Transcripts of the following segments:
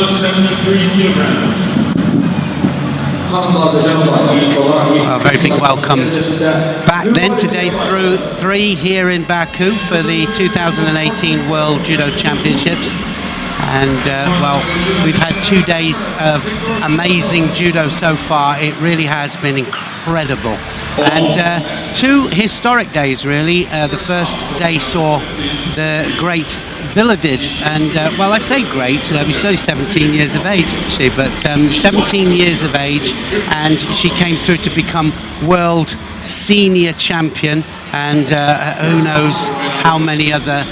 under 73 kilograms. A very big welcome back then to day 3 here in Baku for the 2018 World Judo Championships. And well, we've had 2 days of amazing judo so far. It really has been incredible. And 2 historic days, really. The first day saw the great Billedid, and well, I say great, she's only 17 years of age, isn't she? But 17 years of age, and she came through to become world senior champion, and who knows how many other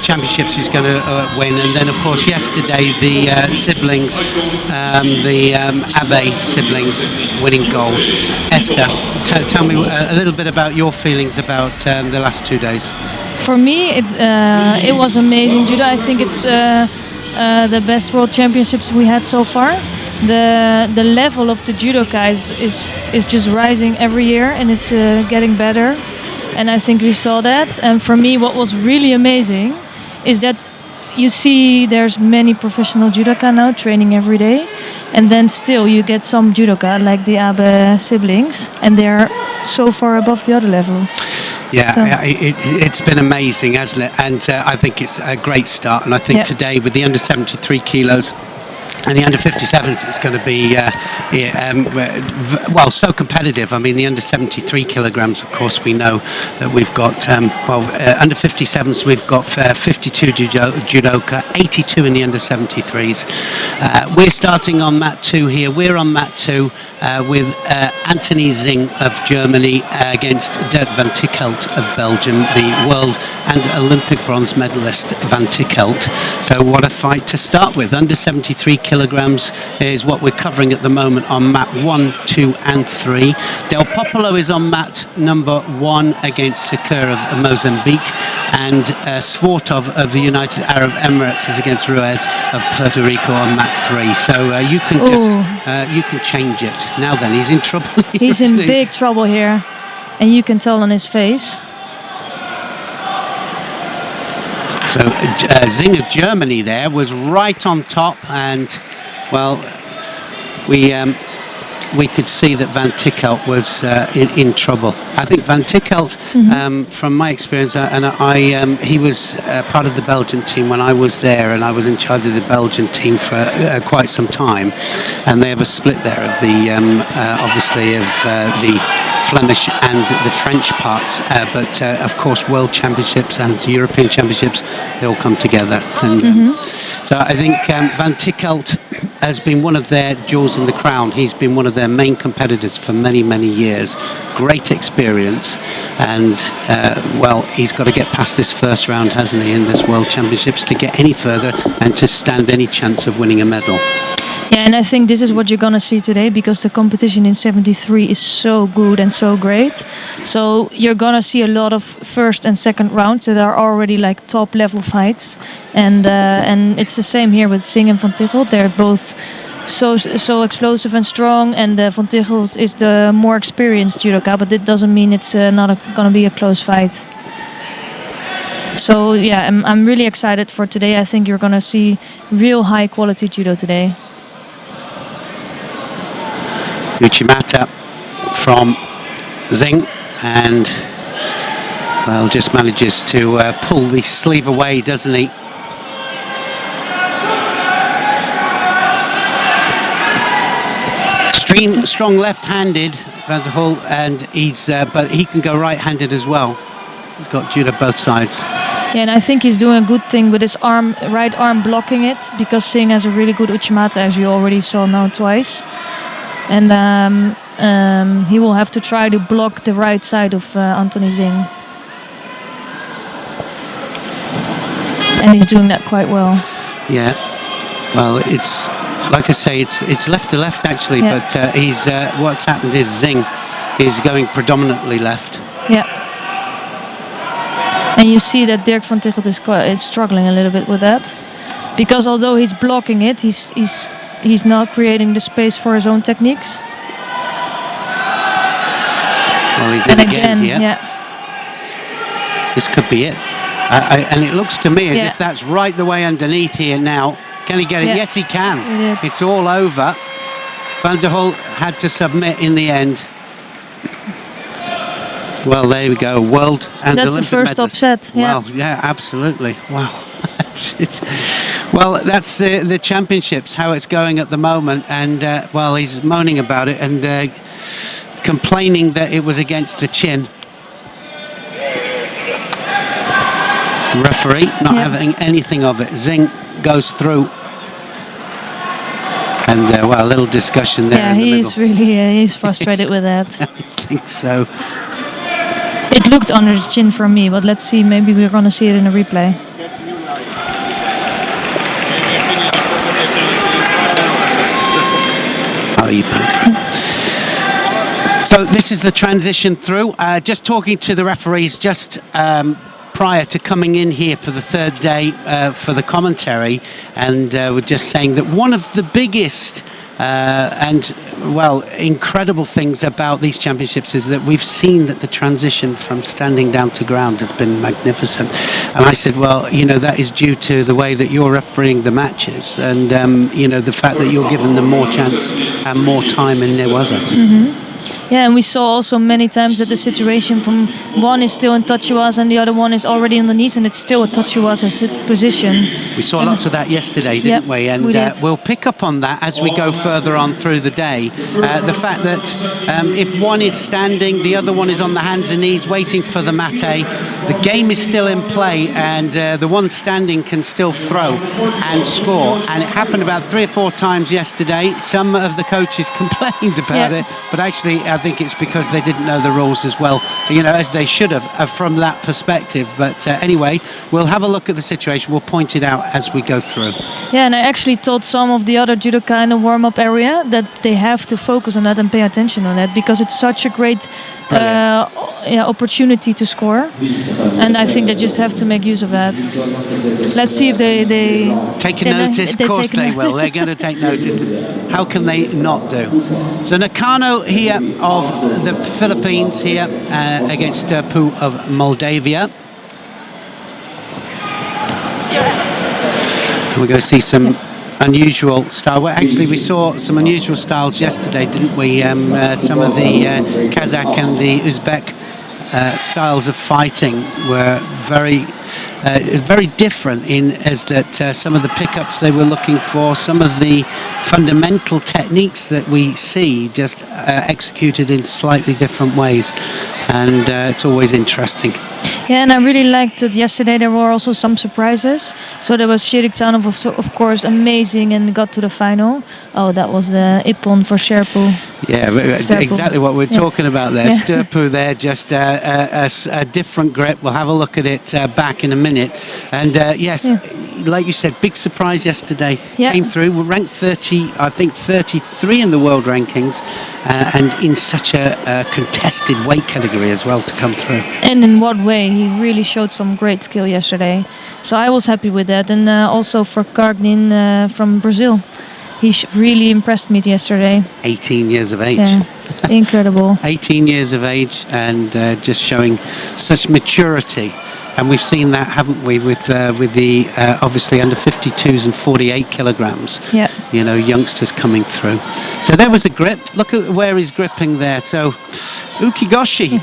championships she's going to win. And then, of course, yesterday the siblings, the Abe siblings, winning gold. Esther, tell me a little bit about your feelings about the last 2 days. For me, it was amazing judo. I think it's the best world championships we had so far. The level of the judoka is just rising every year, and it's getting better. And I think we saw that. And for me, what was really amazing is that you see there's many professional judoka now training every day, and then still you get some judoka like the Abe siblings, and they're so far above the other level. Yeah, so it's been amazing, hasn't it? And I think it's a great start. And I think today with the under 73 kilos and the under 57s, it's going to be well, so competitive. I mean, the under 73 kilograms, of course, we know that we've got under 57s, we've got 52 judoka, 82 in the under 73s. We're starting on mat 2 here. We're on mat 2 with Anthony Zing of Germany against Dirk van Tichelt of Belgium, the world and Olympic bronze medalist van Tichelt. So what a fight to start with. Under 73 kilograms is what we're covering at the moment on mat 1, 2 and 3. Del Popolo is on mat number 1 against Sakura of Mozambique, and Svortov of the United Arab Emirates is against Ruiz of Puerto Rico on mat 3. So you can just you can change it. Now then, he's in trouble. He's in big trouble here, and you can tell on his face. So Zing of Germany there was right on top, and well, we could see that Van Tichelt was in trouble. I think Van Tichelt, from my experience, he was part of the Belgian team when I was there, and I was in charge of the Belgian team for quite some time. And they have a split there of the, obviously, of the Flemish and the French parts, but of course World Championships and European Championships, they all come together. And, so I think Van Tichelt has been one of their jewels in the crown. He's been one of their main competitors for many, many years. Great experience, and well, he's got to get past this first round, hasn't he, in this World Championships to get any further and to stand any chance of winning a medal. Yeah, and I think this is what you're gonna see today, because the competition in 73 is so good and so great. So you're gonna see a lot of first and second rounds that are already like top level fights, and it's the same here with Zing and Van Tichelt. They're both so explosive and strong, and Van Tichelt is the more experienced judoka, but it doesn't mean it's not gonna be a close fight. So yeah, I'm really excited for today. I think you're gonna see real high quality judo today. Uchimata from Zing, and well, just manages to pull the sleeve away, doesn't he? Strong left-handed Van der Hul, and he's but he can go right-handed as well. He's got judo both sides. Yeah, and I think he's doing a good thing with his right arm blocking it, because Zing has a really good Uchimata, as you already saw now twice. And he will have to try to block the right side of Anthony Zing. And he's doing that quite well. Yeah, well, it's like I say, it's left to left actually, but he's what's happened is Zing is going predominantly left. Yeah. And you see that Dirk van Tichelt is struggling a little bit with that, because although he's blocking it, he's not creating the space for his own techniques. Well, he's in again here. Yeah. This could be it. And it looks to me as if that's right the way underneath here now. Can he get it? Yeah. Yes, he can. He did. It's all over. Van der Hul had to submit in the end. Well, there we go. World and That's the Olympic first medalist. upset. Yeah. Wow, yeah, absolutely. Wow. Well, that's the championships, how it's going at the moment. And, well, he's moaning about it and complaining that it was against the chin. Referee not having anything of it. Zing goes through. And, well, a little discussion there in the he's middle. really he's frustrated with that. I think so. It looked under the chin for me, but let's see. Maybe we're going to see it in a replay. Oh, you put it through. So this is the transition through. Just talking to the referees just prior to coming in here for the third day for the commentary, and we're just saying that one of the biggest and, well, incredible things about these championships is that we've seen that the transition from standing down to ground has been magnificent. And I said, well, you know, that is due to the way that you're refereeing the matches and, you know, the fact that you're giving them more chance and more time in Newaza. Mm-hmm. Yeah, and we saw also many times that the situation from one is still in Tachiwaza and the other one is already on the knees and it's still a Tachiwaza position. We saw lots of that yesterday, didn't we? And we'll pick up on that as we go further on through the day. The fact that if one is standing, the other one is on the hands and knees waiting for the mate. The game is still in play and the one standing can still throw and score. And it happened about 3 or 4 times yesterday. Some of the coaches complained about it, but actually I think it's because they didn't know the rules as well, you know, as they should have from that perspective. But anyway, we'll have a look at the situation. We'll point it out as we go through. Yeah, and I actually told some of the other judoka in the warm-up area that they have to focus on that and pay attention on that because it's such a great opportunity to score. And I think they just have to make use of that. Let's see if they take notice. Of course they will. They're going to take notice. How can they not do? So Nakano here of the Philippines here against Pu of Moldavia. We're going to see some unusual style. Well, actually, we saw some unusual styles yesterday, didn't we? Some of the Kazakh and the Uzbek styles of fighting were very different in as that some of the pickups they were looking for, some of the fundamental techniques that we see just executed in slightly different ways, and it's always interesting. Yeah, and I really liked that yesterday there were also some surprises. So there was Shiriktanov, of course, amazing and got to the final. Oh, that was the Ippon for Sherpu. Yeah, exactly what we're talking about there. Sturpu there, just a different grip. We'll have a look at it back in a minute. And yes, like you said, big surprise yesterday. Came through. We're ranked 30, I think 33 in the world rankings, and in such a contested weight category as well to come through. And in what way? He really showed some great skill yesterday. So I was happy with that. And also for Kargnin from Brazil. He really impressed me yesterday. 18 years of age. Yeah, incredible. 18 years of age and just showing such maturity. And we've seen that, haven't we, with the obviously under 52s and 48 kilograms. Yeah. You know, youngsters coming through. So there was a grip. Look at where he's gripping there. So ukigoshi.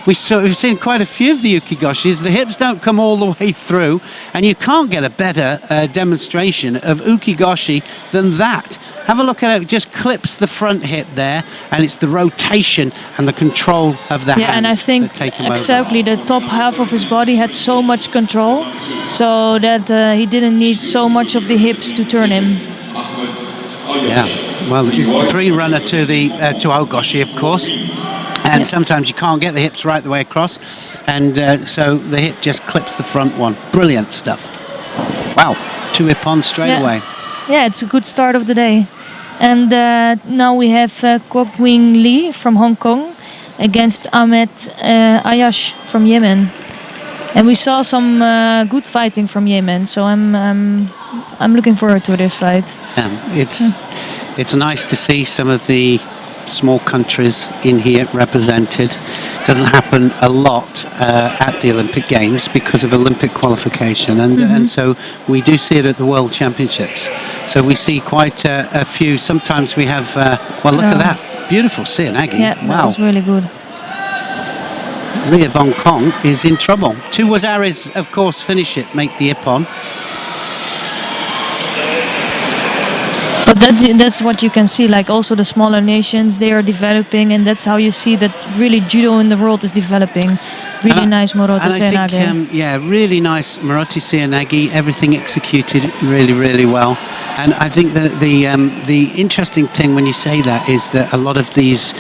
We've seen quite a few of the ukigoshis. The hips don't come all the way through, and you can't get a better demonstration of ukigoshi than that. Have a look at it. It just clips the front hip there, and it's the rotation and the control of the hands. Yeah, and I think exactly the top half of his body had so much control, so that he didn't need so much of the hips to turn him. Yeah, well, it's the free runner to the to Ogoshi, of course. And sometimes you can't get the hips right the way across, and so the hip just clips the front one. Brilliant stuff. Wow, 2 Ippon straight away. Yeah, it's a good start of the day. And now we have Kwok Wing Lee from Hong Kong against Ahmed Ayash from Yemen. And we saw some good fighting from Yemen, so I'm looking forward to this fight. It's nice to see some of the small countries in here represented. Doesn't happen a lot at the Olympic Games because of Olympic qualification, and so we do see it at the World Championships. So we see quite a few. Sometimes we have. Well, look at that, beautiful Seoinage. Yeah, wow, that was really good. Leah Von Kong is in trouble. Two Wazaris, of course, finish it, make the ippon. But that's what you can see, like also the smaller nations, they are developing, and that's how you see that really judo in the world is developing. Really nice Morote Seoinage. I think, really nice Morote Seoinage, everything executed really, really well. And I think that the interesting thing when you say that is that a lot of these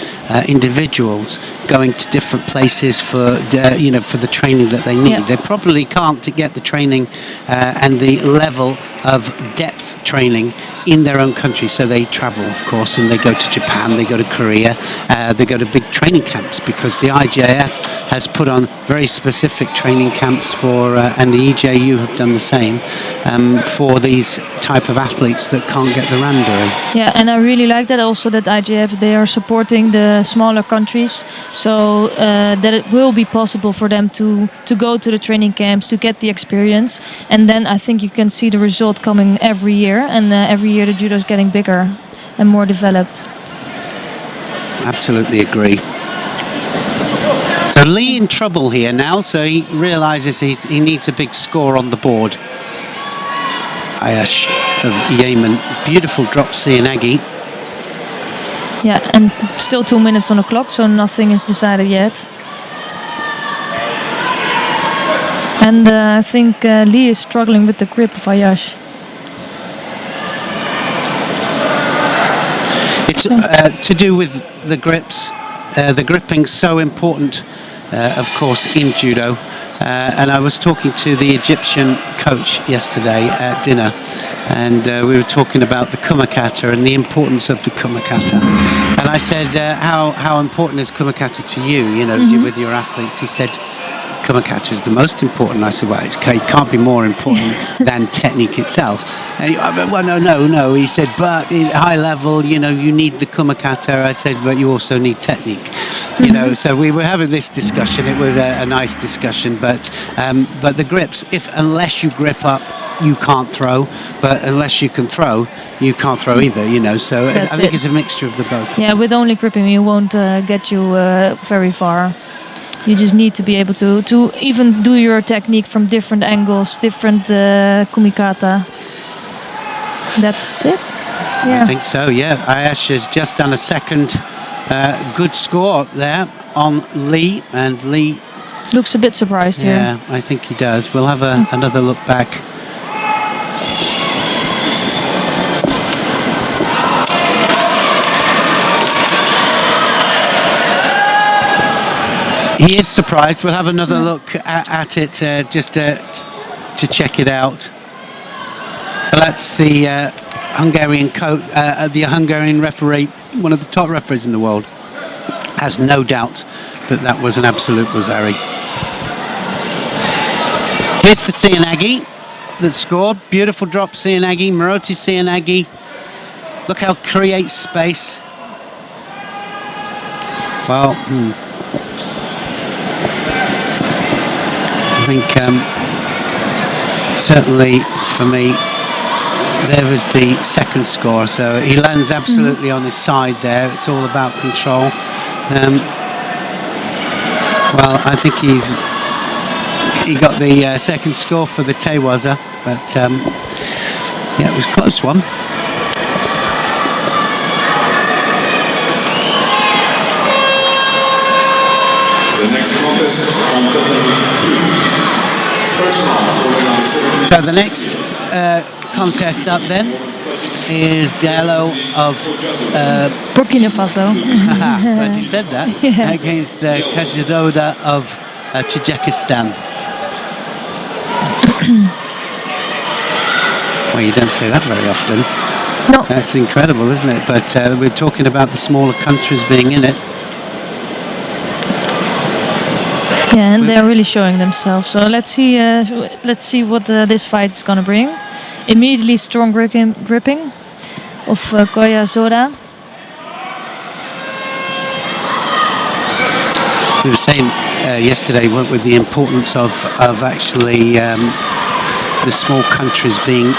individuals going to different places for for the training that they need. They probably can't get the training and the level of depth training in their own country, so they travel, of course, and they go to Japan, they go to Korea, they go to big training camps, because the IJF has put on very specific training camps for, and the EJU have done the same, for these type of athletes that can't get the randori. Yeah, and I really like that also, that IJF, they are supporting the smaller countries, so that it will be possible for them to go to the training camps, to get the experience, and then I think you can see the result coming every year, and every year the judo is getting bigger and more developed. Absolutely agree. So Lee in trouble here now, so he realises he needs a big score on the board. Ayash of Yemen, beautiful drop Seoinage. Yeah, and still 2 minutes on the clock, so nothing is decided yet. And I think Lee is struggling with the grip of Ayash. It's to do with the grips. The gripping's so important, of course, in judo. And I was talking to the Egyptian coach yesterday at dinner, and we were talking about the kumakata and the importance of the kumakata. And I said, how important is kumakata to you, with your athletes? He said, kumakata is the most important. I said, well, it can't be more important than technique itself. And he, well, no. He said, but at high level, you need the kumakata. I said, but you also need technique. So we were having this discussion. It was a nice discussion, but the grips, unless you grip up, you can't throw, but unless you can throw, you can't throw either, so I think it's a mixture of the both. Yeah, with only gripping it won't get you very far. You just need to be able to even do your technique from different angles, different kumikata. That's it. Yeah. I think so, yeah. Ayash has just done a second good score there on Lee, and Lee looks a bit surprised here. Yeah, I think he does. We'll have another look back. He is surprised. We'll have another look at it just to check it out. But that's the Hungarian referee, one of the top referees in the world, has no doubt that was an absolute Wazari. Here's the Seoinage that scored. Beautiful drop Seoinage, Morote Seoinage. Look how it creates space. Well, I think certainly for me, there was the second score. So he lands absolutely on his side there. It's all about control. Well, I think he got the second score for the Tewaza, but yeah, it was a close one. The next contest on Tatami 2. First round, falling on the 17th. So the next contest up then is Diallo of Burkina Faso. Glad you said that. Yeah. Against Kajidoda of Tajikistan. Well, you don't say that very often. No. That's incredible, isn't it? But we're talking about the smaller countries being in it. Yeah, and they're really showing themselves. So let's see what this fight is gonna bring. Immediately strong gripping of Koya Zora. We were saying yesterday with the importance of actually the small countries being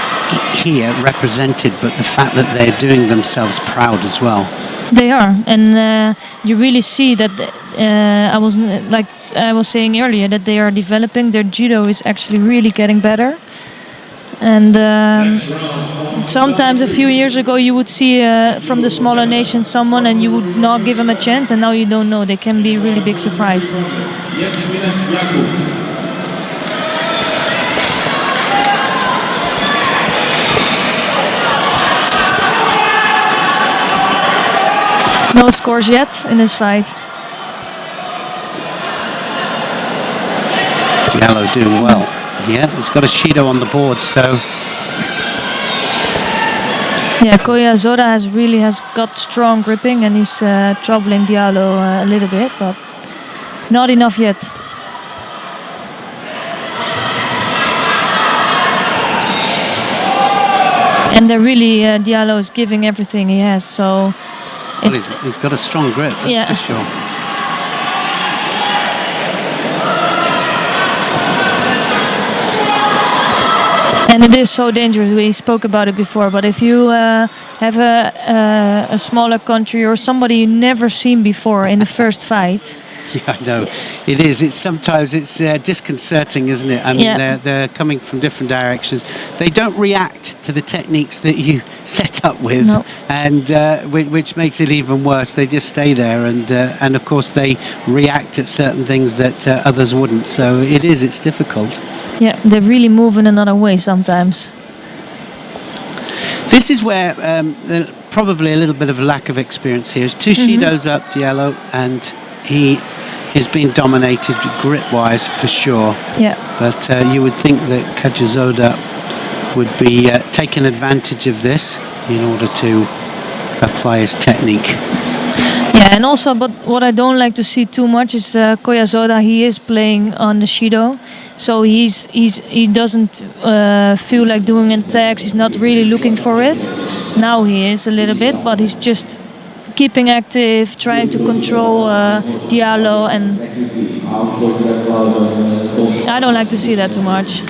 here represented, but the fact that they're doing themselves proud as well. They are, and you really see that. Like I was saying earlier, that they are developing. Their judo is actually really getting better. And sometimes a few years ago, you would see from the smaller nations someone, and you would not give them a chance. And now you don't know; they can be a really big surprise. No scores yet in this fight. Diallo doing well. Yeah, he's got a Shido on the board, so... Yeah, Koyazoda has got strong gripping, and he's troubling Diallo a little bit, but not enough yet. And they're really, Diallo is giving everything he has, so... Well, he's got a strong grip, that's for sure. And it is so dangerous. We spoke about it before. But if you have a smaller country or somebody you never seen before in the first fight. Yeah, I know. It is. It's sometimes disconcerting, isn't it? I mean, they're coming from different directions. They don't react to the techniques that you set up with, and which makes it even worse. They just stay there, and of course they react at certain things that others wouldn't. So it's difficult. Yeah, they really move in another way sometimes. This is where probably a little bit of a lack of experience here. It's two Shidos up, Diallo, and he has been dominated grip-wise for sure. Yeah. But you would think that Kajazoda would be taking advantage of this in order to apply his technique. Yeah, and also, but what I don't like to see too much is Koyazoda. He is playing on the Shido, so he doesn't feel like doing attacks. He's not really looking for it. Now he is a little bit, but he's just keeping active, trying to control Diallo, and I don't like to see that too much.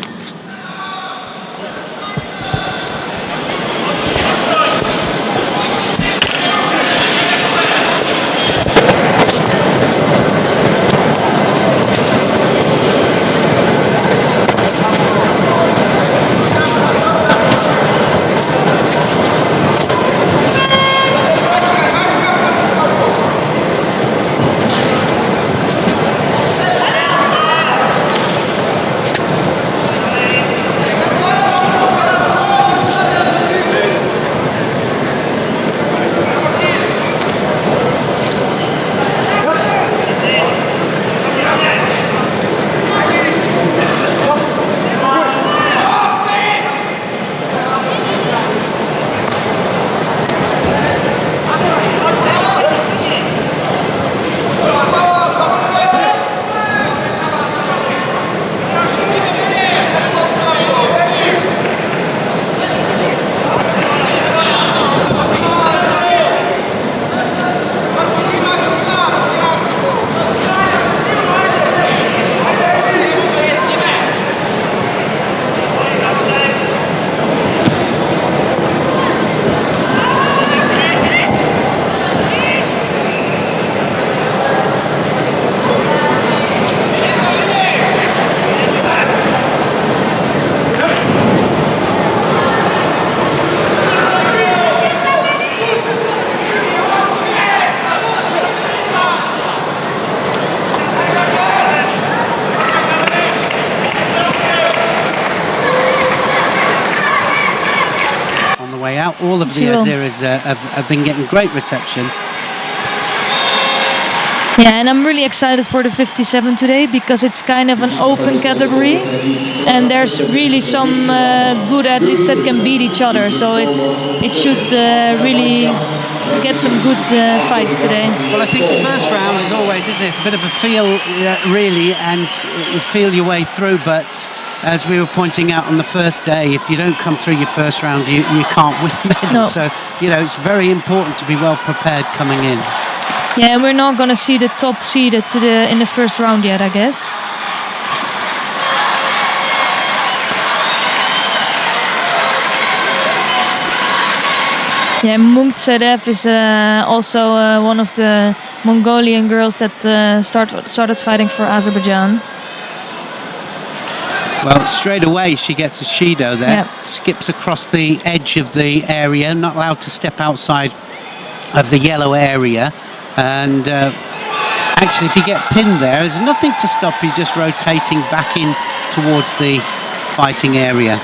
All of the Aziras have been getting great reception. Yeah, and I'm really excited for the 57 today because it's kind of an open category, and there's really some good athletes that can beat each other. So it should really get some good fights today. Well, I think the first round is always, isn't it? It's a bit of a feel, really, and you feel your way through, but as we were pointing out on the first day, if you don't come through your first round, you can't win a medal. No. So, it's very important to be well prepared coming in. Yeah, we're not gonna see the top seeded in the first round yet, I guess. Yeah, Munksedev is also one of the Mongolian girls that started fighting for Azerbaijan. Well, straight away she gets a Shido there, Yep. skips across the edge of the area, not allowed to step outside of the yellow area. And actually, if you get pinned there's nothing to stop you just rotating back in towards the fighting area.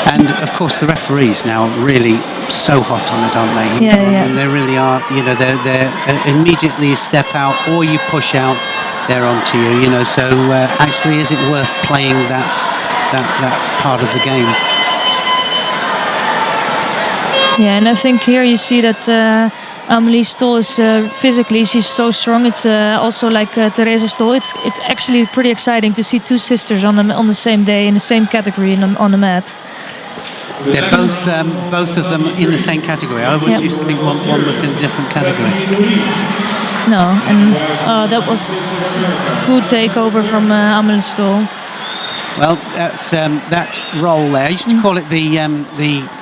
And of course, the referees now really so hot on it, aren't they? Yeah, yeah. And they really are. You know, they're immediately you step out or you push out, they're onto you. You know, so actually, is it worth playing that part of the game? Yeah, and I think here you see that Amelie Stoll is physically, she's so strong. It's also like Teresa Stoll. It's actually pretty exciting to see two sisters on the same day in the same category on the mat. They're both of them in the same category. I always used to think one was in a different category. No, and that was good takeover from Amelie Stoll. Well, that's that roll there. I used to call it the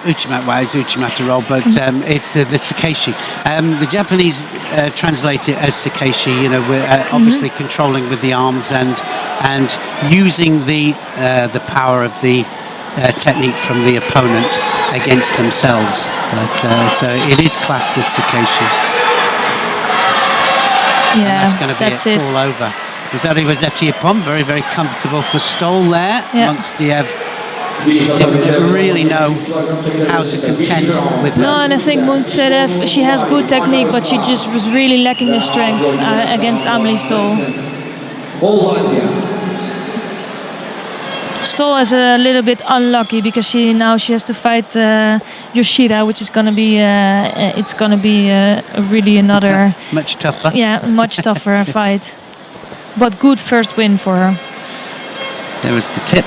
Uchimata. Well, it's Uchimata roll, but it's the Sakeshi. The Japanese translate it as Sakeshi. You know, we're obviously controlling with the arms and using the power of the technique from the opponent against themselves. But so it is classed as Sakeshi. Yeah, and that's going to be that's it. It's all over. Rosario Rossetti Pom, very, very comfortable for Stoll there. Monstiev didn't really know how to contend with her. No, and I think Munksedev, she has good technique, but she just was really lacking the strength against Amelie Stoll. Stoll is a little bit unlucky because she has to fight Yoshida, which is gonna be really another much tougher. Yeah, much tougher fight. But good first win for her. There was the tip.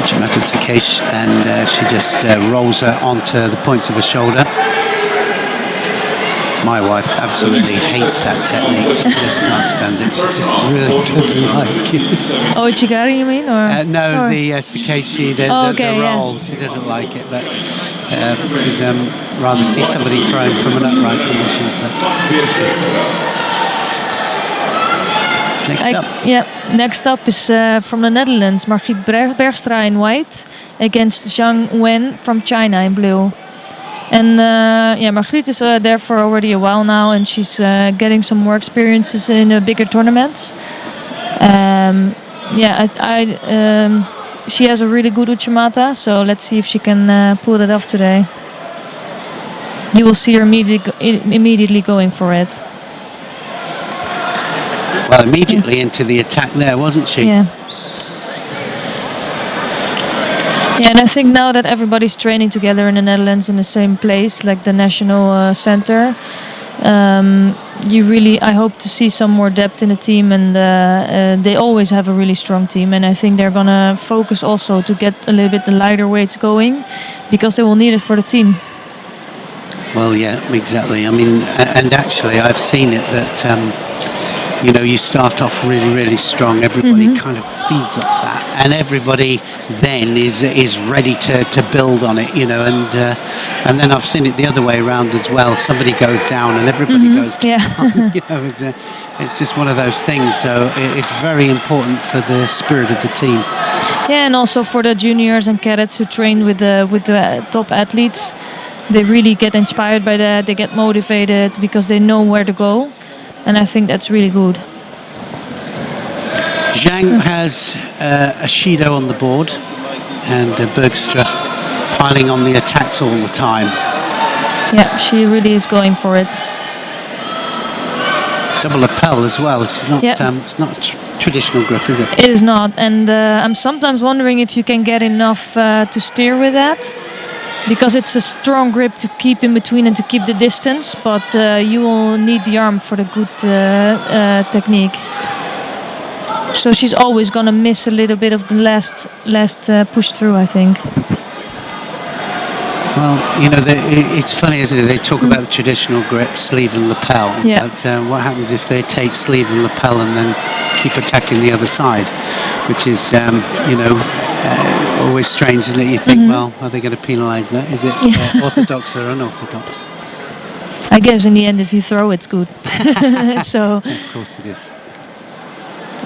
Uchimata Sakeshi, and she just rolls her onto the points of her shoulder. My wife absolutely hates that technique. She just can't stand it. She just really doesn't like it. Oh, Ichigari, you mean? No, the Sakeshi, the roll. She doesn't like it, but she'd rather see somebody thrown from an upright position. Which is good. Next up is from the Netherlands, Margriet Bergstra in white against Zhang Wen from China in blue. And Margriet is there for already a while now, and she's getting some more experiences in bigger tournaments. She has a really good Uchimata, so let's see if she can pull it off today. You will see her immediately going for it. Well, immediately into the attack there, wasn't she? Yeah. Yeah, and I think now that everybody's training together in the Netherlands in the same place, like the national center, I hope to see some more depth in the team, and they always have a really strong team, and I think they're gonna focus also to get a little bit the lighter weights going, because they will need it for the team. Well, yeah, exactly. I mean, and actually I've seen it that you start off really, really strong. Everybody kind of feeds off that, and everybody then is ready to build on it, and then I've seen it the other way around as well. Somebody goes down and everybody goes down. Yeah. It's just one of those things. So it's very important for the spirit of the team. Yeah, and also for the juniors and cadets who train with the top athletes, they really get inspired by that. They get motivated because they know where to go. And I think that's really good. Zhang has a Shido on the board, and Bergstra piling on the attacks all the time. Yeah, she really is going for it. Double lapel as well. It's not, it's not a traditional grip, is it? It is not. And I'm sometimes wondering if you can get enough to steer with that. Because it's a strong grip to keep in between and to keep the distance, but you will need the arm for the good technique. So she's always gonna miss a little bit of the last push through, I think. Well, you know, it's funny, isn't it? They talk about the traditional grip, sleeve and lapel. Yeah. But what happens if they take sleeve and lapel and then keep attacking the other side? Which is, you know, always strange, isn't it? You think, well, are they going to penalise that? Is it orthodox or unorthodox? I guess in the end, if you throw, it's good. So, Of course it is.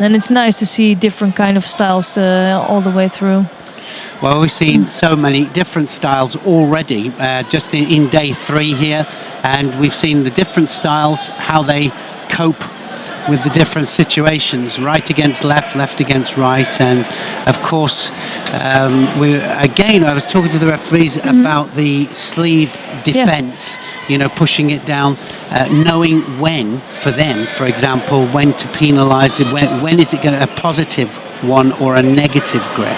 and it's nice to see different kind of styles all the way through. Well, we've seen so many different styles already, just in day 3 here, and we've seen the different styles, how they cope with the different situations, right against left, left against right, and of course, I was talking to the referees about the sleeve defense, you know, pushing it down, knowing when, for them, for example, when to penalize it, when is it going to a positive one or a negative grip.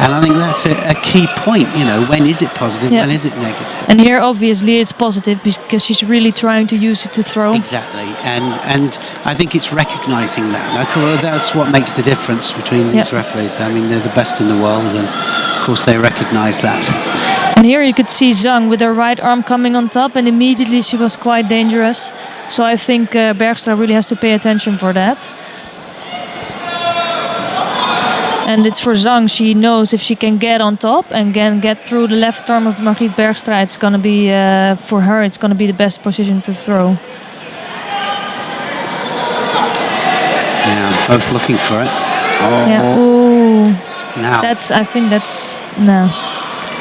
And I think that's a key point, you know, when is it positive, when is it negative? And here, obviously, it's positive because she's really trying to use it to throw. Exactly, and I think it's recognising that. Well, that's what makes the difference between these referees. I mean, they're the best in the world, and of course they recognise that. And here you could see Zhang with her right arm coming on top, and immediately she was quite dangerous. So I think Bergstra really has to pay attention for that. And it's for Zhang, she knows if she can get on top and can get through the left arm of Margriet Bergstra, it's going to be, for her, it's going to be the best position to throw. Yeah, both looking for it. Oh, Yeah. Ooh. now. I think that's, no.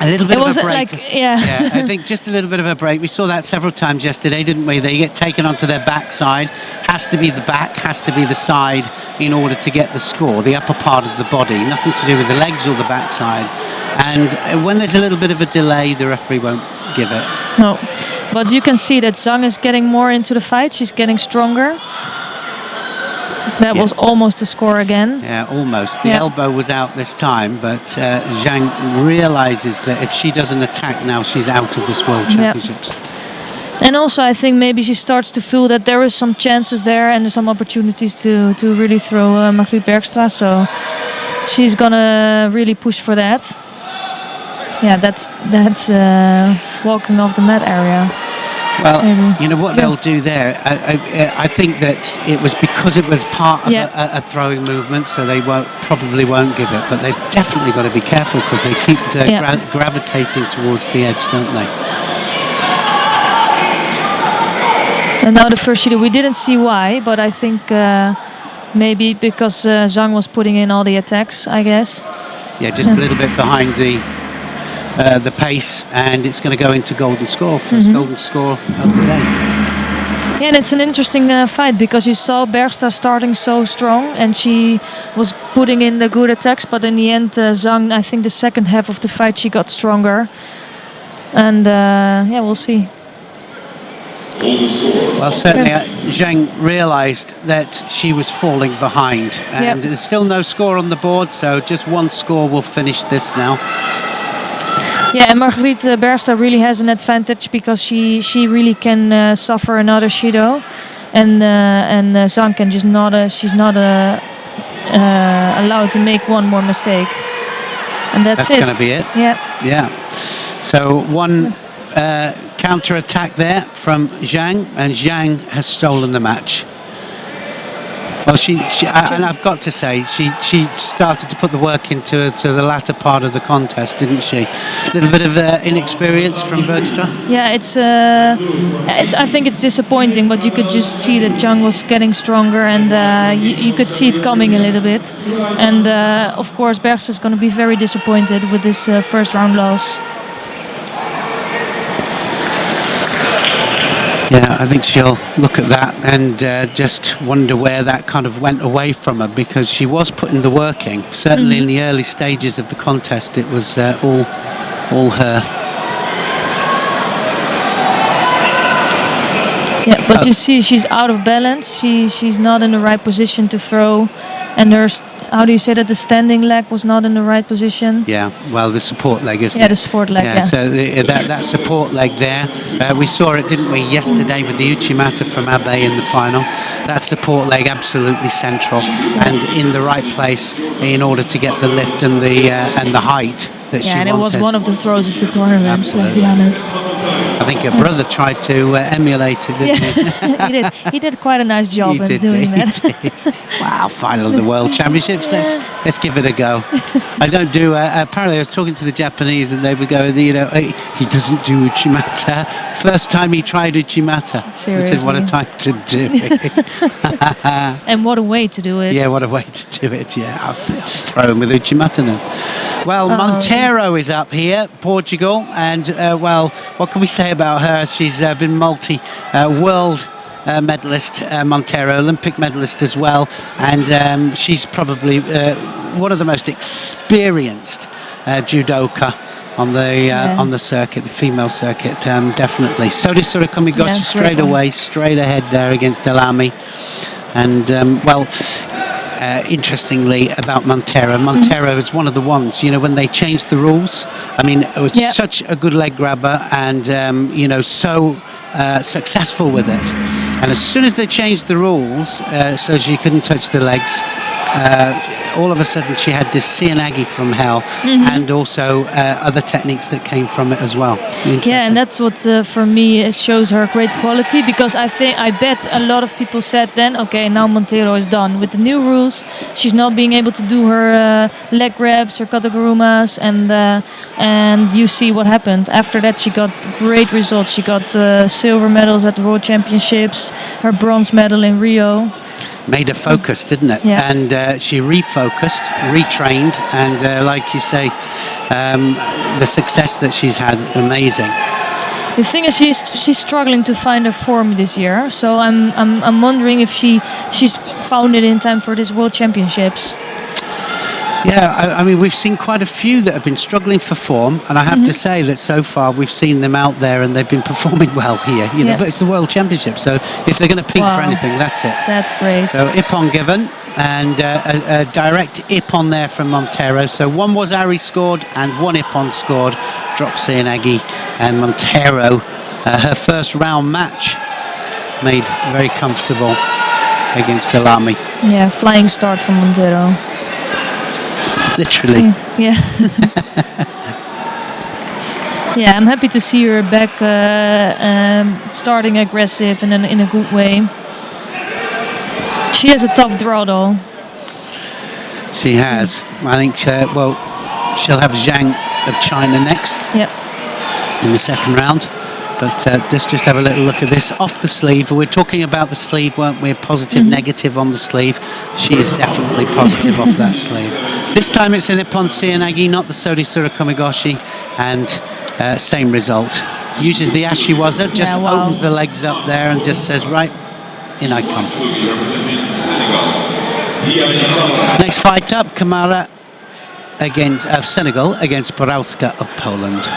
A little bit It of a wasn't break. like, yeah. I think just a little bit of a break. We saw that several times yesterday, didn't we? They get taken onto their backside. Has to be the back, has to be the side in order to get the score, the upper part of the body. Nothing to do with the legs or the backside. And when there's a little bit of a delay, the referee won't give it. No. But you can see that Zhang is getting more into the fight. She's getting stronger. That was almost a score again. Yeah, almost. The elbow was out this time, but Zhang realises that if she doesn't attack now, she's out of this World Championships. And also, I think maybe she starts to feel that there is some chances there and some opportunities to really throw Margriet Bergstra. So she's gonna really push for that. Yeah, that's walking off the mat area. Well, you know what they'll do there. I think that it was because it was part of a throwing movement, so they probably won't give it. But they've definitely got to be careful because they keep gravitating towards the edge, don't they? And now the first Judo, we didn't see why, but I think maybe because Zhang was putting in all the attacks, I guess. Yeah, just a little bit behind the pace, and it's going to go into golden score. First golden score of the day. Yeah, and it's an interesting fight because you saw Bergstra starting so strong and she was putting in the good attacks, but in the end Zhang, I think the second half of the fight she got stronger. And yeah, we'll see. Well, certainly Zhang realised that she was falling behind, and there's still no score on the board, so just one score will finish this now. Yeah, and Margriet Bergstra really has an advantage because she really can suffer another Shido, and Zhang can just not. She's not allowed to make one more mistake, and that's it. Going to be it. Yeah. So one counter attack there from Zhang, and Zhang has stolen the match. Well, and I've got to say, she started to put the work into the latter part of the contest, didn't she? A little bit of inexperience from Bergstra. Yeah, I think it's disappointing, but you could just see that Zhang was getting stronger, and you could see it coming a little bit. And of course, Bergstra is going to be very disappointed with this first round loss. Yeah, I think she'll look at that and just wonder where that kind of went away from her, because she was putting the work in. Certainly in the early stages of the contest, it was all her. Yeah, but you see she's out of balance. She's not in the right position to throw, and how do you say that, the standing leg was not in the right position? Yeah, well, the support leg, isn't it? Yeah, the support leg, yeah. So that support leg there, we saw it, didn't we, yesterday with the Uchimata from Abe in the final. That support leg absolutely central and in the right place in order to get the lift and the height that she Yeah, and wanted. it was one of the throws of the tournament, let's be honest. I think her brother tried to emulate it, didn't he? He did quite a nice job He in did, doing he that. did. Wow, final of the World Championships. Let's give it a go. I don't do. Apparently, I was talking to the Japanese, and they were going, he doesn't do Uchimata. First time he tried Uchimata. I said, what a time to do it. And what a way to do it. Yeah, what a way to do it. Yeah, I'll throw him with Uchimata then. Well, Monteiro is up here, Portugal, and well, what can we say about her? She's been multi-world medalist, Monteiro, Olympic medalist as well, and she's probably one of the most experienced judoka on the circuit, the female circuit, definitely. Sori Surikomigochi straight away, straight ahead there against Tatami, and interestingly about Monteiro is one of the ones, when they changed the rules. I mean, it was such a good leg grabber and, so successful with it. And as soon as they changed the rules, so she couldn't touch the legs, all of a sudden she had this Seanagi from hell and also other techniques that came from it as well. Yeah, and that's what for me shows her great quality, because I bet a lot of people said then, okay, now Monteiro is done with the new rules. She's not being able to do her leg grabs, her katagurumas, and you see what happened. After that, she got great results. She got silver medals at the World Championships, her bronze medal in Rio. Made her focus, didn't it? Yeah. And she refocused, retrained, and like you say, the success that she's had, amazing. The thing is, she's struggling to find her form this year. So I'm wondering if she's found it in time for this World Championships. Yeah, I mean, we've seen quite a few that have been struggling for form, and I have to say that so far we've seen them out there and they've been performing well here, but it's the World Championship, so if they're going to peak for anything, that's it. That's great. So Ippon given, and a direct Ippon there from Monteiro. So one was Ari scored and one Ippon scored, dropped Seanagi, and Monteiro, her first round match, made very comfortable against Tatami. Yeah, flying start from Monteiro. Literally. Yeah. Yeah, I'm happy to see her back starting aggressive and in a good way. She has a tough draw though. She has. I think, she'll have Zhang of China next in the second round. But let's just have a little look at this off the sleeve. We're talking about the sleeve, weren't we? Positive, negative on the sleeve. She is definitely positive off that sleeve. This time it's an Ippon Seanagi, not the Sori Surikomigochi, and same result. Uses the Ashiwaza, just opens the legs up there and just says, right, in I come. Next fight up, Kamara of Senegal against Borowska of Poland.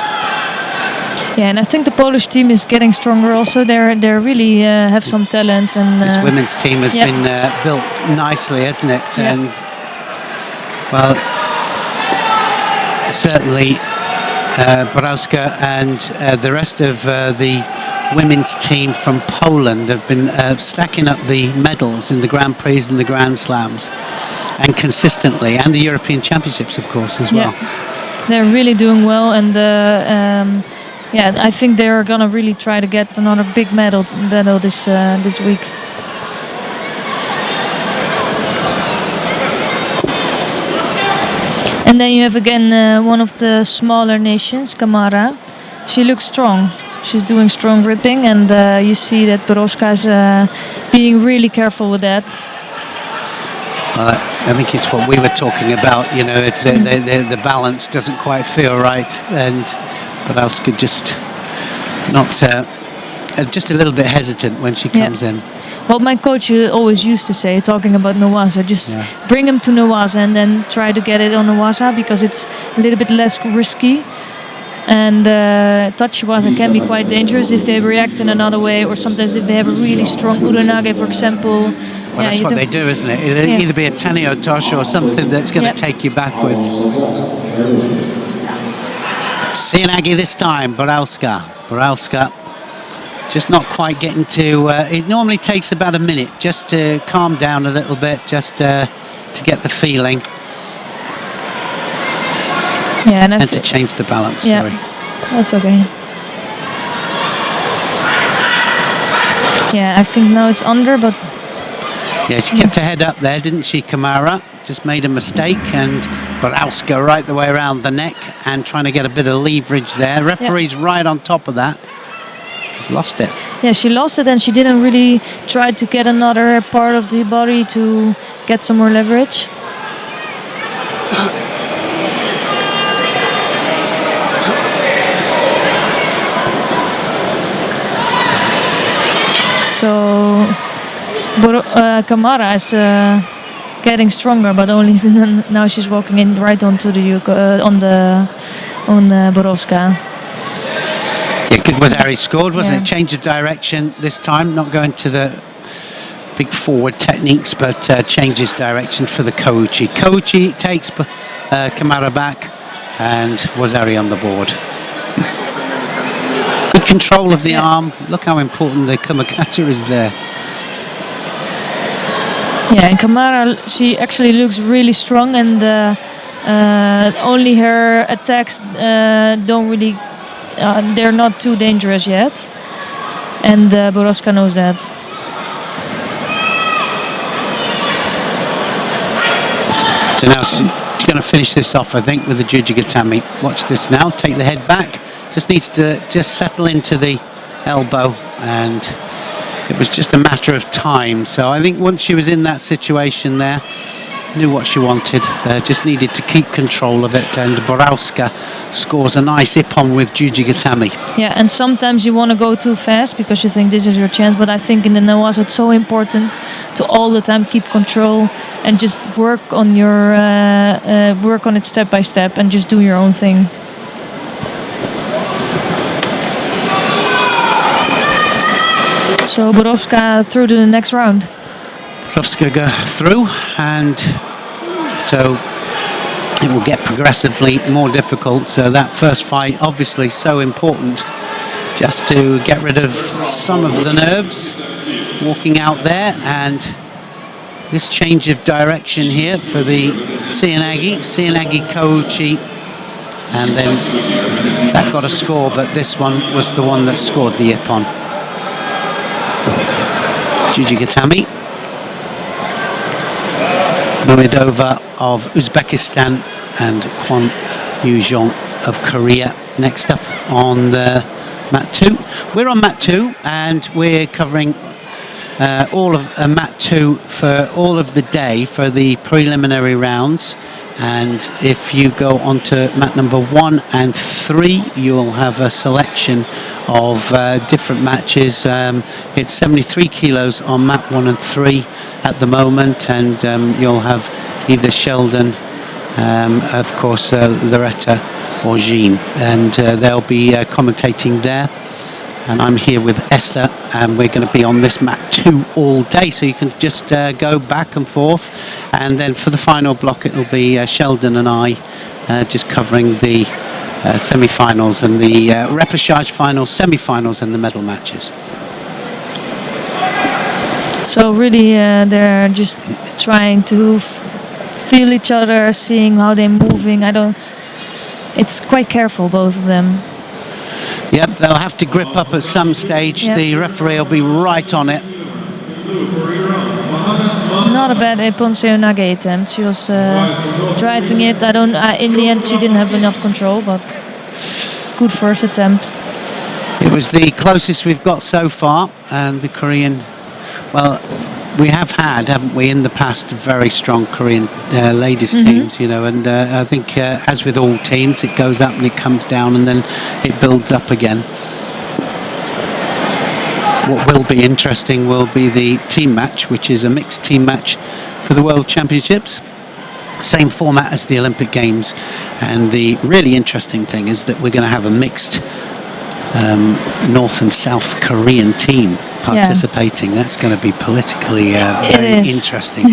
Yeah, and I think the Polish team is getting stronger also. They really have some talents. And this women's team has been built nicely, hasn't it? Yeah. And, well, certainly Borowska and the rest of the women's team from Poland have been stacking up the medals in the Grand Prix and the Grand Slams, and consistently, and the European Championships, of course, as well. They're really doing well, and I think they're gonna really try to get another big medal this week. And then you have again one of the smaller nations, Kamara. She looks strong. She's doing strong gripping, and you see that Borowska is being really careful with that. I think it's what we were talking about. It's the balance doesn't quite feel right, and Borowska just not just a little bit hesitant when she comes in. Well, my coach always used to say, talking about Nowaza, just bring him to Nowaza and then try to get it on Nowaza, because it's a little bit less risky. And touch Waza can be quite dangerous if they react in another way, or sometimes if they have a really strong Uranage, for example. Well, that's what they do, isn't it? It'll either be a Tenio Tosh or something that's going to take you backwards. Seanagi this time, Borowska just not quite getting to, it normally takes about a minute just to calm down a little bit, just to get the feeling. Yeah, and to change the balance. Yeah, Sorry. that's okay. Yeah, I think now it's under, but Yeah, she kept her head up there, didn't she, Kamara? Just made a mistake, and Borowska right the way around the neck and trying to get a bit of leverage there. Referee's right on top of that. Lost it. Yeah, she lost it, and she didn't really try to get another part of the body to get some more leverage. So Kamara is getting stronger, but only now she's walking in right onto the on Borowska. Yeah, good was Harry scored, wasn't Yeah. it? Change of direction this time, not going to the big forward techniques, but changes direction for the Kouchi. Kouchi takes Kamara back, and was Harry on the board. Good control of the arm. Look how important the Kumikata is there. Yeah, and Kamara, she actually looks really strong, and only her attacks don't really, they're not too dangerous yet. And Borowska knows that. So now she's going to finish this off, I think, with the Jujigatami. Watch this now. Take the head back. Just needs to just settle into the elbow, and it was just a matter of time. So I think once she was in that situation there, knew what she wanted, just needed to keep control of it, and Borowska scores a nice ippon with Jujigatami. Yeah, and sometimes you want to go too fast because you think this is your chance, but I think in the Nawaza it's so important to all the time keep control and just work on your work on it step by step and just do your own thing. So Borowska through to the next round. Borowska go through, and so it will get progressively more difficult. So that first fight, obviously so important, just to get rid of some of the nerves walking out there, and this change of direction here for the Seoinage Kouchi, and then that got a score, but this one was the one that scored the ippon. Jujigatami, Mamedova of Uzbekistan, and Kwon Yoo-jong of Korea next up on the mat 2. We're on mat 2, and we're covering all of mat 2 for all of the day for the preliminary rounds. And if you go on to mat number 1 and 3, you'll have a selection of different matches. It's 73 kilos on mat 1 and 3 at the moment, and you'll have either Sheldon, of course, Loretta or Jean, and they'll be commentating there. And I'm here with Esther, and we're going to be on this mat 2 all day, so you can just go back and forth. And then for the final block, it'll be Sheldon and I just covering the semi-finals and the repechage finals, semi-finals, and the medal matches. So really, they're just trying to feel each other, seeing how they're moving. It's quite careful, both of them. Yep, they'll have to grip up at some stage. Yep. The referee will be right on it. Not a bad ippon Seoinage attempt. She was driving it. In the end, she didn't have enough control, but good first attempt. It was the closest we've got so far. The Korean, well, we have had, haven't we, in the past, very strong Korean ladies teams, you know, and I think as with all teams, it goes up and it comes down and then it builds up again. What will be interesting will be the team match, which is a mixed team match for the World Championships. Same format as the Olympic Games, and the really interesting thing is that we're going to have a mixed North and South Korean team participating. That's going to be politically very interesting.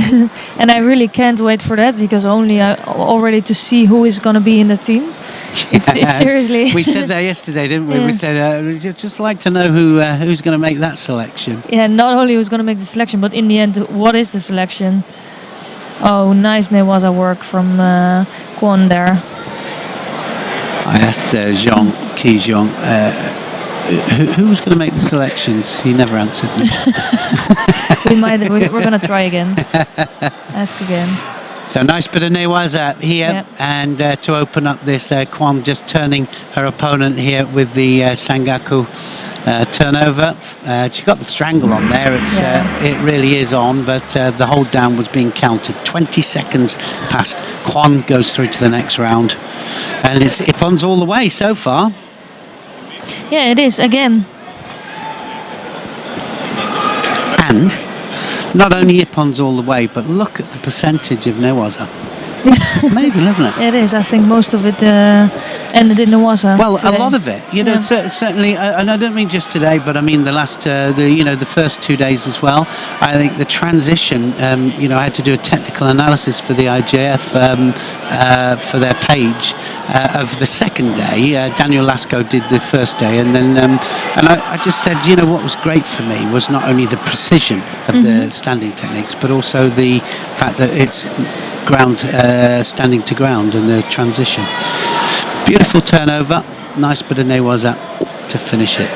And I really can't wait for that, because already to see who is going to be in the team. It's seriously. We said that yesterday, didn't we? Yeah. We said we'd just like to know who's going to make that selection. Yeah, not only who's going to make the selection, but in the end, what is the selection? Oh, nice Newaza work from Kwon there. I asked Jean Ki-Jeong who was going to make the selections. He never answered me. We're going to try again. Ask again. So nice bit of newaza here, Yep. and to open up this, Kwon just turning her opponent here with the Sangaku turnover. She got the strangle on there. It really is on, but the hold down was being counted. 20 seconds passed. Kwon goes through to the next round, and it's Ippon's all the way so far. Yeah, it is again. And not only Ippon's all the way, but look at the percentage of newaza. It's amazing, isn't it? It is. I think most of it ended in the waza. Well, today. a lot of it, certainly, and I don't mean just today, but I mean the last, the first 2 days as well. I think the transition, I had to do a technical analysis for the IJF for their page of the second day. Daniel Lasko did the first day, and then, and I just said, what was great for me was not only the precision of the standing techniques, but also the fact that it's ground, standing to ground, and the transition. Beautiful turnover, nice bit of newaza to finish it.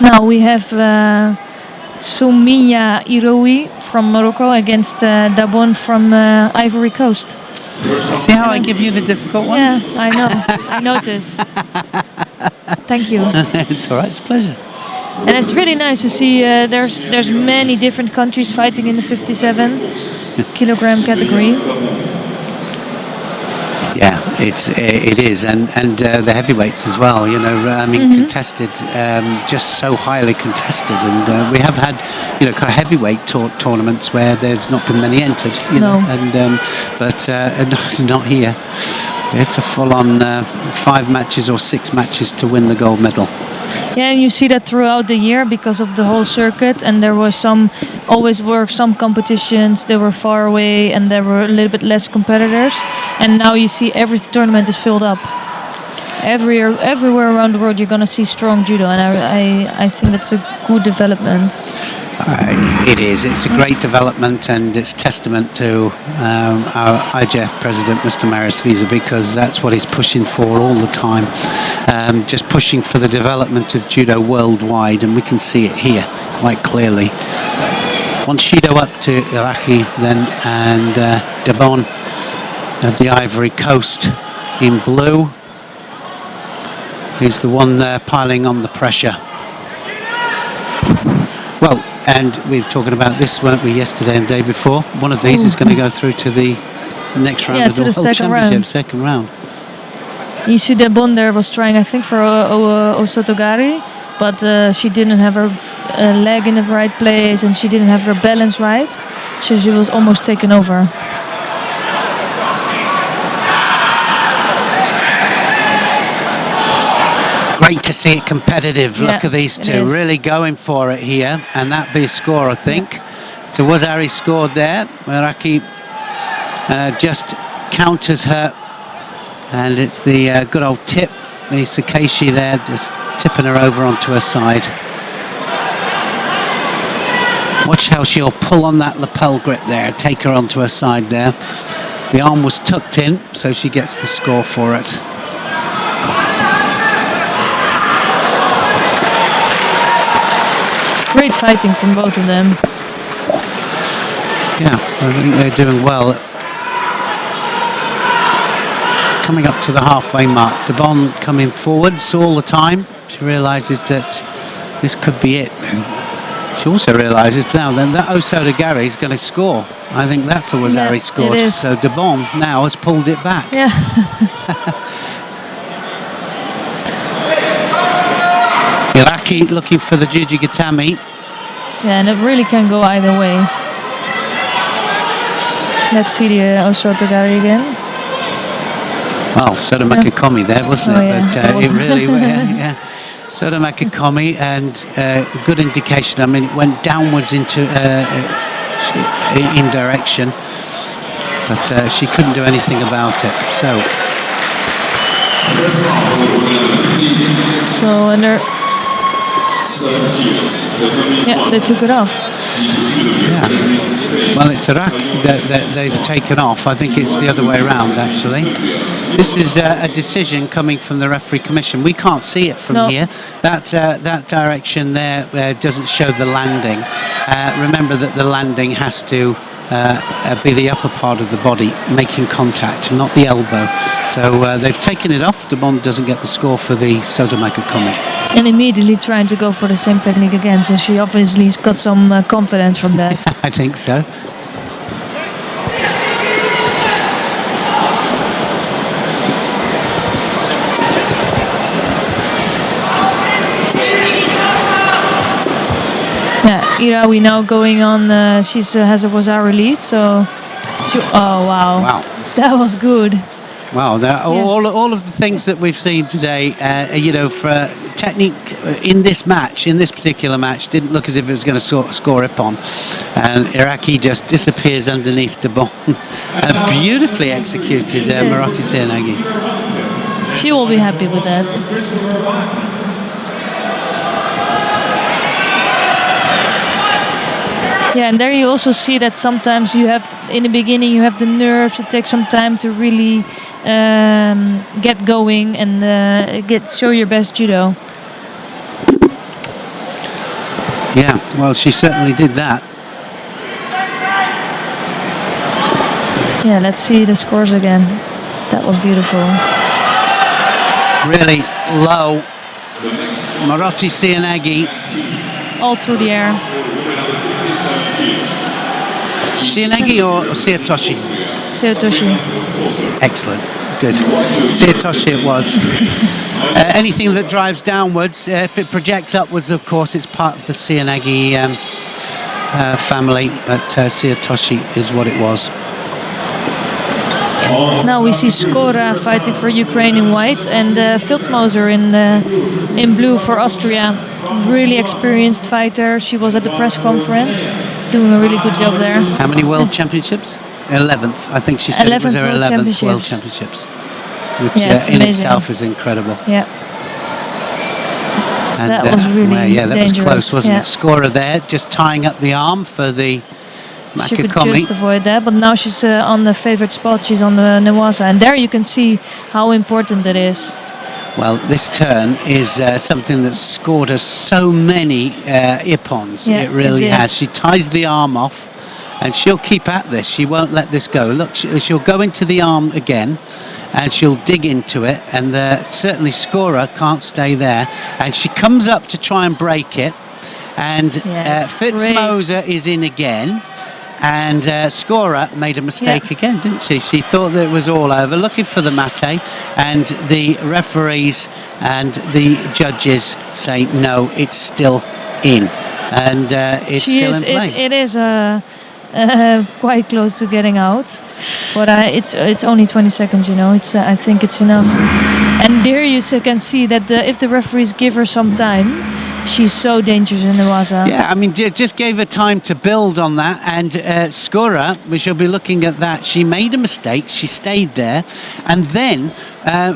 Now we have Soumiya Iroui from Morocco against Dabon from Ivory Coast. See how I give you the difficult ones? Yeah, I know. I notice. Thank you. It's all right, it's a pleasure. And it's really nice to see there's many different countries fighting in the 57 kilogram category. Yeah, it is, and the heavyweights as well. Contested, just so highly contested, and we have had kind of heavyweight tournaments where there's not been many entered. But not here. It's a full-on 5 matches or 6 matches to win the gold medal. Yeah, and you see that throughout the year because of the whole circuit, and there was always were some competitions, they were far away and there were a little bit less competitors, and now you see every tournament is filled up. Everywhere around the world you're going to see strong judo, and I think that's a good development. It is. It's a great development, and it's testament to our IJF president, Mr. Maris Visa, because that's what he's pushing for all the time. Just pushing for the development of judo worldwide, and we can see it here quite clearly. One Shido up to Iraqi then, and Dabon of the Ivory Coast in blue is the one there piling on the pressure. Well, and we were talking about this, weren't we, yesterday and the day before? One of these is going to go through to the next round of the World Championship, second round. You see the Bon there was trying, I think, for Osotogari, but she didn't have her leg in the right place and she didn't have her balance right, so she was almost taken over. Great to see it competitive. Yeah, look at these two really going for it here, and that be a score, I think. So Wazari scored there. Meraki just counters her, and it's the good old tip. The Sakeshi there just tipping her over onto her side. Watch how she'll pull on that lapel grip there, take her onto her side there. The arm was tucked in, so she gets the score for it. Great fighting from both of them. Yeah, I think they're doing well. Coming up to the halfway mark. Dabon coming forwards all the time. She realises that this could be it. She also realises now that Osotogari is going to score. I think that's a Wazari scored. So Dabon now has pulled it back. Yeah. Iraqi looking for the Jujigatami. Yeah, and it really can go either way. Let's see the Osotogari again. Well, Sotomaki Komi there, wasn't it? Yeah, but it really, yeah. Sotomaki Komi, and good indication. I mean, it went downwards into in direction, but she couldn't do anything about it. So under 7 kilos. Tatami Yeah, they took it off. Yeah. Well, it's Iraq that they've taken off. I think it's the other way around, actually. This is a decision coming from the referee commission. We can't see it from No. here. That direction there doesn't show the landing. Remember that the landing has to be the upper part of the body making contact, not the elbow. So they've taken it off. Dubon doesn't get the score for the Sotomayor Komi. And immediately trying to go for the same technique again. So she obviously has got some confidence from that. I think so. Yeah, Irawi now going on. She has a Wazaru lead. So, oh wow. Wow. That was good. Wow, all of the things that we've seen today, for technique in this match, in this particular match, didn't look as if it was going to score Ippon. And Iraqi just disappears underneath Dubon. Beautifully executed Marathi Seanagi. She will be happy with that. Yeah, and there you also see that sometimes you have, in the beginning, you have the nerves. It takes some time to really get going and show your best judo. Yeah, well, she certainly did that. Yeah, let's see the scores again. That was beautiful. Really low. Marathi Seanagi. All through the air. Seanagi or Seotoshi? Seotoshi. Excellent. Good. Seotoshi it was. Anything that drives downwards, if it projects upwards, of course, it's part of the Seanagi family, but Seotoshi is what it was. Now we see Skora fighting for Ukraine in white and Filzmoser in blue for Austria. Really experienced fighter. She was at the press conference doing a really good job there. How many world championships? 11th. I think she said it was her 11th world championships. Which in itself is incredible. Yeah. And, that was really that dangerous. was close, wasn't it? Scorer there, just tying up the arm for the She could Makakomi. just avoid that, but now she's on the favorite spot. She's on the Newaza, and there you can see how important it is. Well, this turn is something that's scored us so many Ippons. Yeah, it really it has. is. She ties the arm off, and she'll keep at this. She won't let this go. Look, she'll go into the arm again, and she'll dig into it, and certainly Scorer can't stay there. And she comes up to try and break it, and Fitzmoser is in again. And Scorer made a mistake again, didn't she? She thought that it was all over, looking for the mate, and the referees and the judges say, no, it's still in. And it's still in play. It is quite close to getting out, but it's only 20 seconds, I think it's enough. And there you can see that if the referees give her some time, she's so dangerous in the Waza. Yeah, I mean, just gave her time to build on that. And Skora, we shall be looking at that. She made a mistake. She stayed there. And then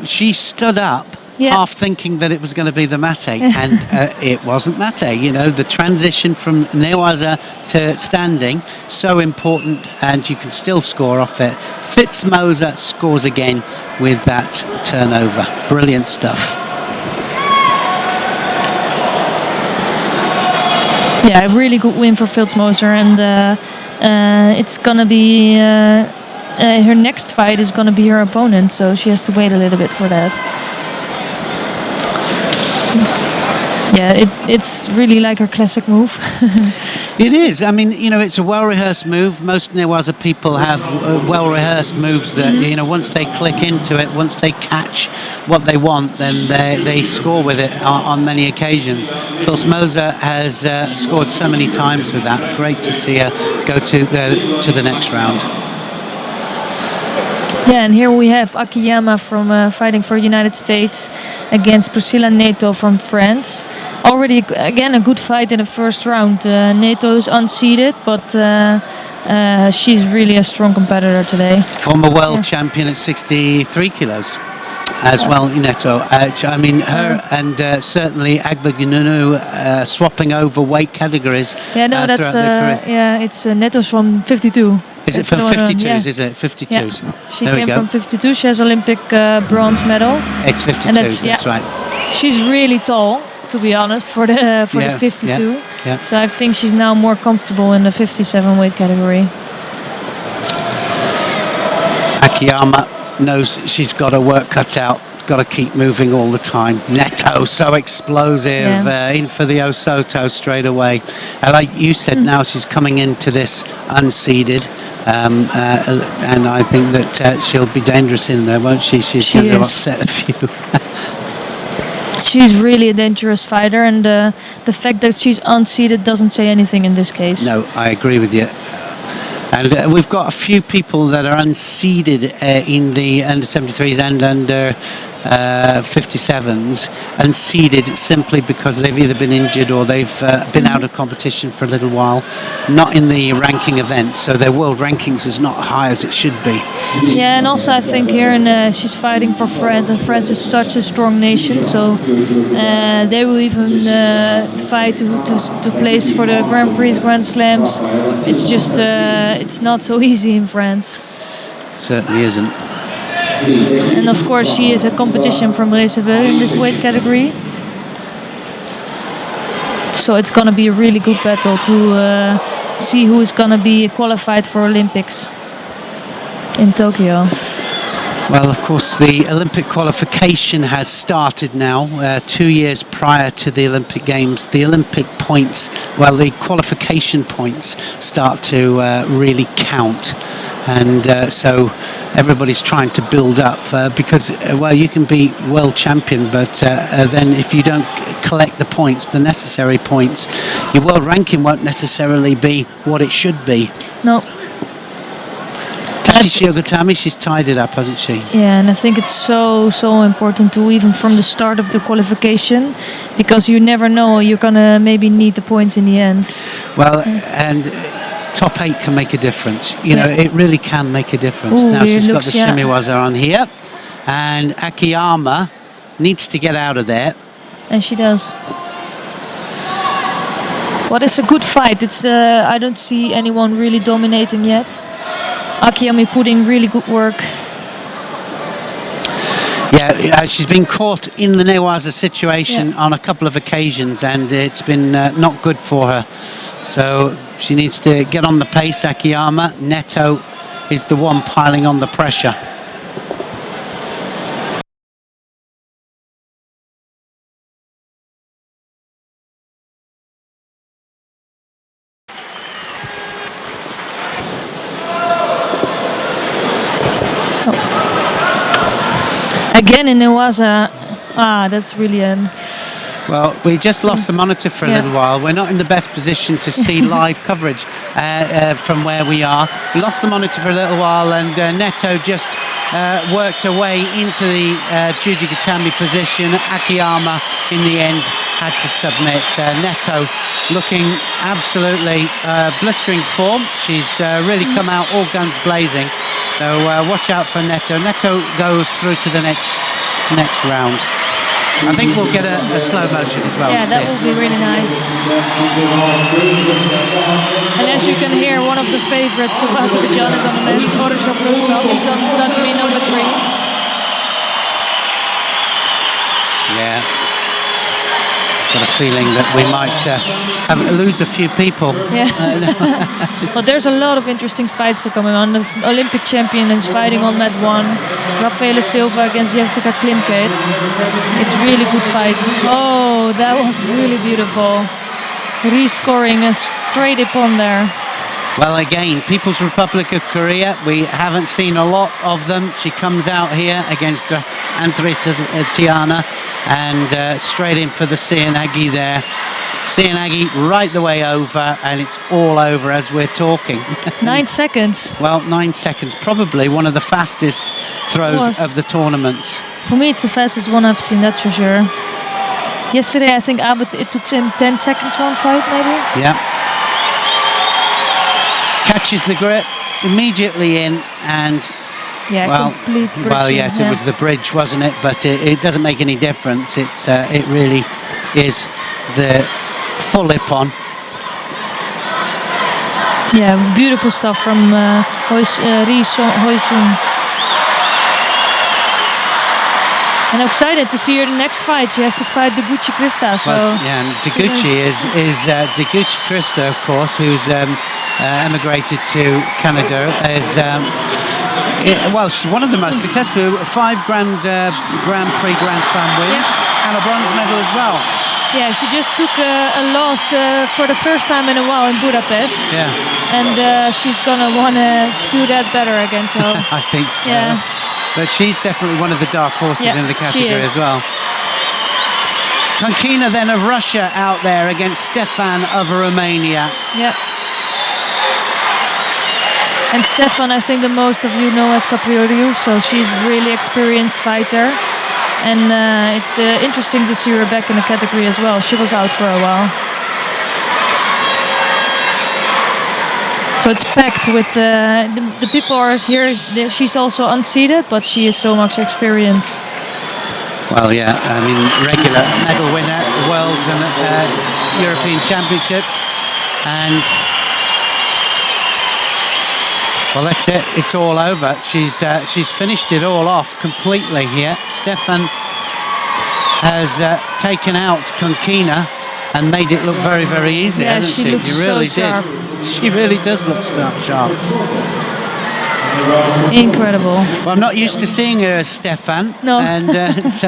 she stood up, half thinking that it was going to be the mate. And it wasn't mate. The transition from Newaza to standing, so important. And you can still score off it. Fitzmoser scores again with that turnover. Brilliant stuff. Yeah, a really good win for Filzmoser, and it's gonna be her next fight is gonna be her opponent, so she has to wait a little bit for that. Yeah, it's really like her classic move. It is. I mean, it's a well-rehearsed move. Most Newaza people have well-rehearsed moves that, once they click into it, once they catch what they want, then they score with it on many occasions. Filzmoser has scored so many times with that. Great to see her go to the next round. Yeah, and here we have Akiyama from fighting for United States against Priscilla Neto from France. Already, again, a good fight in the first round. Neto is unseeded, but she's really a strong competitor today. Former world champion at 63 kilos. as well, Neto. I mean, her and certainly Agbagununu swapping over weight categories. Yeah, no, that's throughout their career. yeah. It's Neto's from 52. Is it That's from the one, 52s? yeah. Is it 52s? Yeah. She There we came go. from 52. She has Olympic bronze medal. It's 52s. And that's- That's yeah. right. She's really tall, to be honest, for the 52. yeah. So I think she's now more comfortable in the 57 weight category. Akiyama knows she's got her work cut out. Got to keep moving all the time. Neto, so explosive, in for the Osoto straight away. Like you said, now she's coming into this unseeded, and I think that she'll be dangerous in there, won't she? She's going to is. upset a few. She's really a dangerous fighter, and the fact that she's unseeded doesn't say anything in this case. No, I agree with you. And we've got a few people that are unseeded in the under 73s and under 57s, unseeded simply because they've either been injured or they've been out of competition for a little while, not in the ranking events, so their world rankings is not high as it should be. Yeah, and also I think here she's fighting for France, and France is such a strong nation, so they will even fight to place for the Grand Prix, Grand Slams. It's just it's not so easy in France. Certainly isn't. And of course she is a competition from Reserve in this weight category. So it's going to be a really good battle to see who is going to be qualified for Olympics in Tokyo. Well, of course, the Olympic qualification has started now, 2 years prior to the Olympic Games. The Olympic points, well, the qualification points start to really count. And so everybody's trying to build up because, well, you can be world champion, but then if you don't collect the points, the necessary points, your world ranking won't necessarily be what it should be. No. Tatami, she's tied it up, hasn't she? Yeah, and I think it's so important to, even from the start of the qualification, because you never know, you're gonna maybe need the points in the end. Well, and top 8 can make a difference. You know, it really can make a difference. Ooh, now she's got looks, the shimiwaza on here, and Akiyama needs to get out of there. And she does. But it's a good fight. It's I don't see anyone really dominating yet. Akiyama putting really good work. Yeah, she's been caught in the Newaza situation on a couple of occasions, and it's been not good for her. So she needs to get on the pace, Akiyama. Neto is the one piling on the pressure. Again in Newaza. That's really Well, we just lost the monitor for a little while. We're not in the best position to see live coverage from where we are. We lost the monitor for a little while, and Neto just worked her way into the Judo Tatami position. Akiyama, in the end, had to submit. Neto looking absolutely blistering form. She's really come out all guns blazing. So watch out for Neto. Neto goes through to the next round. I think we'll get a slow motion as well. yeah, that will be really nice. And as you can hear, one of the favorites of Azerbaijan is on the mat. Orishov Rustam is on Tatami number 3. Yeah. Got a feeling that we might lose a few people. Yeah. Well, there's a lot of interesting fights coming on. The Olympic champion is fighting on mat 1. Rafaela Silva against Jessica Klimkate. It's really good fights. Oh, that was really beautiful. Rescoring a straight upon there. Well, again, People's Republic of Korea, we haven't seen a lot of them. She comes out here against Andrita Tiana and straight in for the Sianagi there. Sianagi right the way over, and it's all over as we're talking. 9 seconds. Well, 9 seconds, probably one of the fastest throws of the tournaments. For me, it's the fastest one I've seen, that's for sure. Yesterday, I think it took him 10 seconds, one fight, maybe? Yeah. Catches the grip immediately in, and Yeah, Well, complete bridge. well, yes, it was the bridge, wasn't it? But it doesn't make any difference. It really is the full ippon. Yeah, beautiful stuff from Ri Hoi-sun. And I'm excited to see her the next fight. She has to fight Deguchi Krista. So Well, yeah, and Deguchi is Deguchi Krista, of course, who's emigrated to Canada. Well, she's one of the most successful, 5 Grand Prix Grand Slam wins, and a bronze medal as well. yeah, she just took a loss for the first time in a while in Budapest. Yeah, And she's gonna wanna do that better again. So I think so. yeah. But she's definitely one of the dark horses Yeah, in the she category is. as well. Konkina then of Russia out there against Stefan of Romania. Yeah. And Stefan, I think the most of you know as Caprioriu, so she's a really experienced fighter. And it's interesting to see her back in the category as well. She was out for a while. So it's packed with the people are here. She's also unseated, but she has so much experience. Well, yeah, I mean, regular medal winner, Worlds and European Championships. And, well, that's it. It's all over. She's finished it all off completely here. Stefan has taken out Konkina and made it look very, very easy, Yeah, hasn't she she? looks She really so sharp. did. She really does look sharp. Incredible. Well, I'm not used to seeing her as Stefan, No. and so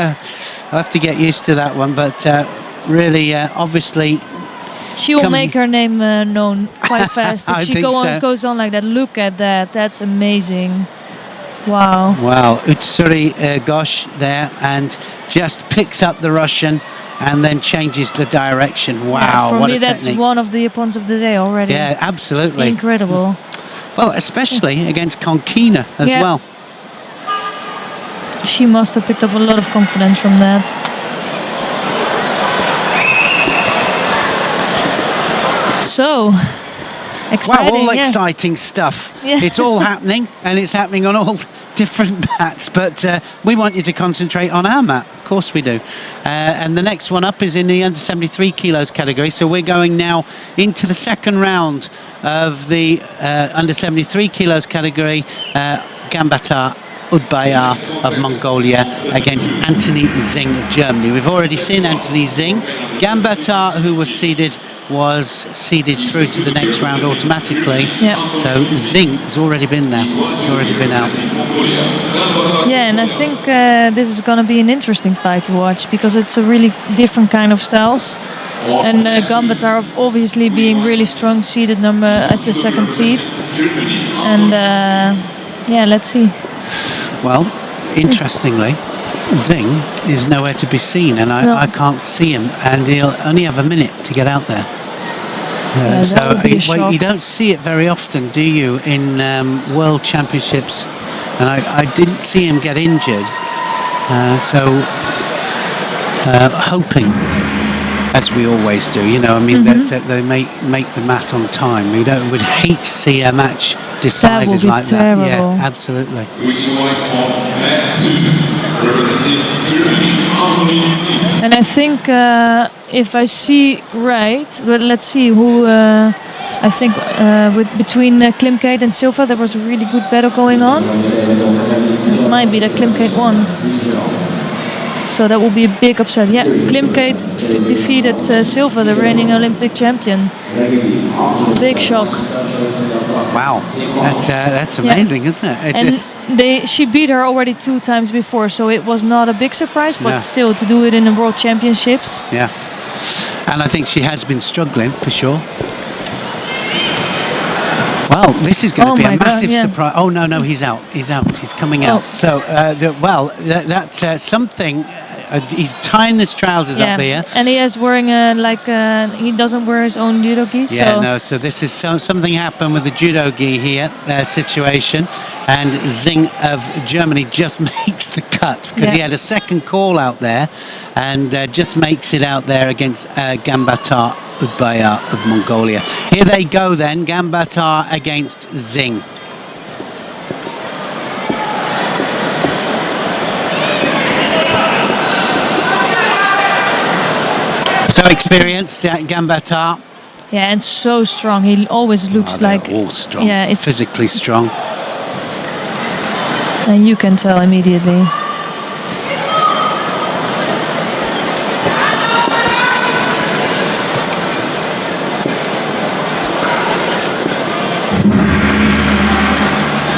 I'll have to get used to that one. But really, obviously, She will make her name known quite fast I if she think so. goes on like that. Look at that. That's amazing. Wow. wow, Utsuri Ghosh there, and just picks up the Russian and then changes the direction. Wow, Yeah, for what me, a that's technique. one of the opponents of the day already. Yeah, absolutely. Incredible. Well, especially against Konkina as Yeah. well. She must have picked up a lot of confidence from that. So, exciting. Wow, all yeah. exciting stuff. Yeah. It's all happening, and it's happening on all different mats, but we want you to concentrate on our mat. Of course we do. And the next one up is in the under 73 kilos category, so we're going now into the second round of the under 73 kilos category. Gambatar Udbayar of Mongolia against Anthony Zing of Germany. We've already seen Anthony Zing. Gambatar, who was seeded through to the next round automatically. Yeah. So Zing has already been there. He's already been out. Yeah, and I think this is going to be an interesting fight to watch because it's a really different kind of styles. And Gambatar obviously being really strong seeded number as a second seed. And yeah, let's see. Well, interestingly, Zing is nowhere to be seen, and No. I can't see him, and he'll only have a minute to get out there. Yeah, that would be a shock. you don't see it very often, do you, in World Championships? And I didn't see him get injured, so hoping, as we always do, you know, I mean, that they make the mat on time. We'd hate to see a match decided would be like terrible. that. Yeah, absolutely. We invite on mat 2, representing Germany, Anthony Zing. And I think if I see right, but let's see who. I think between Klimkate and Silva, there was a really good battle going on. It might be that Klimkate won. So that will be a big upset. Yeah, Klimkate defeated Silva, the reigning Olympic champion. Big shock. Wow, that's amazing, isn't it? It's And just, she beat her already 2 times before, so it was not a big surprise. But Yeah. still, to do it in the World Championships. yeah. And I think she has been struggling for sure. Well, this is going to Oh be a my God, massive yeah. surprise. Oh no, he's out. He's coming out. Oh. So, that's something. He's tying his trousers up here. And he is wearing he doesn't wear his own judo gi. Yeah, so no. So this is something happened with the judo gi here situation, and Zing of Germany just makes the cut because he Yeah. had a second call out there, and just makes it out there against Gambatar Udbayar of Mongolia. Here they go then, Gambatar against Zing. So experienced, Gambatar. Yeah, and so strong. He always looks They're like all strong, yeah, it's physically strong. and you can tell immediately.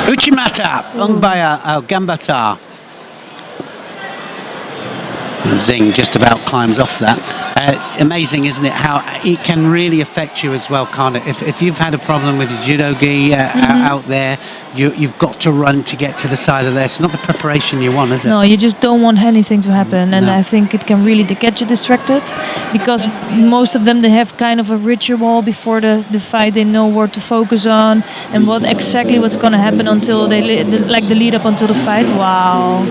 Uchimata, Ungbaya, Gambatar. And Zing just about climbs off that. Amazing, isn't it, how it can really affect you as well, can't it? If you've had a problem with your judo gi out there, you've got to run to get to the side of there. It's not the preparation you want, is it? No, you just don't want anything to happen, and No. I think it can really get you distracted, because most of them, they have kind of a ritual before the fight. They know where to focus on and what's going to happen until like the lead up until the fight. Wow.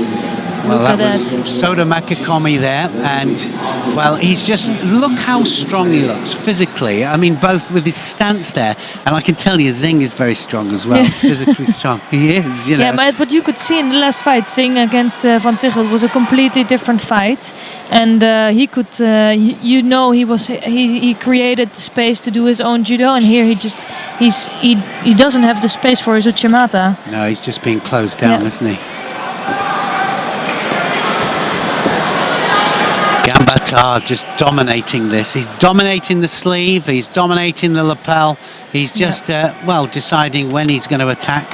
Well, Look that at was that. Soda Makikomi there, and well, he's just, look how strong he looks physically. I mean, both with his stance there, and I can tell you, Zing is very strong as well. Yeah. He's physically strong. He is, you know. Yeah, but you could see in the last fight, Singh against Van Tichel was a completely different fight, and he could, he created the space to do his own judo, and here he doesn't have the space for his uchimata. No, he's just being closed down, Yeah. isn't he? Gambatar just dominating this. He's dominating the sleeve. He's dominating the lapel. He's just, deciding when he's going to attack.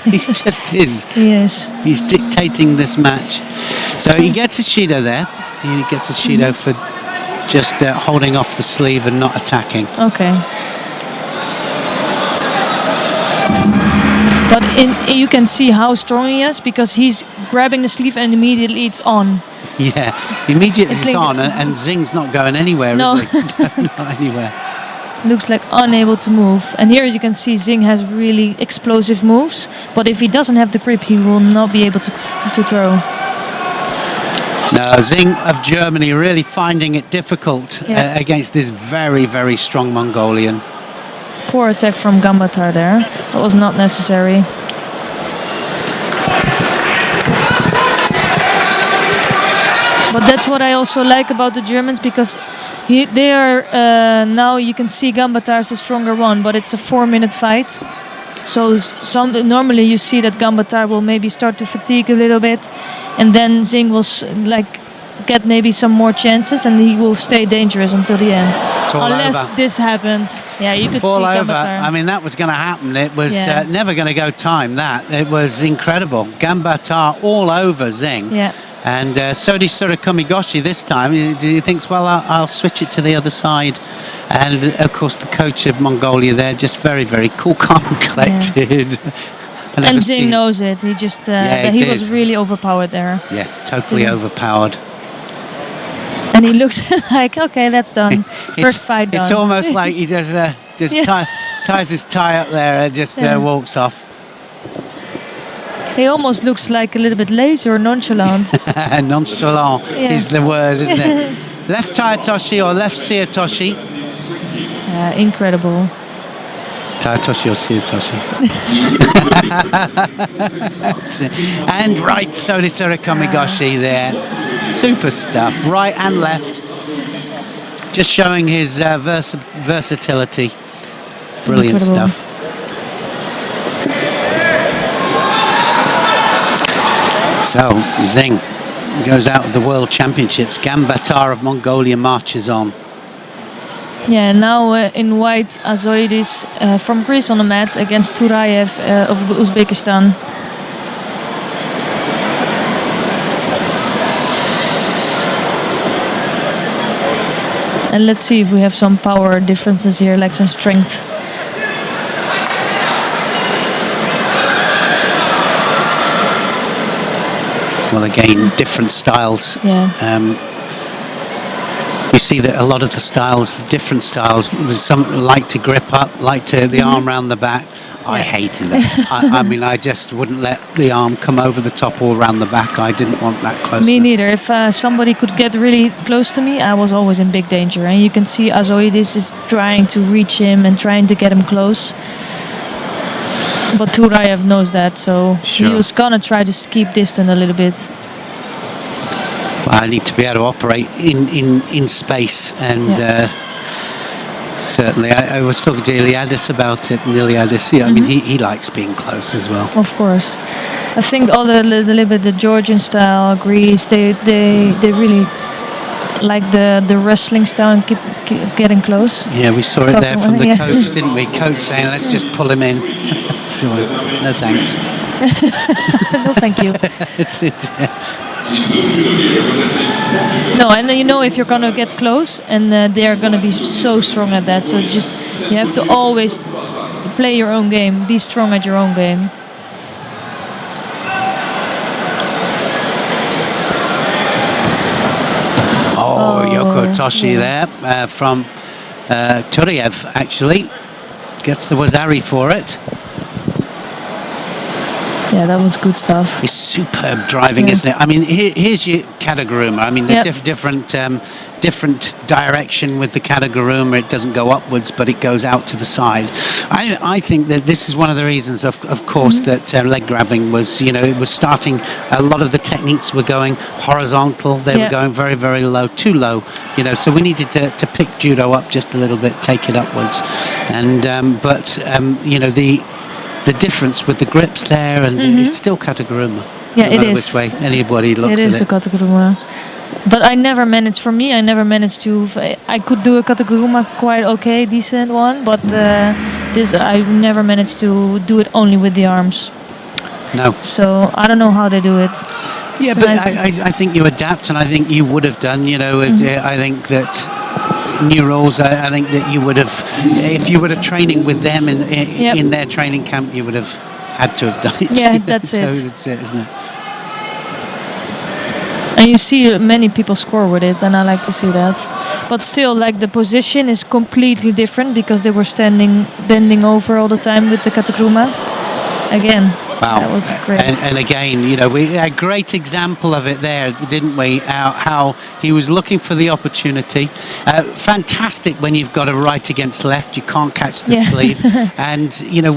He just is. Yes. He's dictating this match. So he gets a Shido there. He gets a Shido for just holding off the sleeve and not attacking. Okay. But you can see how strong he is, because he's grabbing the sleeve and immediately it's on. Yeah, immediately It's it's like- on, and Zing's not going anywhere, No. is he? Not anywhere. Looks like unable to move. And here you can see Zing has really explosive moves, but if he doesn't have the grip, he will not be able to throw. No, Zing of Germany really finding it difficult Yeah. against this very, very strong Mongolian. Poor attack from Gambatar there. That was not necessary. But that's what I also like about the Germans, because they are now you can see Gambatar is a stronger one, but it's a 4-minute fight. So normally you see that Gambatar will maybe start to fatigue a little bit, and then Zing will get maybe some more chances, and he will stay dangerous until the end. It's all Unless over. this happens. Yeah, you could All see over. Gambatar. I mean, that was going to happen. It was Yeah. never going to go time, that. It was incredible. Gambatar all over Zing. Yeah. And Sodi Surikomigoshi this time, he thinks, well, I'll switch it to the other side. And, of course, the coach of Mongolia there, just very, very cool, calm, and collected. I never And seen- Zing knows it. He just Yeah, he he was did. really overpowered there. Yes, totally Yeah. overpowered. And he looks like, okay, that's done. First fight done. It's almost like he just Yeah. ties his tie up there and just Yeah. walks off. He almost looks like a little bit lazy or nonchalant. Nonchalant Yeah. is the word, isn't it? Left Tayatoshi or left Seatoshi. Incredible. Tayatoshi or Seatoshi. And right, Sodisora Kamigoshi there. Super stuff, right and left. Just showing his versatility. Brilliant Incredible. stuff. So, Zing goes out of the World Championships. Gambatar of Mongolia marches on. Yeah, now in white, Azoidis from Greece on the mat against Turayev of Uzbekistan. And let's see if we have some power differences here, like some strength. Well, again, different styles. Yeah. You see that a lot of the styles, different styles. There's some like to grip up, like to the arm round the back. I hated that. I mean, I just wouldn't let the arm come over the top or around the back. I didn't want that close. Me neither. If somebody could get really close to me, I was always in big danger. And you can see Azoidis is trying to reach him and trying to get him close. But Turayev knows that, so Sure. he was gonna try to keep distant a little bit. Well, I need to be able to operate in space, and certainly I was talking to Iliadis about it, and Iliadis, I mean, he likes being close as well. Of course. I think all the little bit the Georgian style, Greece, they really like the wrestling style and keep getting close. Yeah, we saw it there from the Yeah. coach, didn't we? Coach saying, let's just pull him in. So, no thanks. No, thank you. It's it. In blue judo representing No, and you know if you're gonna get close, and they're gonna be so strong at that. So just you have to always play your own game, be strong at your own game. Yoko Toshi there from Turiev actually gets the Wazari for it. Yeah, that was good stuff. It's superb driving, Yeah. isn't it? I mean, here's your Kataguruma. I mean, the Yep. different direction with the Kataguruma. It doesn't go upwards, but it goes out to the side. I think that this is one of the reasons, of course, that leg grabbing was, it was starting. A lot of the techniques were going horizontal. They were Yeah. going very, very low, too low. So we needed to pick judo up just a little bit, take it upwards, and the difference with the grips there, and it's still Kataguruma. Yeah, no it matter is. which way anybody looks It at is a it. kataguruma. But I never managed, for me, I never managed to, I could do a kataguruma quite okay, decent one, but this, I never managed to do it only with the arms. No. So I don't know how they do it. Yeah, It's but nice. I think you adapt, and I think you would have done. I think that new rules. I think that you would have, if you were training with them Yep. in their training camp, you would have had to have done it. Yeah, that's so it. that's it, isn't it? And you see many people score with it, and I like to see that. But still, like the position is completely different because they were bending over all the time with the kataguruma. Again, Wow. that was great. And again, we had a great example of it there, didn't we? How he was looking for the opportunity. Fantastic when you've got a right against left, you can't catch the Yeah. sleeve. And,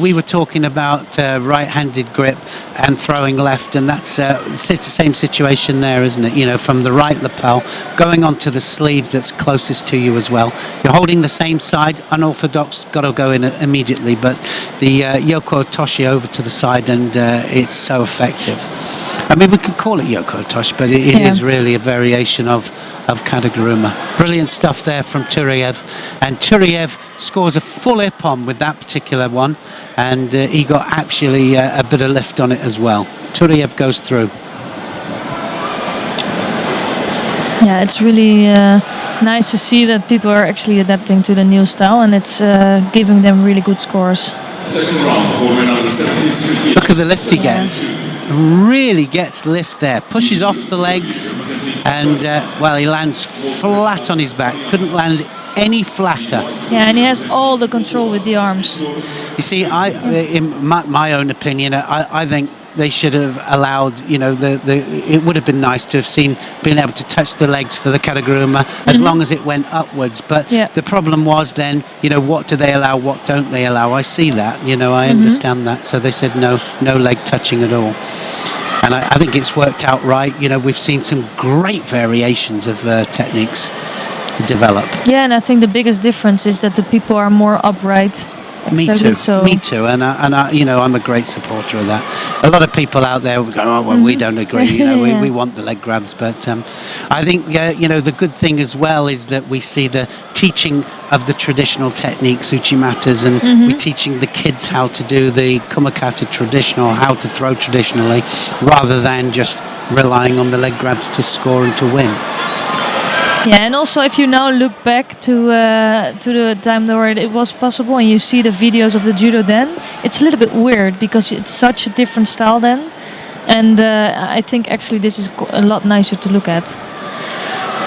we were talking about right-handed grip and throwing left, and that's it's the same situation there, isn't it? From the right lapel, going onto the sleeve that's closest to you as well. You're holding the same side, unorthodox, got to go in immediately, but the Yoko Toshi over to the side, and it's so effective. I mean, we could call it Yoko Tosh, but it Yeah. is really a variation of Kataguruma. Brilliant stuff there from Turiev, and Turiev scores a full ippon with that particular one, and he got actually a bit of lift on it as well. Turiev goes through. Yeah, it's really nice to see that people are actually adapting to the new style, and it's giving them really good scores. second round for men under 70s. Look at the lift he gets. Really gets lift there. Pushes off the legs, and he lands flat on his back. Couldn't land any flatter. Yeah, and he has all the control with the arms. You see, in my own opinion, I think they should have allowed, it would have been nice to have been able to touch the legs for the Kataguruma as long as it went upwards. But Yeah. the problem was then, what do they allow, what don't they allow? I see that, I understand that. So they said no leg touching at all. And I think it's worked out right. We've seen some great variations of techniques develop. Yeah, and I think the biggest difference is that the people are more upright. Me Exactly, too. so- Me too. And I'm a great supporter of that. A lot of people out there go, oh well, we don't agree. Yeah. we want the leg grabs, but I think the good thing as well is that we see the teaching of the traditional techniques, uchimatas, and we're teaching the kids how to do the kumakata traditional, how to throw traditionally, rather than just relying on the leg grabs to score and to win. Yeah, and also if you now look back to the time where it was possible, and you see the videos of the judo then, it's a little bit weird because it's such a different style then, and I think actually this is a lot nicer to look at.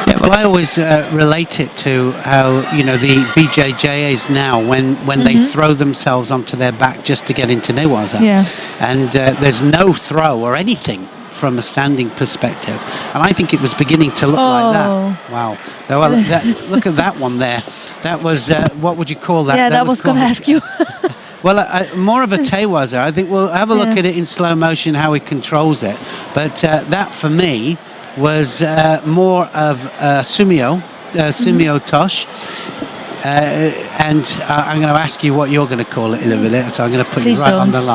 Yeah, well, I always relate it to how the BJJs now when they throw themselves onto their back just to get into newaza, Yeah. and there's no throw or anything from a standing perspective, and I think it was beginning to look like that. Wow! Well, look at that one there. That was what would you call that? Yeah, that was going to called- ask you. Well, more of a tewaza. I think we'll have a look Yeah. at it in slow motion how he controls it. But that for me was more of sumio tosh. And I'm going to ask you what you're going to call it in a minute, so I'm going to put Please you right on don't. the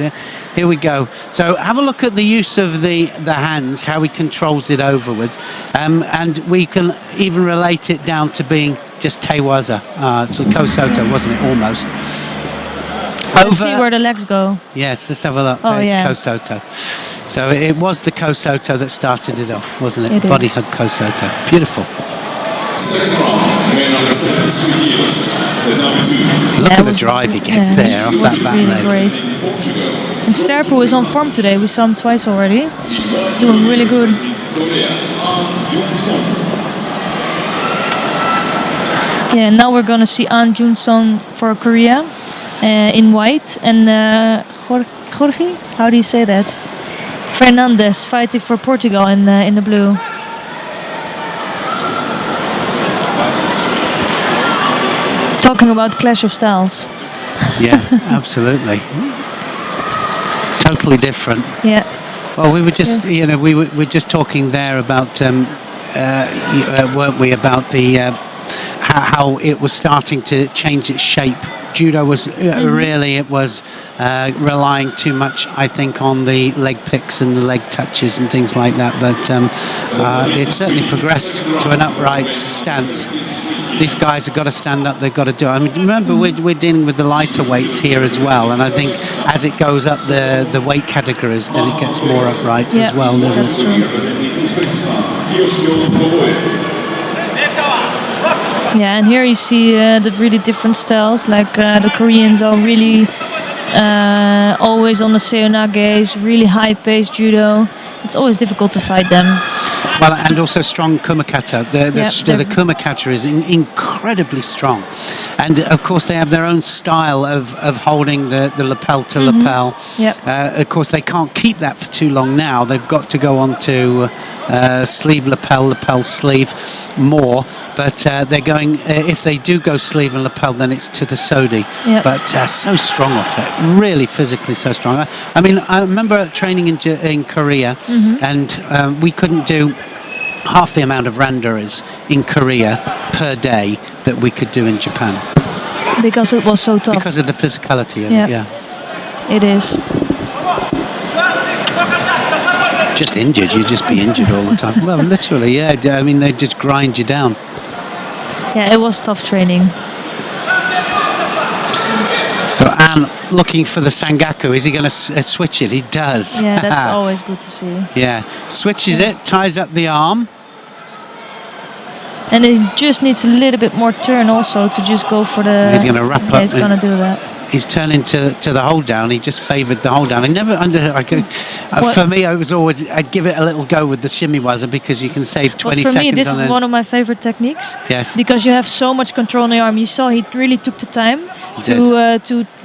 line. Here we go. So have a look at the use of the hands, how he controls it overwards, and we can even relate it down to being just tewaza. So kosoto, wasn't it? Almost. Let's see where the legs go. Yes, let's have a look. Oh, There's yeah. kosoto. So it was the kosoto that started it off, wasn't it? It is. Body hug kosoto. Beautiful. Second round, weighing under 73 kilos, Tatami 2. Look Yeah, at it the was- drive he gets yeah, there off it that was back really leg. great. And Sterpo is on form today. We saw him twice already. Doing really good. Korea, Yeah, and now we're gonna see An Jun-sung for Korea in white, and Jorge, how do you say that? Fernandez fighting for Portugal in the blue. Talking about clash of styles. Yeah, absolutely. Totally different. Yeah, Well, we were just, we were just talking there about, weren't we, about the how it was starting to change its shape. Judo was really, it was relying too much, I think, on the leg picks and the leg touches and things like that. But it certainly progressed to an upright stance. These guys have got to stand up, they've got to do it. I mean, remember, we're dealing with the lighter weights here as well, and I think as it goes up the weight categories, then it gets more upright as well, doesn't that's it? true. Yeah, and here you see the really different styles, like the Koreans are really always on the seonages, really high-paced judo. It's always difficult to fight them. Well, and also strong kumakata. The they're- kumakata is incredibly strong. And of course, they have their own style of holding the lapel to lapel. Yep. Of course, they can't keep that for too long now. They've got to go on to sleeve, lapel, sleeve more. But they're going, if they do go sleeve and lapel, then it's to the sodi. Yep. But so strong off it, really physically so strong. I mean, I remember training in Korea, and we couldn't do half the amount of randoris in Korea per day that we could do in Japan Because it was so tough. because of the physicality of Yeah. it. Yeah, It is. just injured, you'd just be injured all the time. Well, literally, yeah. I mean, they'd just grind you down. Yeah, it was tough training. So Anne looking for the Sangaku. Is he going to switch it? He does. Yeah, that's always good to see. Yeah, switches it, ties up the arm. And it just needs a little bit more turn also to just go for the... He's gonna wrap Yeah, up he's and- going to do that. He's turning to the hold down. He just favoured the hold down. I never What- for me, I was always I'd give it a little go with the shimiwaza because you can save 20 But for me, seconds this on is it. one of my favorite techniques. Yes. Because you have so much control on the arm. You saw he really took the time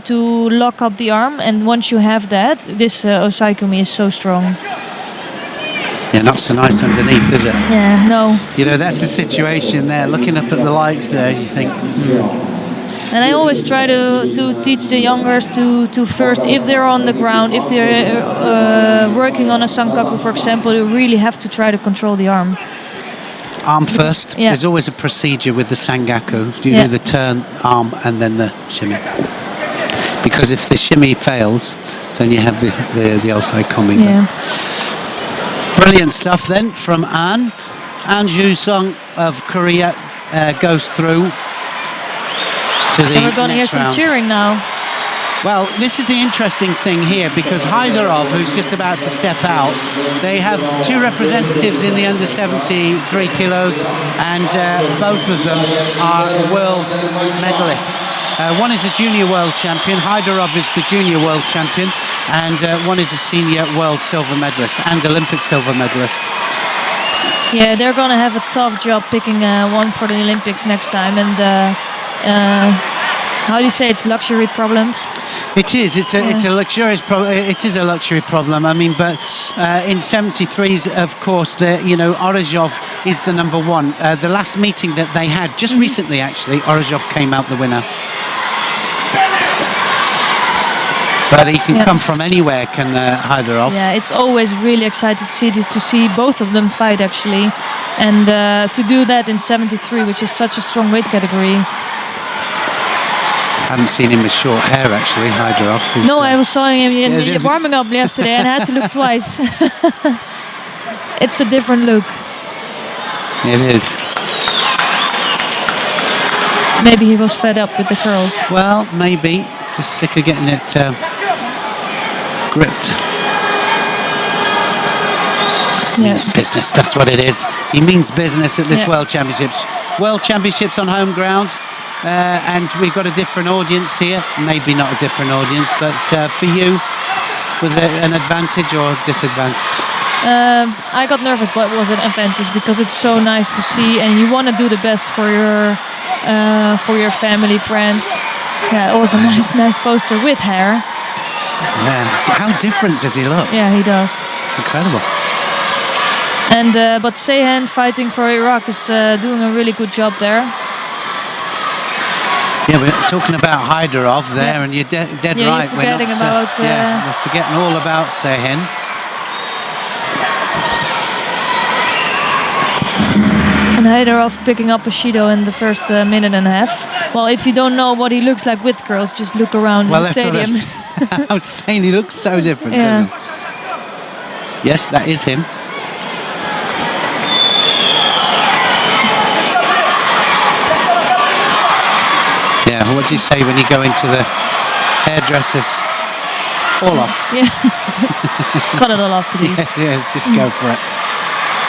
to lock up the arm. And once you have that, this Osaikumi is so strong. Yeah, not so nice underneath, is it? Yeah, no. You know, that's the situation there. Looking up at the lights there, you think, And I always try to teach the youngers to first, if they're on the ground, if they're working on a sankaku, for example, you really have to try to control the arm. arm first. Yeah. There's always a procedure with the sangaku. You Yeah. do the turn, arm, and then the shimmy. Because if the shimmy fails, then you have the osaikomi. Yeah. Brilliant stuff then from An. An Ju-sung of Korea goes through to the And we're going to hear next some round. cheering now. Well, this is the interesting thing here because Hyderov, who's just about to step out, they have two representatives in the under 73 kilos, and both of them are world medalists. One is a junior world champion, Hyderov is the junior world champion, and one is a senior world silver medalist and Olympic silver medalist. Yeah, they're going to have a tough job picking one for the Olympics next time. And how do you say, it's luxury problems? It is. It's a luxurious problem. It is a luxury problem. I mean, but in 73s, of course, Orozhov is the number one. The last meeting that they had just recently, actually, Orozhov came out the winner. But he can come from anywhere, can Hyderov. Yeah, it's always really exciting to see both of them fight actually, and to do that in 73, which is such a strong weight category. I haven't seen him with short hair actually, Hyderov. No, I was saw him in the warming up yesterday and I had to look twice. It's a different look. It is. Maybe he was fed up with the curls. Well, maybe. Just sick of getting it gripped. Means business, that's what it is. He means business at this World Championships. World Championships on home ground. And we've got a different audience here. Maybe not a different audience, but for you, was it an advantage or a disadvantage? I got nervous, but it was an advantage because it's so nice to see, and you want to do the best for your family, friends. Yeah, it was a nice poster with hair. Yeah. How different does he look? Yeah, he does. It's incredible. And but Seyhan fighting for Iraq is doing a really good job there. Yeah, we're talking about Hyderov there, and you're dead right. You're forgetting we're forgetting all about Seyhan. And Hyderov picking up a Judo in the first minute and a half. Well, if you don't know what he looks like with girls, just look around in the stadium. I was saying, he looks so different, doesn't he? Yes, that is him. Yeah, what do you say when you go into the hairdressers? All off. Yeah. Cut it all off, please. Yeah, let's just go for it.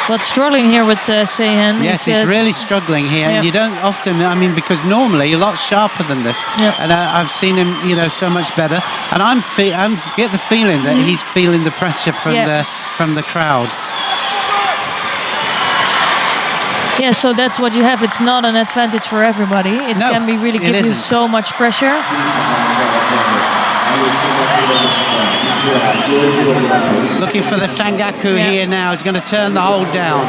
But struggling here with Seyhan. Yes, he's really struggling here, and you don't often. I mean, because normally a lot sharper than this, and I've seen him, so much better. And I get the feeling that he's feeling the pressure from the crowd. Yeah, so that's what you have. It's not an advantage for everybody. It can be really give you so much pressure. Looking for the Sangaku here now. He's going to turn the hold down.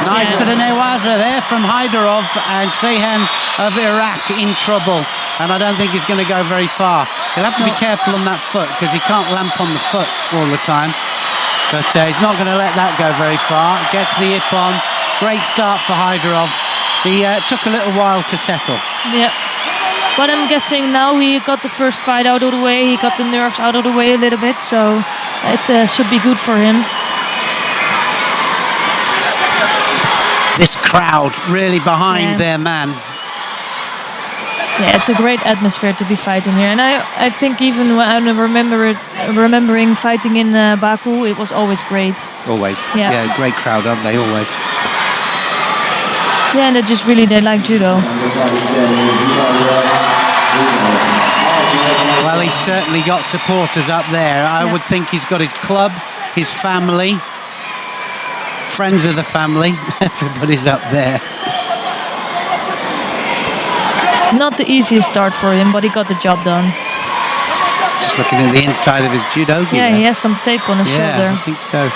Nice bit of Newaza there from Hyderov, and Seyhan of Iraq in trouble. And I don't think he's going to go very far. He'll have to be careful on that foot because he can't lamp on the foot all the time. But he's not going to let that go very far. Gets the hip on. Great start for Hyderov. He took a little while to settle. Yeah. But I'm guessing now he got the first fight out of the way. He got the nerves out of the way a little bit. So it should be good for him. This crowd really behind their man. Yeah, it's a great atmosphere to be fighting here. And I think even when I remembering fighting in Baku, it was always great. Always. Yeah, great crowd, aren't they? Always. Yeah, and they like judo. Well, he's certainly got supporters up there. I would think he's got his club, his family, friends of the family. Everybody's up there. Not the easiest start for him, but he got the job done. Just looking at the inside of his judo gi. Yeah, he has some tape on his shoulder. I think so.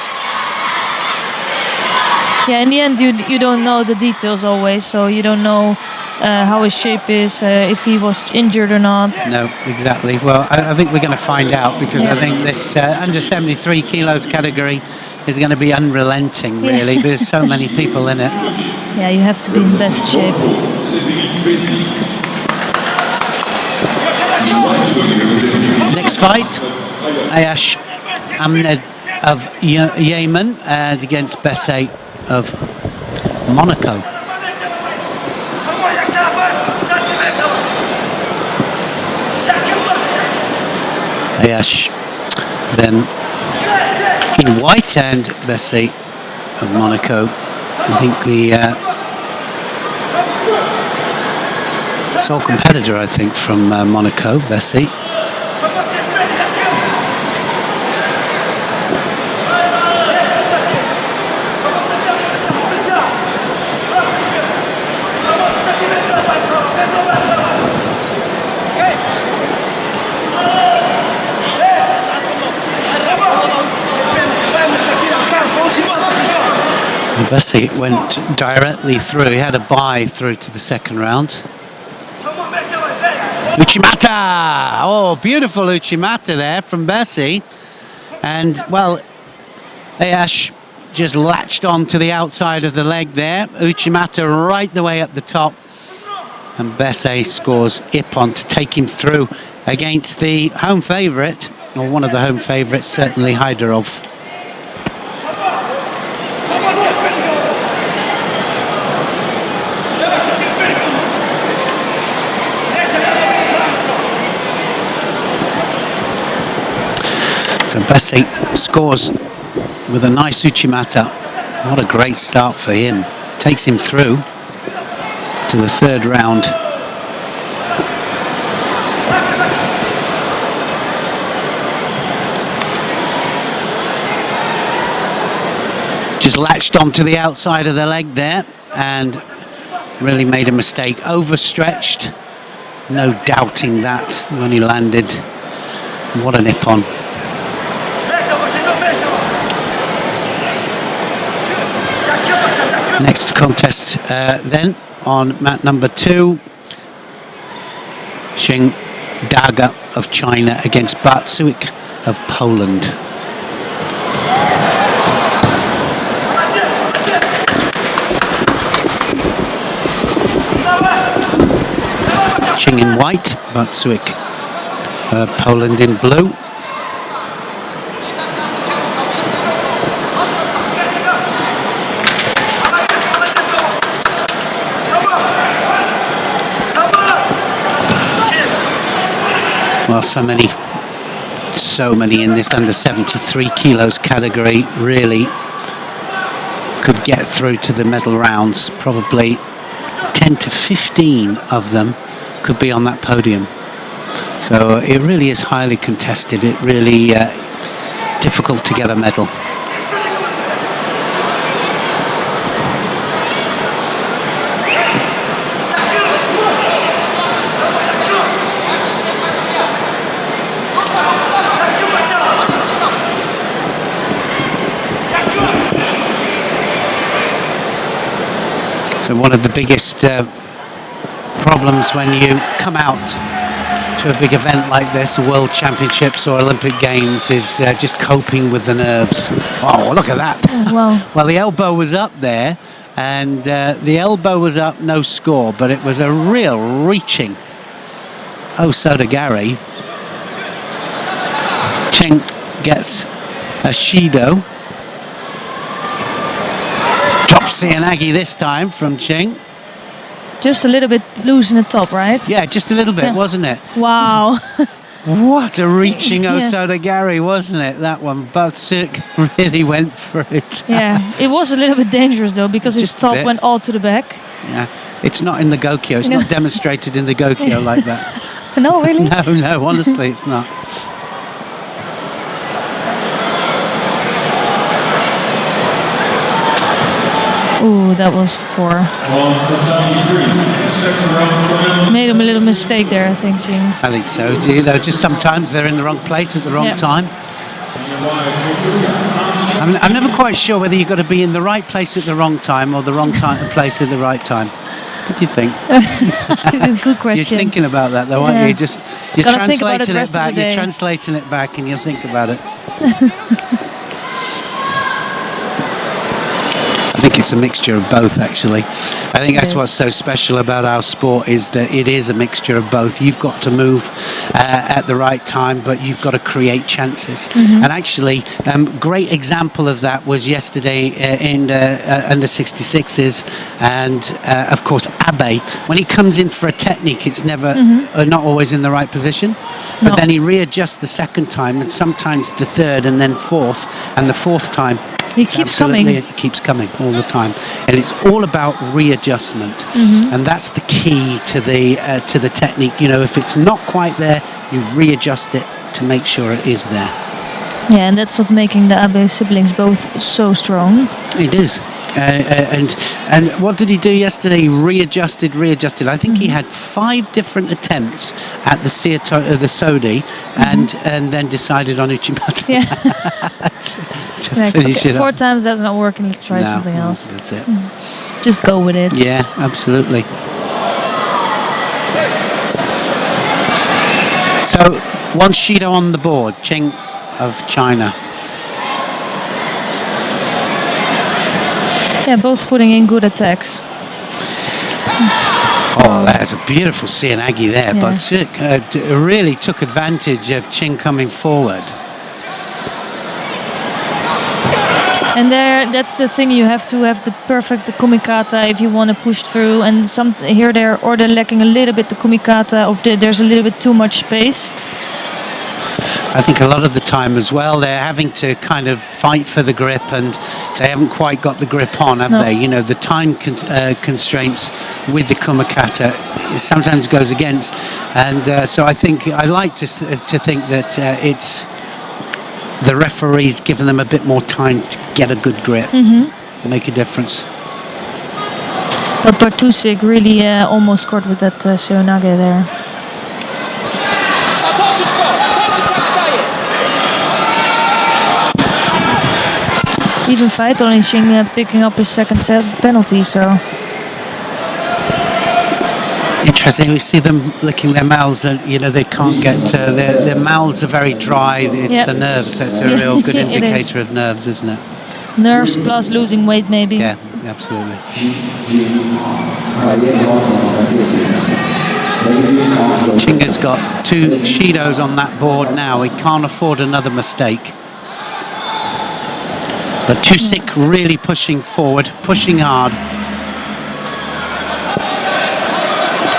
Yeah, in the end, you don't know the details always, so you don't know how his shape is, if he was injured or not. No, exactly. Well, I think we're going to find out because I think this under 73 kilos category is going to be unrelenting, really. There's so many people in it. Yeah, you have to be in best shape. Next fight, Ayash Ahmed of Yemen against Besset of Monaco. Ayash then in white and Besset of Monaco. I think the sole competitor, I think, from Monaco, Besset. Besset went directly through. He had a bye through to the second round. Uchimata! Oh, beautiful Uchimata there from Bessie. And, well, Ayash just latched on to the outside of the leg there. Uchimata right the way up the top. And Bessie scores Ippon to take him through against the home favourite, or one of the home favourites, certainly Hyderov. So Bessie scores with a nice Uchimata. What a great start for him. Takes him through to the third round. Just latched onto the outside of the leg there and really made a mistake. Overstretched. No doubting that when he landed. What a Nippon. Next contest then on mat number 2, Sheng Daga of China against Bartsuik of Poland. Sheng in white, Bartsuik Poland in blue. Well, so many in this under 73 kilos category really could get through to the medal rounds. Probably 10 to 15 of them could be on that podium. So it really is highly contested. It really difficult to get a medal. So one of the biggest problems when you come out to a big event like this, World Championships or Olympic Games, is just coping with the nerves. Oh, look at that. Oh, wow. Well, the elbow was up there, and the elbow was up, no score, but it was a real reaching. Oh, Sodagari. Cheng gets a Shido. Drops Sianagi this time from Cheng. Just a little bit loose in the top, right? Yeah, just a little bit, Yeah. wasn't it? Wow. What a reaching Yeah. Osodagari, wasn't it, that one? Batsuk really went for it. Yeah, it was a little bit dangerous though, because his Just a top bit. went all to the back. Yeah, it's not in the Gokyo. It's No. not demonstrated in the Gokyo like that. No, really? No, honestly, it's not. Ooh, that was poor. On Tatami 3, second round for Made him a little mistake there, I think, Jing. I think so. You know, just sometimes they're in the wrong place at the wrong Yeah. time. I'm never quite sure whether you've got to be in the right place at the wrong time or the wrong place at the right time. What do you think? Good question. You're thinking about that though, aren't Yeah. you? You're Gotta think about it translating the it rest of back. the You're day. translating it back, and you think about it. I think it's a mixture of both, actually. I think that's is. what's so special about our sport, is that it is a mixture of both. You've got to move at the right time, but you've got to create chances. Mm-hmm. And actually, great example of that was yesterday in under 66s, and of course Abe. When he comes in for a technique, it's never not always in the right position. But No. then he readjusts the second time, and sometimes the third, and then fourth, and the fourth time. He keeps Absolutely, coming. it keeps coming all the time, and it's all about readjustment, Mm-hmm. and that's the key to the technique. You know, if it's not quite there, you readjust it to make sure it is there. Yeah, and that's what's making the Abe siblings both so strong. It is. And what did he do yesterday? He readjusted. I think he had 5 different attempts at the Sodi, and then decided on Uchimata Yeah. to Like, finish okay, it 4 up. times that's not working, let's try No, something else. That's it. Just go with it. Yeah, absolutely. So one Shido on the board, Cheng of China. Yeah, both putting in good attacks. Oh, that's a beautiful Seoinage there, Yeah. but really took advantage of Cheng coming forward. And that's the thing, you have to have the perfect kumikata if you want to push through. And here they're lacking a little bit the kumikata, there's a little bit too much space. I think a lot of the time as well, they're having to kind of fight for the grip, and they haven't quite got the grip on, have they? You know, the time constraints with the kumikata sometimes goes against. And so I think I like to think that it's the referees giving them a bit more time to get a good grip, make a difference. But Bartusik really almost scored with that Seoinage there. Even fight only Xing picking up his second set penalty, so. Interesting, we see them licking their mouths, and you know they can't get their mouths are very dry. It's the nerves. That's a real good indicator of nerves, isn't it? Nerves plus losing weight, maybe. Yeah, absolutely. Chinga's got 2 Shidos on that board now. He can't afford another mistake. But Tusik really pushing forward, pushing hard.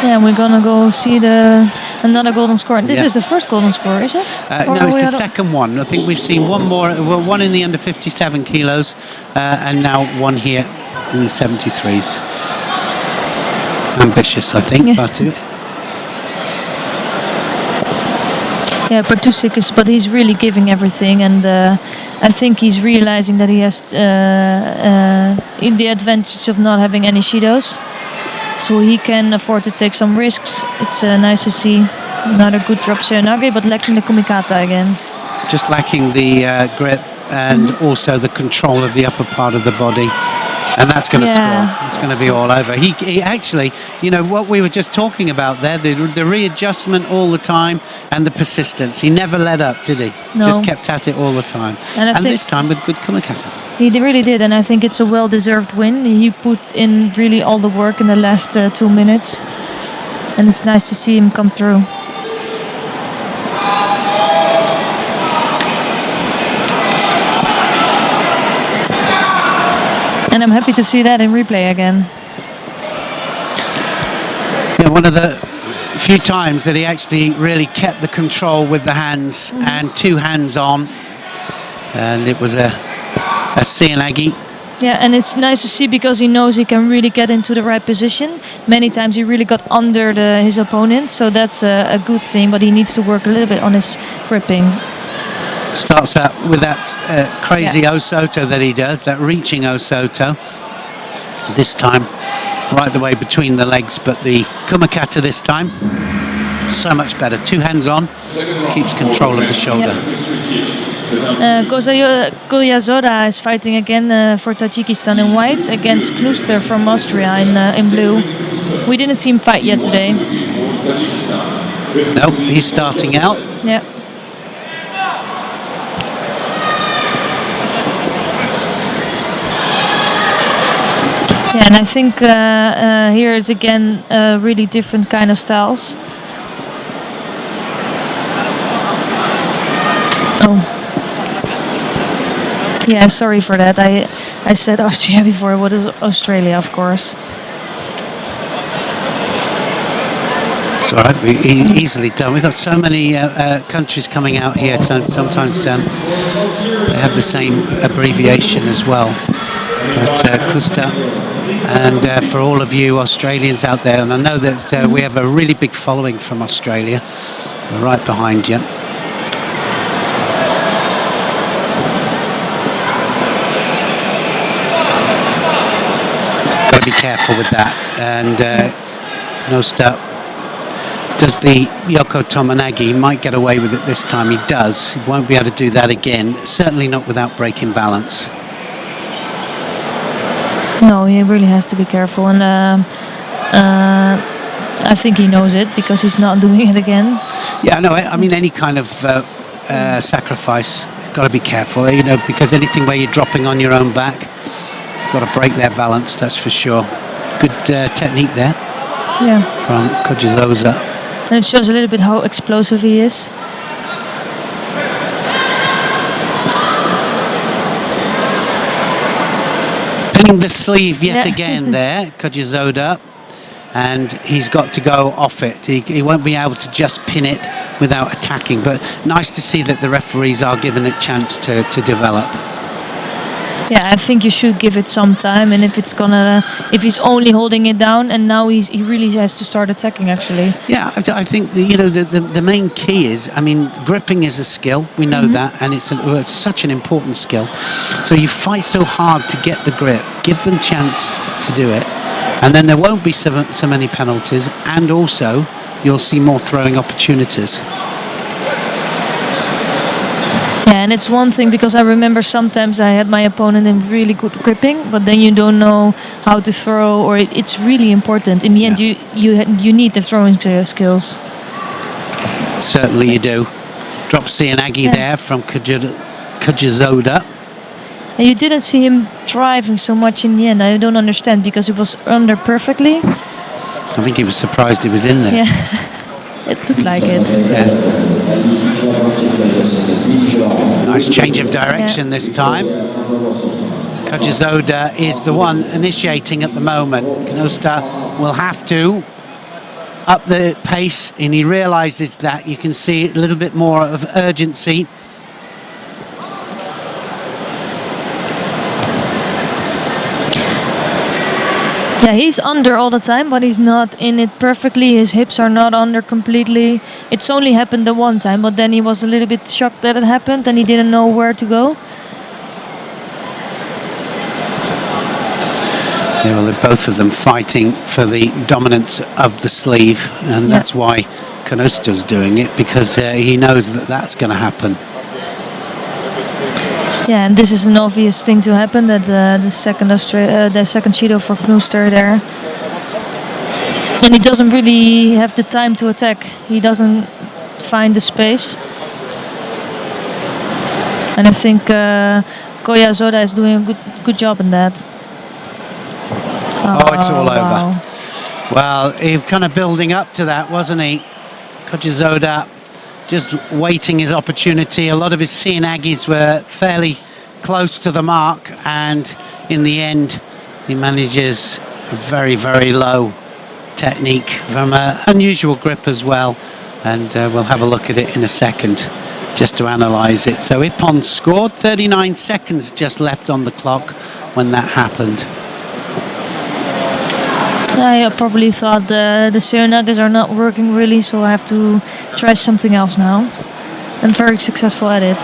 Yeah, we're gonna go see another golden score. This is the first golden score, is it? No, it's the second one. I think we've seen one more, one in the under 57 kilos, and now one here in the 73s. Ambitious, I think, but. Yeah, Bartusik but he's really giving everything, and I think he's realizing that he has in the advantage of not having any Shidos, so he can afford to take some risks. It's nice to see another good drop Seoinage, but lacking the kumikata again. Just lacking the grip and also the control of the upper part of the body. And that's going to score. It's going to be all over. He actually, you know, what we were just talking about there, the readjustment all the time and the persistence. He never let up, did he? No. Just kept at it all the time. And this time with good kumikata. He really did, and I think it's a well-deserved win. He put in really all the work in the last 2 minutes, and it's nice to see him come through. And I'm happy to see that in replay again. Yeah, one of the few times that he actually really kept the control with the hands and 2 hands on, and it was a Seoinage. Yeah, and it's nice to see because he knows he can really get into the right position. Many times he really got under his opponent, so that's a good thing, but he needs to work a little bit on his gripping. Starts out with that crazy Osoto that he does, that reaching Osoto. This time, right the way between the legs, but the kumikata this time, so much better. 2 hands on, keeps control of the shoulder. Koyazora is fighting again for Tajikistan in white against Kluster from Austria in blue. We didn't see him fight yet today. Nope, he's starting out. Yeah. Yeah, and I think here is again really different kind of styles. Oh. Yeah, sorry for that. I said Austria before. What is Australia, of course. It's all right. We easily done. We've got so many countries coming out here. So sometimes they have the same abbreviation as well. But Kusta, and for all of you Australians out there, and I know that we have a really big following from Australia. We're right behind you. Got to be careful with that. And Nosta does the Yoko Tomonagi. He might get away with it this time. He does. He won't be able to do that again. Certainly not without breaking balance. No, he really has to be careful. And I think he knows it because he's not doing it again. Yeah, no, I mean, any kind of sacrifice, you've got to be careful, because anything where you're dropping on your own back, you've got to break their balance, that's for sure. Good technique there from Kojizoda. And it shows a little bit how explosive he is. Pinning the sleeve yet again there, Kojizoda. And he's got to go off it. He won't be able to just pin it without attacking. But nice to see that the referees are given it a chance to develop. Yeah, I think you should give it some time. And if he's only holding it down, and now he really has to start attacking. Actually. Yeah, I think the main key is, I mean, gripping is a skill. We know that, and it's such an important skill. So you fight so hard to get the grip. Give them chance to do it. And then there won't be so many penalties, and also you'll see more throwing opportunities. Yeah, and it's one thing because I remember sometimes I had my opponent in really good gripping, but then you don't know how to throw, or it's really important. In the end, you need the throwing skills. Certainly you do. Drop Seoinage there from Kojizoda. And you didn't see him driving so much in the end. I don't understand because it was under perfectly. I think he was surprised he was in there. Yeah, it looked like it. Yeah. Nice change of direction this time. Kojizoda is the one initiating at the moment. Kinoshita will have to up the pace, and he realises that. You can see a little bit more of urgency. Yeah, he's under all the time, but he's not in it perfectly. His hips are not under completely. It's only happened the one time, but then he was a little bit shocked that it happened and he didn't know where to go. Yeah, well, they're both of them fighting for the dominance of the sleeve, and that's why Kinoshita's doing it, because he knows that that's going to happen. Yeah, and this is an obvious thing to happen, that the second Judo for Knoester there. And he doesn't really have the time to attack. He doesn't find the space. And I think Kojizoda is doing a good job in that. Oh, it's all over. Well, he was kind of building up to that, wasn't he? Kojizoda just waiting his opportunity. A lot of his Seoinages were fairly close to the mark, and in the end he manages a very, very low technique from an unusual grip as well, and we'll have a look at it in a second just to analyse it. So Ippon scored, 39 seconds just left on the clock when that happened. I probably thought the Seoinages are not working really, so I have to try something else now. I'm very successful at it.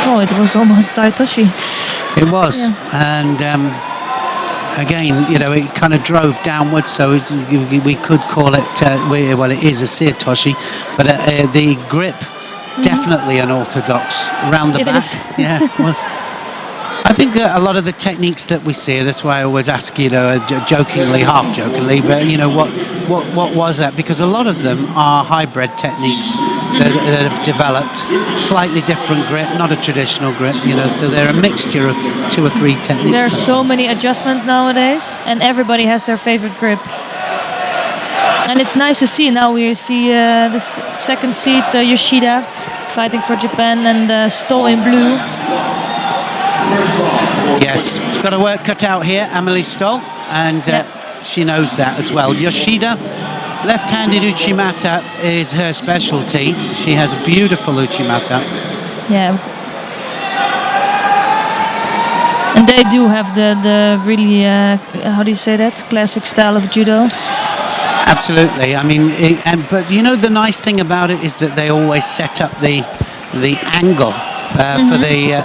Oh, it was almost Taitoshi. It was, and again, it kind of drove downwards, so we could call it, well, it is a Seotoshi, but the grip, definitely unorthodox around the it back. Is. Yeah, it was. I think that a lot of the techniques that we see, that's why I always ask, jokingly, half jokingly, but what was that? Because a lot of them are hybrid techniques that have developed, slightly different grip, not a traditional grip, so they're a mixture of 2 or 3 techniques. There are so many adjustments nowadays, and everybody has their favorite grip. And it's nice to see. Now we see the second seed, Yoshida, fighting for Japan, and Stoll in blue. Yes, she's got her work cut out here, Amelie Stoll, and she knows that as well. Yoshida, left-handed Uchimata is her specialty. She has a beautiful Uchimata. Yeah. And they do have the really, how do you say that, classic style of judo. Absolutely. I mean, but the nice thing about it is that they always set up the angle for the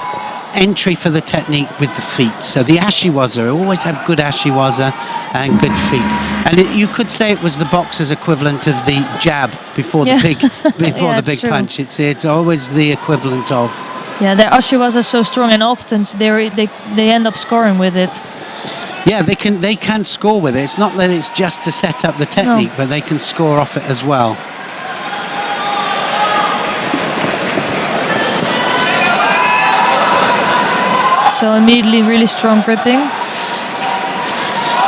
entry for the technique with the feet. So the ashiwaza, always have good ashiwaza and good feet. And you could say it was the boxer's equivalent of the jab before the big the big punch. It's always the equivalent of. Yeah, their ashiwas are so strong, and often they end up scoring with it. Yeah, they can score with it. It's not that it's just to set up the technique, but they can score off it as well. So immediately really strong gripping.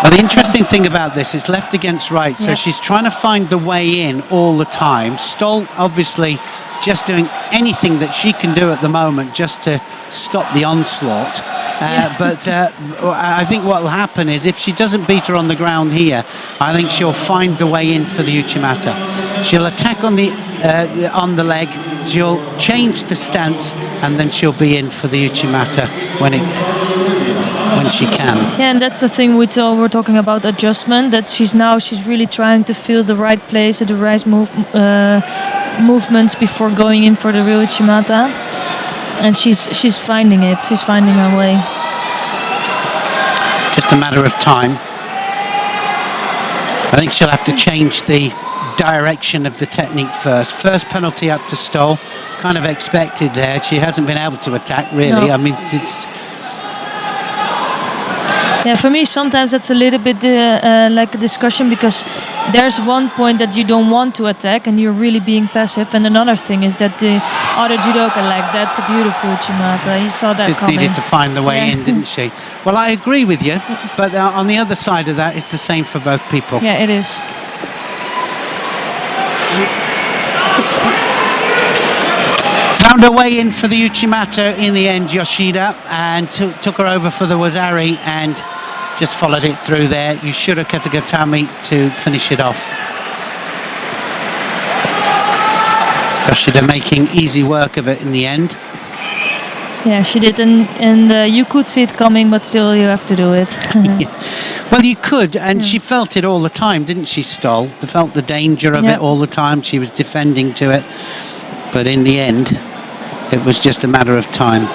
Well, the interesting thing about this is left against right, so Yeah. she's trying to find the way in all the time. Stoll obviously just doing anything that she can do at the moment just to stop the onslaught. But I think what will happen is if she doesn't beat her on the ground here, I think she'll find the way in for the Uchimata. She'll attack on the leg, she'll change the stance, and then she'll be in for the Uchimata when she can. Yeah, and that's the thing we're talking about adjustment. That she's really trying to feel the right place at the right movements before going in for the real Uchimata, and she's finding it. She's finding her way. Just a matter of time. I think she'll have to change the direction of the technique first. First penalty up to Stoll, kind of expected there. She hasn't been able to attack really. No. I mean, it's. Yeah, for me sometimes that's a little bit like a discussion, because there's one point that you don't want to attack and you're really being passive, and another thing is that the other judoka, like, that's a beautiful Uchimata. You saw that Just coming. needed to find the way in, didn't she? Well, I agree with you, but on the other side of that, it's the same for both people. Yeah, it is. Found her way in for the Uchimata in the end, Yoshida, and took her over for the Wazari and just followed it through there. Yushiro Tatami to finish it off. Yoshida making easy work of it in the end. Yeah, she did, and you could see it coming, but still you have to do it. Well, you could, and she felt it all the time, didn't she, Stoll? Felt the danger of it all the time. She was defending to it, but in the end, it was just a matter of time.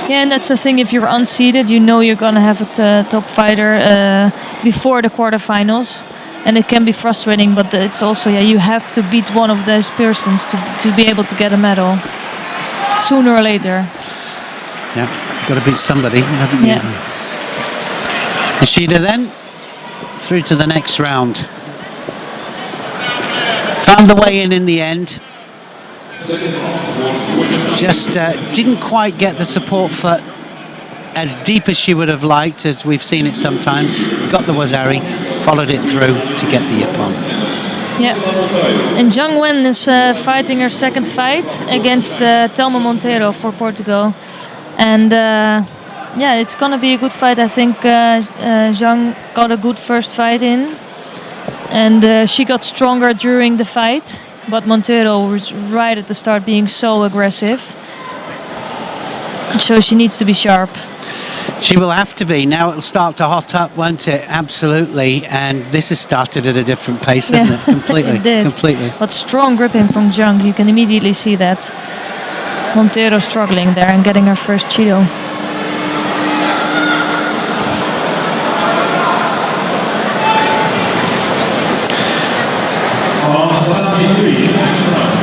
Yeah, and that's the thing. If you're unseeded, you know you're gonna have a top fighter before the quarterfinals, and it can be frustrating. But it's also, you have to beat one of those persons to be able to get a medal sooner or later. Yeah, you've got to beat somebody, haven't you? Yeah. Yoshida then through to the next round. Found the way in the end. Just didn't quite get the support foot as deep as she would have liked, as we've seen it sometimes. Got the Wazari, followed it through to get the Ippon. Yeah, and Zhang Wen is fighting her second fight against Telma Monteiro for Portugal, and it's gonna be a good fight. I think Zhang got a good first fight in, and she got stronger during the fight. But Monteiro was right at the start being so aggressive. So she needs to be sharp. She will have to be. Now it'll start to hot up, won't it? Absolutely. And this has started at a different pace, hasn't it? Completely. It did. Completely. But strong gripping from Zhang. You can immediately see that. Monteiro struggling there and getting her first Judo.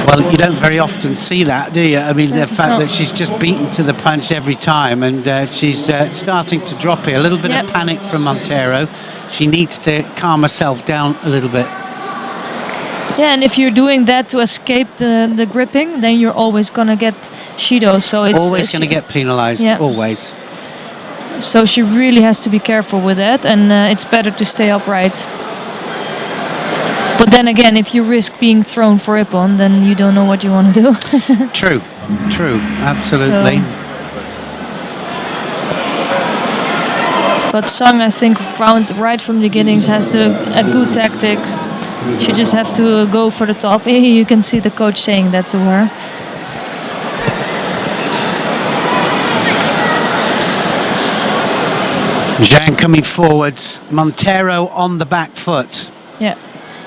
Well, you don't very often see that, do you? I mean, the fact that she's just beaten to the punch every time, and she's starting to drop here. A little bit of panic from Monteiro. She needs to calm herself down a little bit. Yeah, and if you're doing that to escape the gripping, then you're always going to get Shido. So it's always going to get penalised, always. So she really has to be careful with that, and it's better to stay upright. But then again, if you risk being thrown for Ippon, then you don't know what you want to do. True, absolutely. But Sung, I think, found right from the beginnings has a good tactic. She just have to go for the top. You can see the coach saying that to her. Zhang coming forwards, Monteiro on the back foot. Yeah.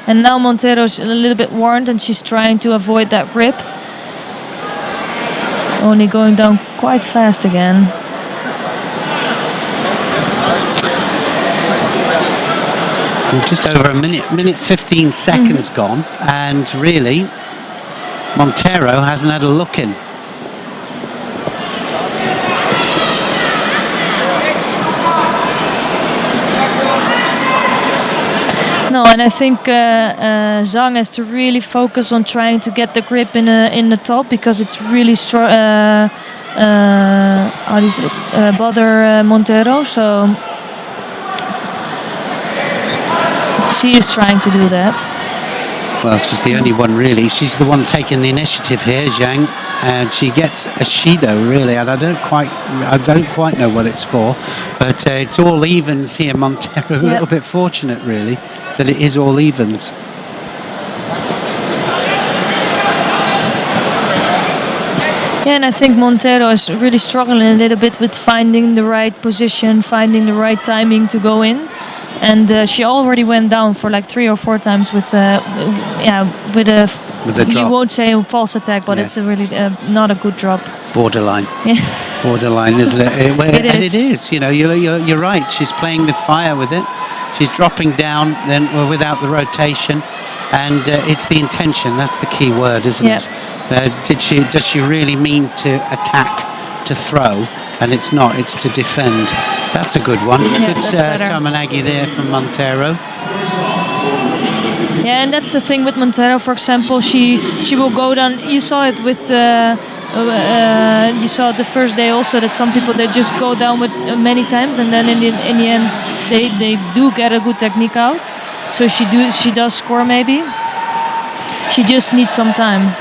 And now Monteiro's a little bit warned and she's trying to avoid that grip. Only going down quite fast again. Just over a minute 15 seconds gone, and really Monteiro hasn't had a look in. No, and I think Zhang has to really focus on trying to get the grip in the top, because it's really strong. How do you say? Bother Montero. So she is trying to do that. Well, she's the only one really. She's the one taking the initiative here, Zhang, and she gets a Shido really. And I don't quite know what it's for, but it's all evens here. Montero, a little bit fortunate really that it is all evens. Yeah, and I think Montero is really struggling a little bit with finding the right position, finding the right timing to go in. And she already went down for like 3 or 4 times with a drop. You won't say a false attack, but it's a really not a good drop. Borderline. Yeah. Borderline, isn't it? It is. It is. You know, you're right. She's playing with fire with it. She's dropping down then without the rotation, and it's the intention. That's the key word, isn't it? Does she really mean to attack, to throw? And it's not. It's to defend. That's a good one. Yeah, Good Tamanagi there from Montero. Yeah, and that's the thing with Montero. For example, she will go down. You saw it with you saw it the first day also, that some people, they just go down with many times, and then in the end they do get a good technique out. So she does score maybe. She just needs some time.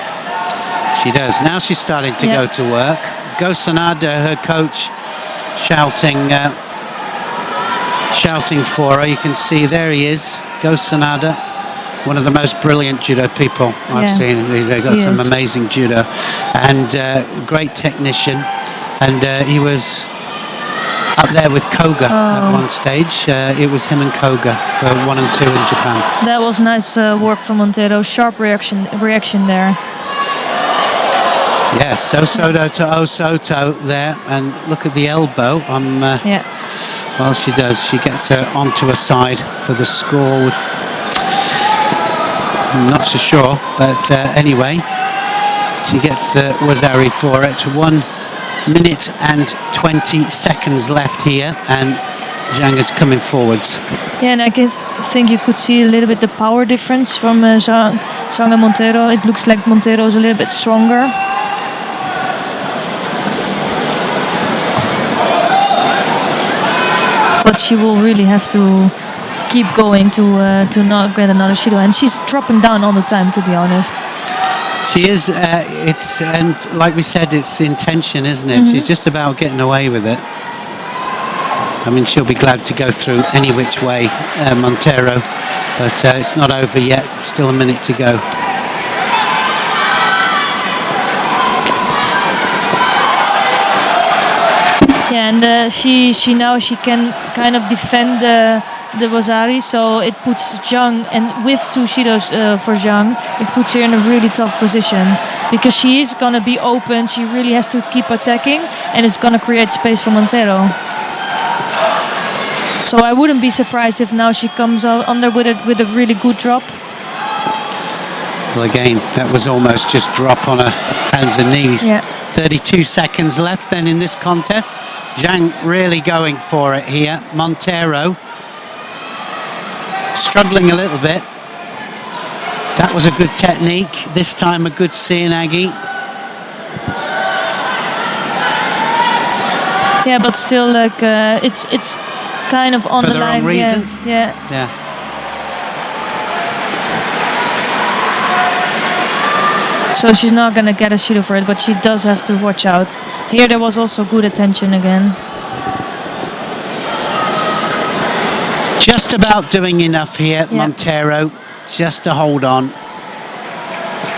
She does. Now she's starting to go to work. Go Sanada, her coach, shouting for her. You can see there he is, Go Sanada, one of the most brilliant judo people I've seen. He's got some amazing judo and great technician. And he was up there with Koga at one stage. It was him and Koga for 1 and 2 in Japan. That was nice work from Montero. Sharp reaction there. Yes, Soto to Osoto there, and look at the elbow. Well, she does. She gets her onto her side for the score. I'm not so sure, but anyway, she gets the Wazari for it. 1 minute and 20 seconds left here, and Zhang is coming forwards. Yeah, and I think you could see a little bit the power difference from Zhang and Montero. It looks like Montero is a little bit stronger. But she will really have to keep going to not get another Shido, and she's dropping down all the time, to be honest. She is. And like we said, it's intention, isn't it? She's just about getting away with it. I mean, she'll be glad to go through any which way, Montero, but it's not over yet. Still a minute to go. Yeah, and she can kind of defend the Wazari, so it puts Zhang, and with 2 Shidos for Zhang, it puts her in a really tough position, because she is going to be open. She really has to keep attacking, and it's going to create space for Montero. So I wouldn't be surprised if now she comes out under with a really good drop. Well, again, that was almost just drop on her hands and knees. Yeah. 32 seconds left then in this contest. Zhang really going for it here. Montero struggling a little bit. That was a good technique. This time a good Seoinage. Yeah, but still, like it's kind of on for the line. For the wrong reasons? Yeah. So she's not going to get a Shido for it, but she does have to watch out. Here there was also good attention again. Just about doing enough here, Montero, just to hold on.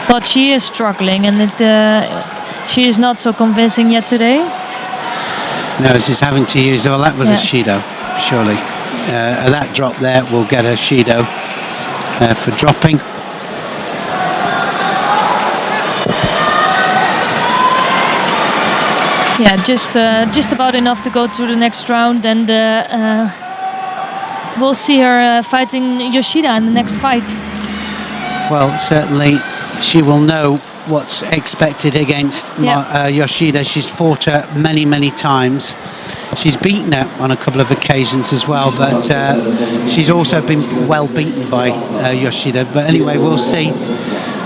But she is struggling, and she is not so convincing yet today. No, she's having to use, well, that was a Shido, surely. That drop there will get a Shido for dropping. Yeah, just about enough to go to the next round, and we'll see her fighting Yoshida in the next fight. Well, certainly she will know what's expected against Yoshida. She's fought her many, many times. She's beaten her on a couple of occasions as well, but she's also been well beaten by Yoshida. But anyway, we'll see.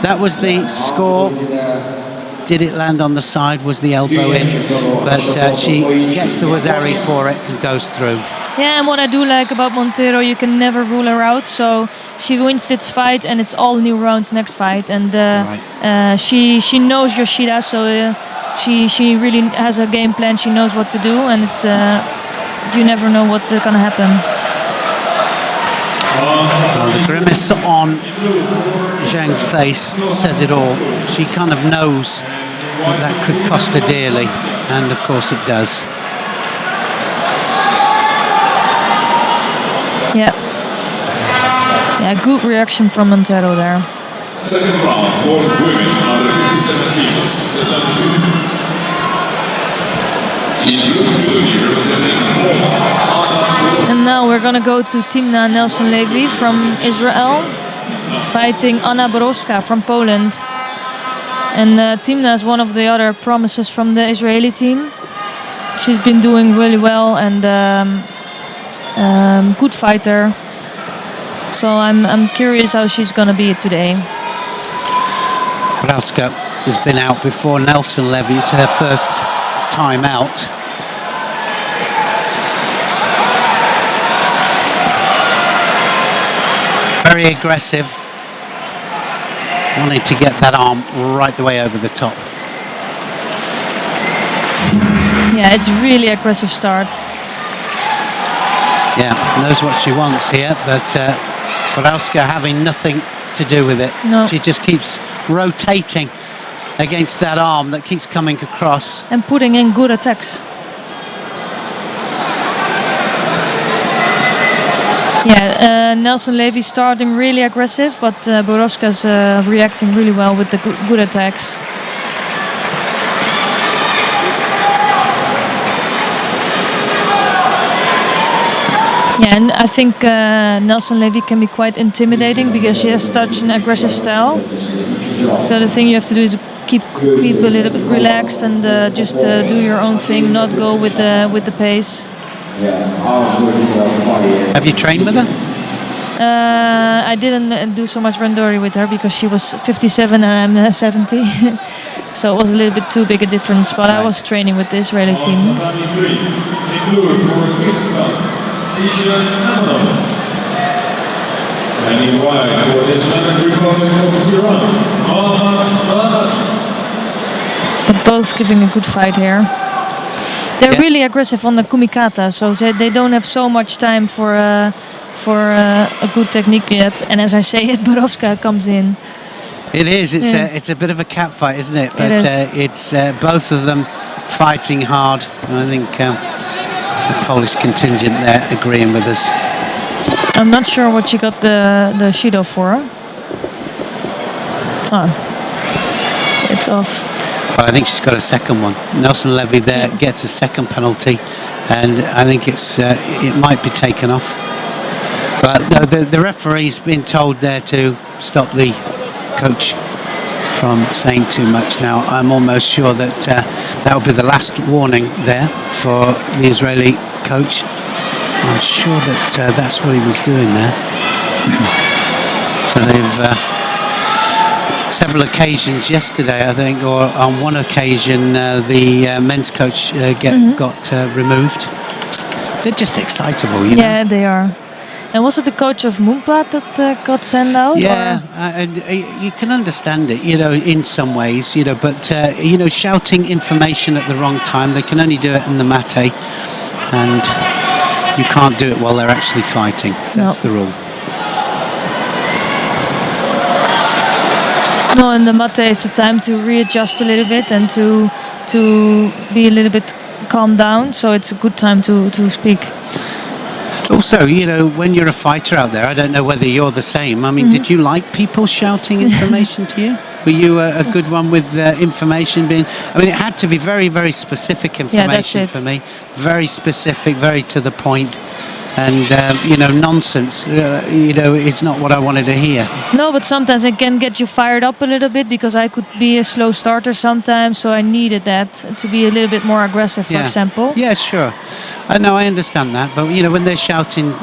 That was the score. Did it land on the side? Was the elbow in? But she gets the Wazari for it and goes through. Yeah, and what I do like about Montero, you can never rule her out. So she wins this fight, and it's all new rounds next fight. And she knows Yoshida, so she really has a game plan. She knows what to do, and it's you never know what's gonna happen. Well, the grimace on Zhang's face says it all. She kind of knows that could cost her dearly, and of course it does. Yeah. Yeah, good reaction from Montero there. Second round for women under 57 kilos. In blue judo representing Roma. And now we're gonna go to Timna Nelson Levy from Israel, fighting Anna Borowska from Poland. And Timna is one of the other promises from the Israeli team. She's been doing really well and good fighter. So I'm curious how she's gonna be today. Borowska has been out before Nelson Levy. It's her first time out. Very aggressive, wanting to get that arm right the way over the top. Yeah, it's really aggressive start. Yeah, knows what she wants here, but Borowska having nothing to do with it. No. She just keeps rotating against that arm that keeps coming across. And putting in good attacks. Yeah, Nelson Levy starting really aggressive, but Borowska's reacting really well with the good attacks. Yeah, and I think Nelson Levy can be quite intimidating because she has such an aggressive style. So the thing you have to do is keep a little bit relaxed and just do your own thing, not go with the pace. Have you trained with her? I didn't do so much randori with her because she was 57 and I'm 70. So it was a little bit too big a difference, but I was training with the Israeli team. But both giving a good fight here. They're really aggressive on the kumikata, so they don't have so much time for a good technique yet. And as I say it, Borowska comes in. It is. It's a bit of a cat fight, isn't it? But it's both of them fighting hard. And I think the Polish contingent there agreeing with us. I'm not sure what she got the Judo for. Oh, it's off. But I think she's got a second one. Nelson Levy there gets a second penalty, and I think it might be taken off. But no, the referee's been told there to stop the coach from saying too much now. I'm almost sure that that will be the last warning there for the Israeli coach. I'm sure that that's what he was doing there. So they've several occasions yesterday, I think, or on one occasion the men's coach got removed. They're just excitable, you know. Yeah, they are. And was it the coach of Mumpat that got sent out? Yeah, and you can understand it, you know, in some ways, you know, but, you know, shouting information at the wrong time, they can only do it in the mate, and you can't do it while they're actually fighting. That's the rule. No, and the mate is the time to readjust a little bit and to be a little bit calm down, so it's a good time to speak. Also, you know, when you're a fighter out there, I don't know whether you're the same. I mean, did you like people shouting information to you? Were you a good one with information being... I mean, it had to be very, very specific information for me. Very specific, very to the point. and nonsense. It's not what I wanted to hear. No, but sometimes it can get you fired up a little bit because I could be a slow starter sometimes, so I needed that to be a little bit more aggressive, for example. Yeah, sure. I know, I understand that, but when they're shouting,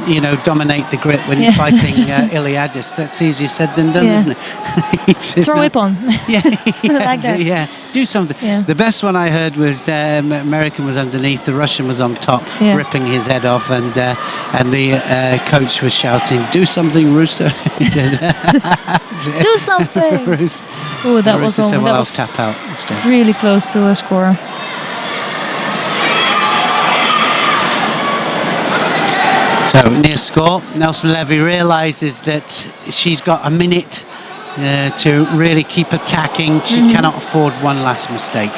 dominate the grip when you're fighting Iliadis, that's easier said than done, isn't it? Throw whip on. Yeah, like that. Yeah, do something. Yeah. The best one I heard was American was underneath, the Russian was on top, ripping his head off, and the coach was shouting, "Do something, Rooster!" Do something. Rooster. Oh, that was said, "Well, that I'll was tap out instead." really close to a score. So near score, Nelson Levy realises that she's got a minute to really keep attacking. She cannot afford one last mistake.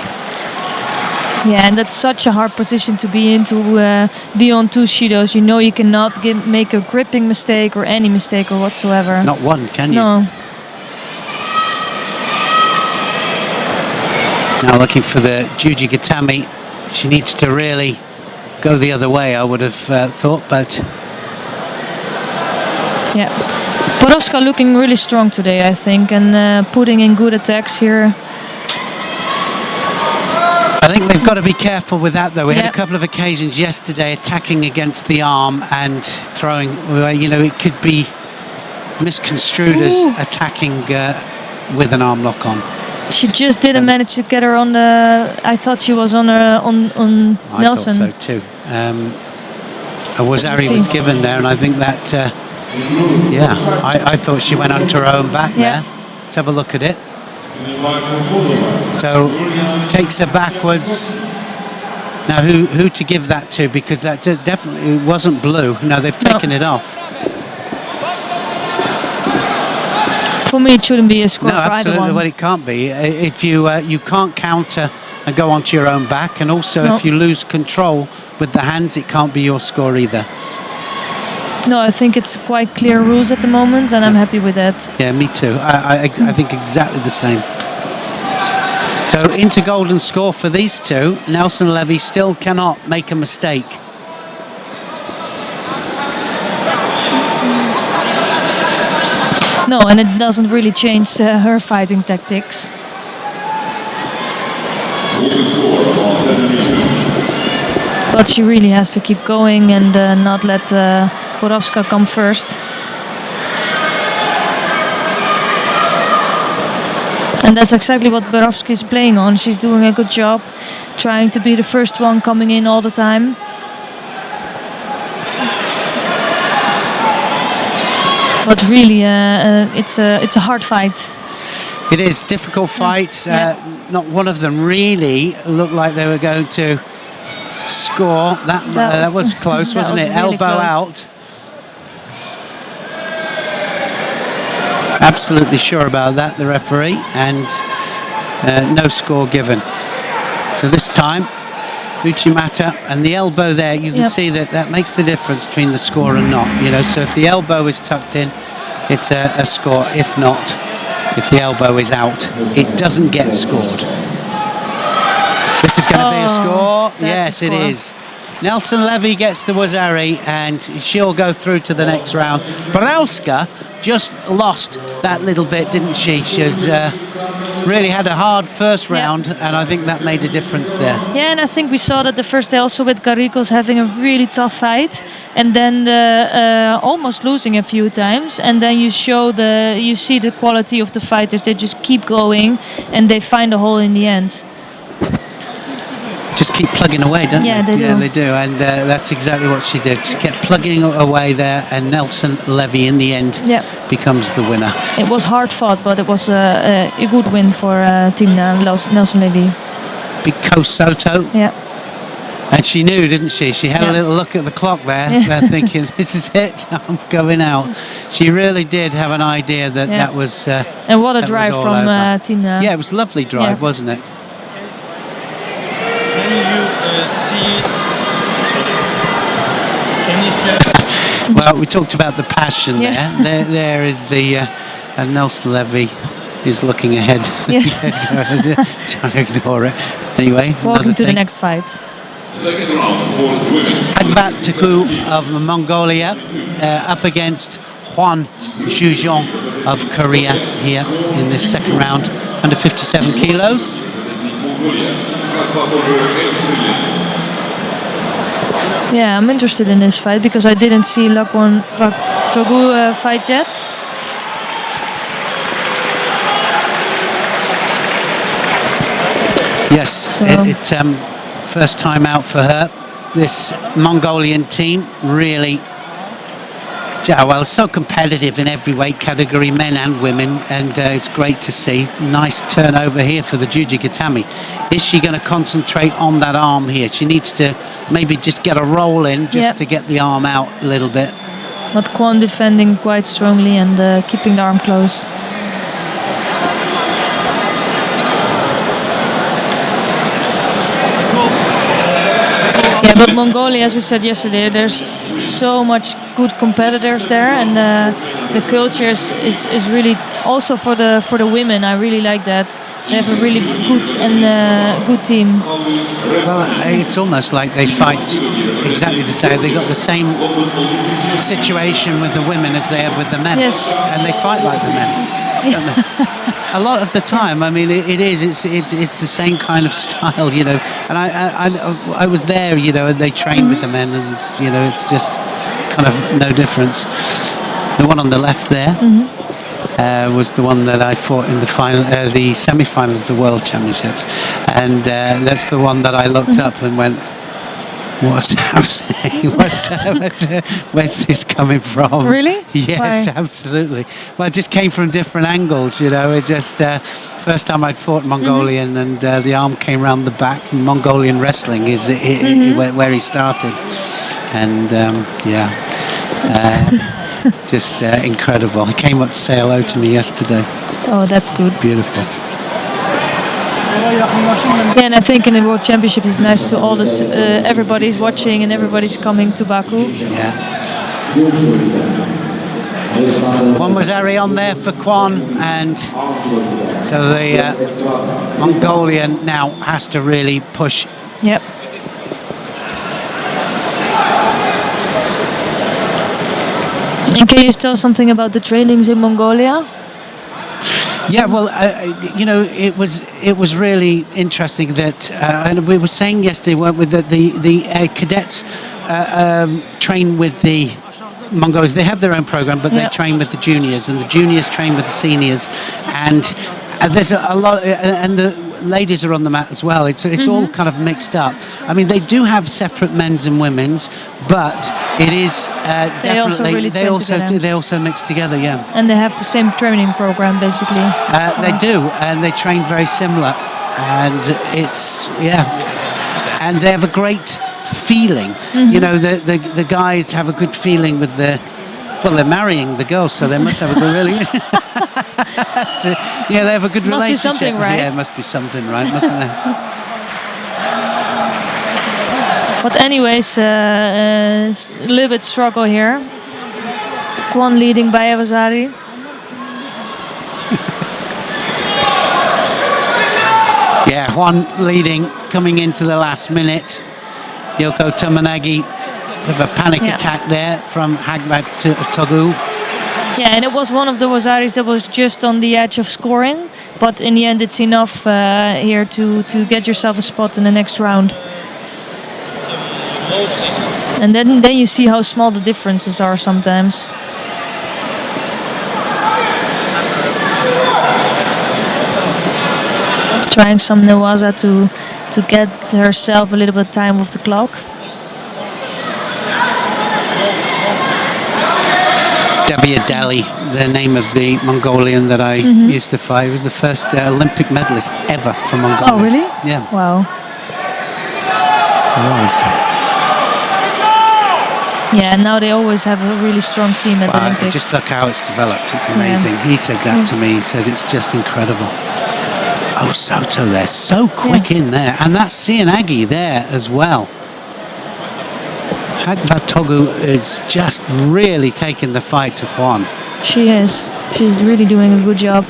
Yeah, and that's such a hard position to be in, to be on two Shidos. You cannot make a gripping mistake or any mistake or whatsoever. Not one, can you? No. Now looking for the Juji Gatami. She needs to really go the other way, I would have thought, but... Yeah. Borowska looking really strong today, I think, and putting in good attacks here. I think they've got to be careful with that, though. We had a couple of occasions yesterday attacking against the arm and throwing, it could be misconstrued as attacking with an arm lock on. She just didn't manage to get her on the... I thought she was on Nelson. I thought so too. Wazari was given there, and I think that... I thought she went onto her own back there. Let's have a look at it. So takes her backwards. Now who to give that to, because that definitely wasn't blue. No, they've taken it off. For me, it shouldn't be a score for either one. Absolutely. Well, it can't be. If you can't counter and go onto your own back, and also if you lose control with the hands, it can't be your score either. No, I think it's quite clear rules at the moment, and I'm happy with that. Yeah, me too. I think exactly the same. So into golden score for these two. Nelson Levy still cannot make a mistake. No, and it doesn't really change her fighting tactics. But she really has to keep going and not let Borowska come first. And that's exactly what Borowska is playing on. She's doing a good job, trying to be the first one coming in all the time. But really, it's a hard fight. It is a difficult fight. Not one of them really looked like they were going to score. That was close, wasn't it? Really Elbow close. out. Absolutely sure about that, the referee, and no score given. So this time, Uchimata and the elbow there, you can see that makes the difference between the score and not. So if the elbow is tucked in, it's a score. If not, if the elbow is out, it doesn't get scored. This is going to be a score. Yes, it is. Nelson Levy gets the Wazari, and she'll go through to the next round. Borowska just lost that little bit, didn't she? She's really had a hard first round, and I think that made a difference there. Yeah, and I think we saw that the first day also with Garrigos having a really tough fight, and then almost losing a few times, and then you see the quality of the fighters. They just keep going, and they find a hole in the end. Just keep plugging away, don't they? Yeah, they do. Yeah, they do, and that's exactly what she did. She kept plugging away there, and Nelson Levy, in the end, becomes the winner. It was hard fought, but it was a good win for Team Nelson Levy. Big Soto. Yeah. And she knew, didn't she? She had a little look at the clock there, thinking, this is it, I'm going out. She really did have an idea that that was and what a drive from Team Yeah, it was a lovely drive, wasn't it? Well, we talked about the passion there. There is the Nelson Levy is looking ahead. Trying to ignore it. Anyway, walking to the next fight. Second round for women. Agbat Taku of Mongolia up against Hwan Jujong of Korea here in this second round, under 57 kilos. Yeah, I'm interested in this fight because I didn't see Lakwon Vaktogu fight yet. Yes, So- first time out for her. This Mongolian team really, well, so competitive in every weight category, men and women, and it's great to see. Nice turnover here for the Judo Tatami. Is she going to concentrate on that arm here? She needs to maybe just get a roll in, just to get the arm out a little bit. But Kwon defending quite strongly and keeping the arm close. Yeah, but Mongolia, as we said yesterday, there's so much good competitors there, and the culture is really also for the women. I really like that. They have a really good team. Well, it's almost like they fight exactly the same. They got the same situation with the women as they have with the men, Yes. and they fight like the men. A lot of the time, I mean, it's the same kind of style, you know. And I was there, you know, and they trained with the men, and you know, it's just kind of no difference. The one on the left there was the one that I fought in the final, the semi-final of the World Championships, and that's the one that I looked up and went, "What's happening? Where's this coming from?" Really? Yes, Why? absolutely. Well, it just came from different angles, you know. It just first time I'd fought Mongolian, and the arm came round the back from Mongolian wrestling is where he started, and just incredible. He came up to say hello to me yesterday. Oh, that's good. Beautiful. Yeah, and I think in the World Championship it's nice to all this. Everybody's watching and everybody's coming to Baku. Yeah. One was Ari on there for Kwon, and so the Mongolian now has to really push. Yep. And can you tell something about the trainings in Mongolia? Yeah, well, you know, it was really interesting that, and we were saying yesterday, weren't we, that the cadets train with the Mongols. They have their own program, but they train with the juniors, and the juniors train with the seniors, and there's a lot, and the ladies are on the mat as well. It's all kind of mixed up. I mean, they do have separate men's and women's, but it is definitely they also mix together. Yeah, And they have the same training program basically. they do, and they train very similar, and it's and they have a great feeling. You know, the guys have a good feeling with the. Well, they're marrying the girls, so they must have a good yeah, they have a good relationship. Must be something right. Yeah, it must be something right, mustn't there? But anyways, a little bit struggle here. Kwon leading by Awazari. Yeah, Juan leading, coming into the last minute. Yoko Tamanagi with a panic attack there from Hagbat Togu. Yeah, and it was one of the Wazaris that was just on the edge of scoring, but in the end it's enough here to get yourself a spot in the next round. And then you see how small the differences are sometimes. Trying some Newaza to get herself a little bit of time off the clock. Davia Dali, the name of the Mongolian that I used to fight, was the first Olympic medalist ever for Mongolia. Oh, really? Yeah. Wow. It was. Yeah, and now they always have a really strong team at the Olympics. Just look how it's developed. It's amazing. Yeah. He said that to me. He said it's just incredible. Oh, Soto there, so quick in there. And that's Sianagi there as well. Hagbat Togu is just really taking the fight to Kwon. She is. She's really doing a good job.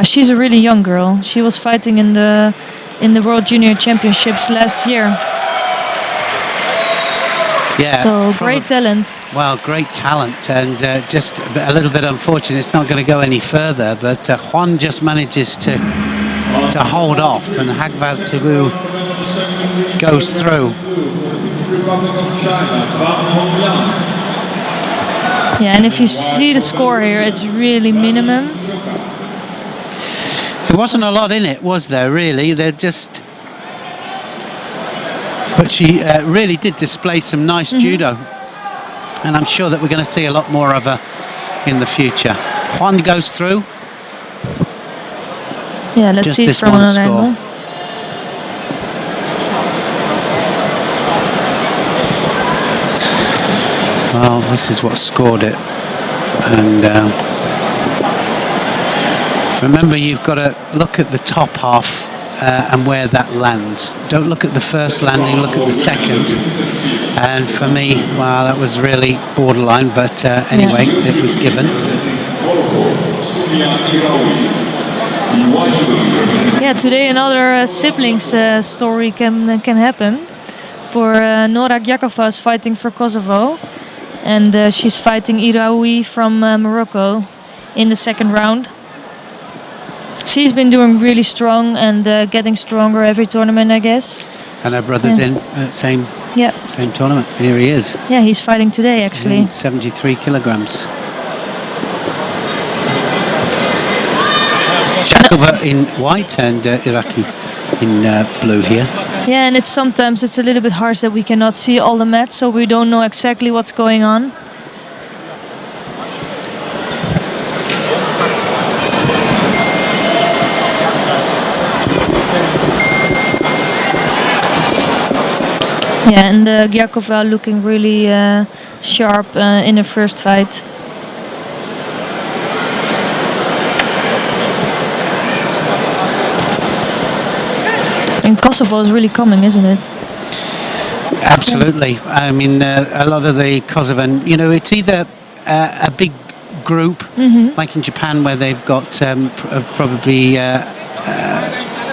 She's a really young girl. She was fighting in the World Junior Championships last year. Yeah. So great talent. Well, great talent, and just a little bit unfortunate. It's not going to go any further. But Juan just manages to hold off, and Hagvaltagu goes through. Yeah, and if you see the score here, it's really minimum. There wasn't a lot in it, was there? Really, they're just. But she really did display some nice judo, and I'm sure that we're going to see a lot more of her in the future. Juan goes through. Yeah, let's Just see it this from one another score. angle. Well, this is what scored it, and remember, you've got to look at the top half and where that lands. Don't look at the first landing, look at the second. And for me, well, that was really borderline, but anyway, it was given. Yeah, today another siblings story can happen. For Nora Gyakova is fighting for Kosovo, and she's fighting Iraoui from Morocco in the second round. She's been doing really strong and getting stronger every tournament, I guess. And her brother's in same tournament. Here he is. Yeah, he's fighting today, actually. In 73 kilograms. Jakova in white and Iraqi in blue here. Yeah, and sometimes it's a little bit harsh that we cannot see all the mats, so we don't know exactly what's going on. Yeah, and Gyakova looking really sharp in her first fight. And Kosovo is really coming, isn't it? Absolutely. I mean, a lot of the Kosovan, it's either a big group, like in Japan, where they've got probably a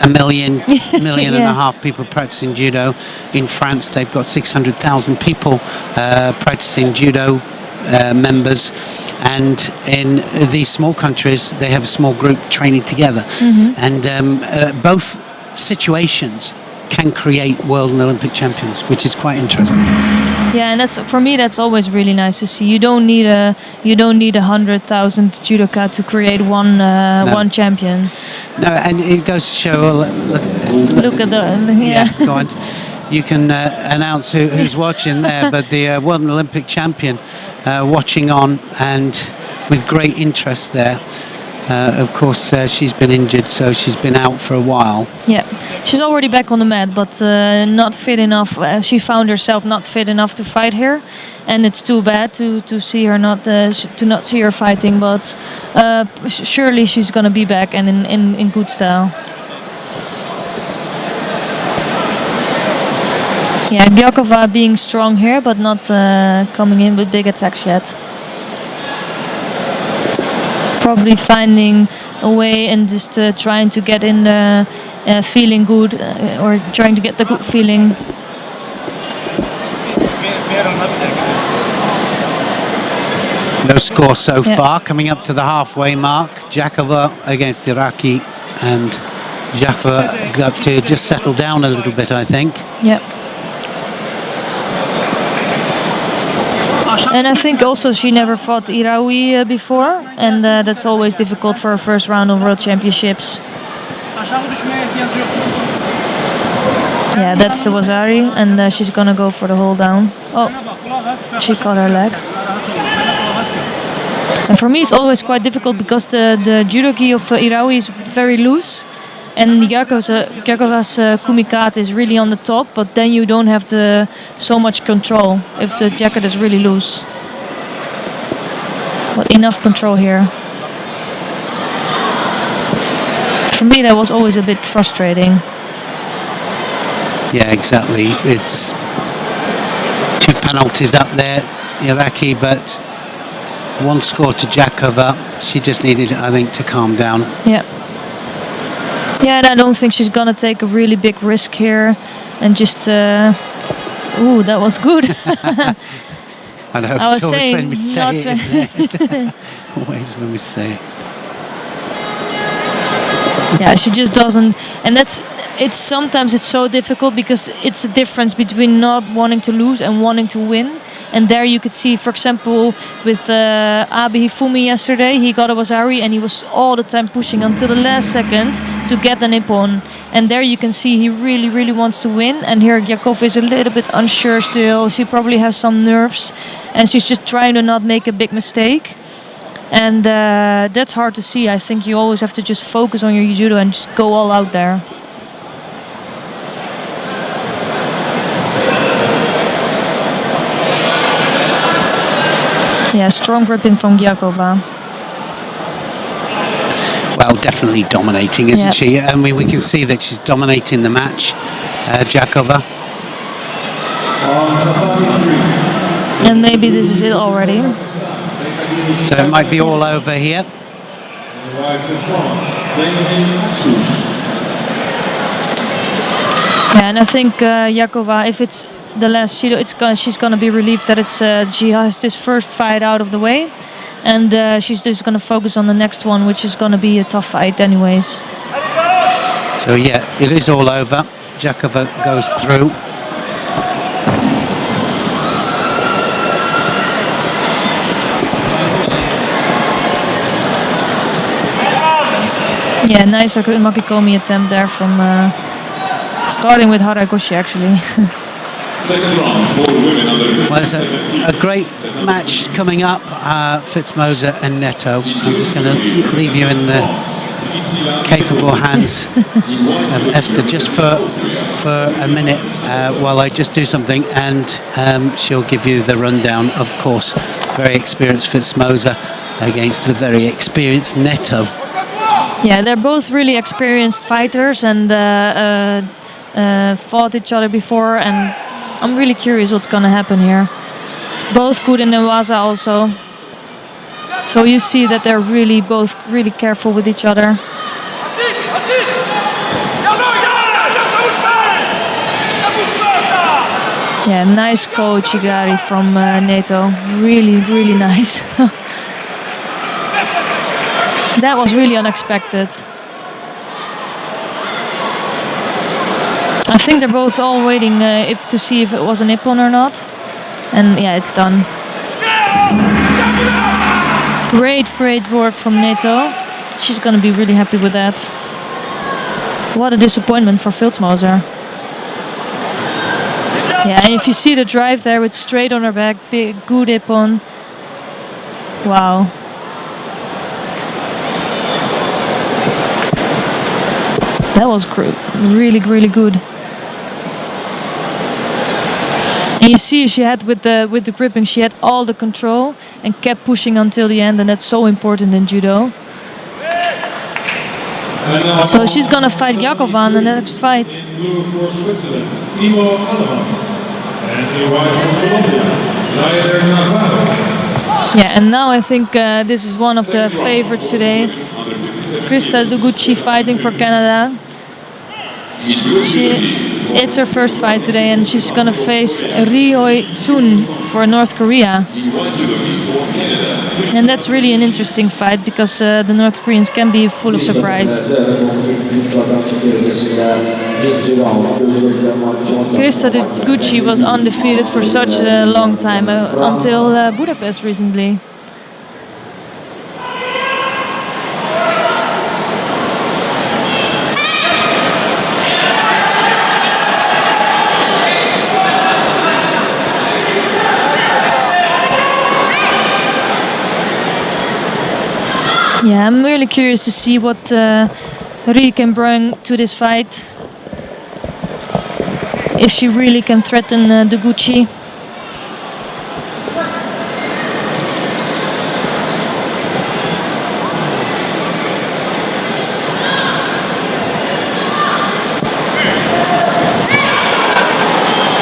million and a half people practicing judo. In France, they've got 600,000 people practicing judo members. And in these small countries, they have a small group training together. And both situations can create world and Olympic champions, which is quite interesting. Yeah, and for me that's always really nice to see. You don't need 100,000 judoka to create one champion. No, and it goes to show. Look at the Go on. You can announce who's watching there, but the world and Olympic champion watching on and with great interest there. Of course, she's been injured, so she's been out for a while. Yeah, she's already back on the mat, but not fit enough. She found herself not fit enough to fight here, and it's too bad to see her not see her fighting. But surely she's gonna be back and in good style. Yeah, Gyakova being strong here, but not coming in with big attacks yet. Probably finding a way and just trying to get in the feeling good or trying to get the good feeling. No score so far. Coming up to the halfway mark. Jakova against Iraqi, and Jakova got to just settle down a little bit, I think. Yeah. And I think also she never fought Iraoui before, and that's always difficult for her first round of World Championships. Yeah, that's the Wazari, and she's gonna go for the hold down. Oh, she caught her leg. And for me it's always quite difficult because the judogi of Iraoui is very loose, and Gyakova's kumikate is really on the top, but then you don't have so much control if the jacket is really loose. But enough control here. For me that was always a bit frustrating. Yeah, exactly. It's 2 penalties up there, Iraqi, but 1 score to Jakova. She just needed, I think, to calm down. Yeah. Yeah, and I don't think she's gonna take a really big risk here, and just. Ooh, that was good. I know. I was It's always saying when we say not it, to- isn't it? Always when we say it. Yeah, she just doesn't, and it's sometimes it's so difficult because it's a difference between not wanting to lose and wanting to win. And there you could see, for example, with Abe Hifumi yesterday, he got a Wasari and he was all the time pushing until the last second to get the nippon. And there you can see he really, really wants to win. And here Yakov is a little bit unsure still. She probably has some nerves, and she's just trying to not make a big mistake. And that's hard to see. I think you always have to just focus on your judo and just go all out there. Yeah, strong gripping from Gyakova. Well, definitely dominating, isn't Yeah. she? I mean, we can see that she's dominating the match, Jakova. On Tatami 3. And maybe this is it already. So it might be all over here. Arrives in France. Elimination. Yeah, and I think Yakova, if it's the last judo, she's gonna be relieved that she has this first fight out of the way, and she's just gonna focus on the next one, which is gonna be a tough fight, anyways. So yeah, it is all over. Jakova goes through. Yeah, nice Makikomi attempt there from starting with Haragoshi actually. Second round for the women under Well, there's a great match coming up, Fitzmoser and Neto. I'm just going to leave you in the capable hands of Esther just for a minute while I just do something, and she'll give you the rundown. Of course, very experienced Fitzmoser against the very experienced Neto. Yeah, they're both really experienced fighters and fought each other before, and I'm really curious what's gonna happen here. Both good in Newaza also. So you see that they're really both really careful with each other. Yeah, nice coach Igari from NATO. Really, really nice. That was really unexpected. I think they're both all waiting to see if it was a nippon or not. And yeah, it's done. Great, great work from Neto. She's gonna be really happy with that. What a disappointment for Filzmoser. Yeah, and if you see the drive there with straight on her back, big, good ippon. Wow. That was really, really good. And you see, she had with the gripping, she had all the control and kept pushing until the end, and that's so important in judo. So she's gonna fight Jakova in the next fight. Blue for Switzerland, Timo Alleman. And a white from Colombia, Leider Navarro. Yeah, and now I think this is one of the favorites today. Krista Duguchi fighting for Canada. It's her first fight today, and she's gonna face Rihoi Sun for North Korea. And that's really an interesting fight because the North Koreans can be full of surprise. Krista Duguchi was undefeated for such a long time, until Budapest recently. Yeah, I'm really curious to see what Ri can bring to this fight. If she really can threaten Duguchi.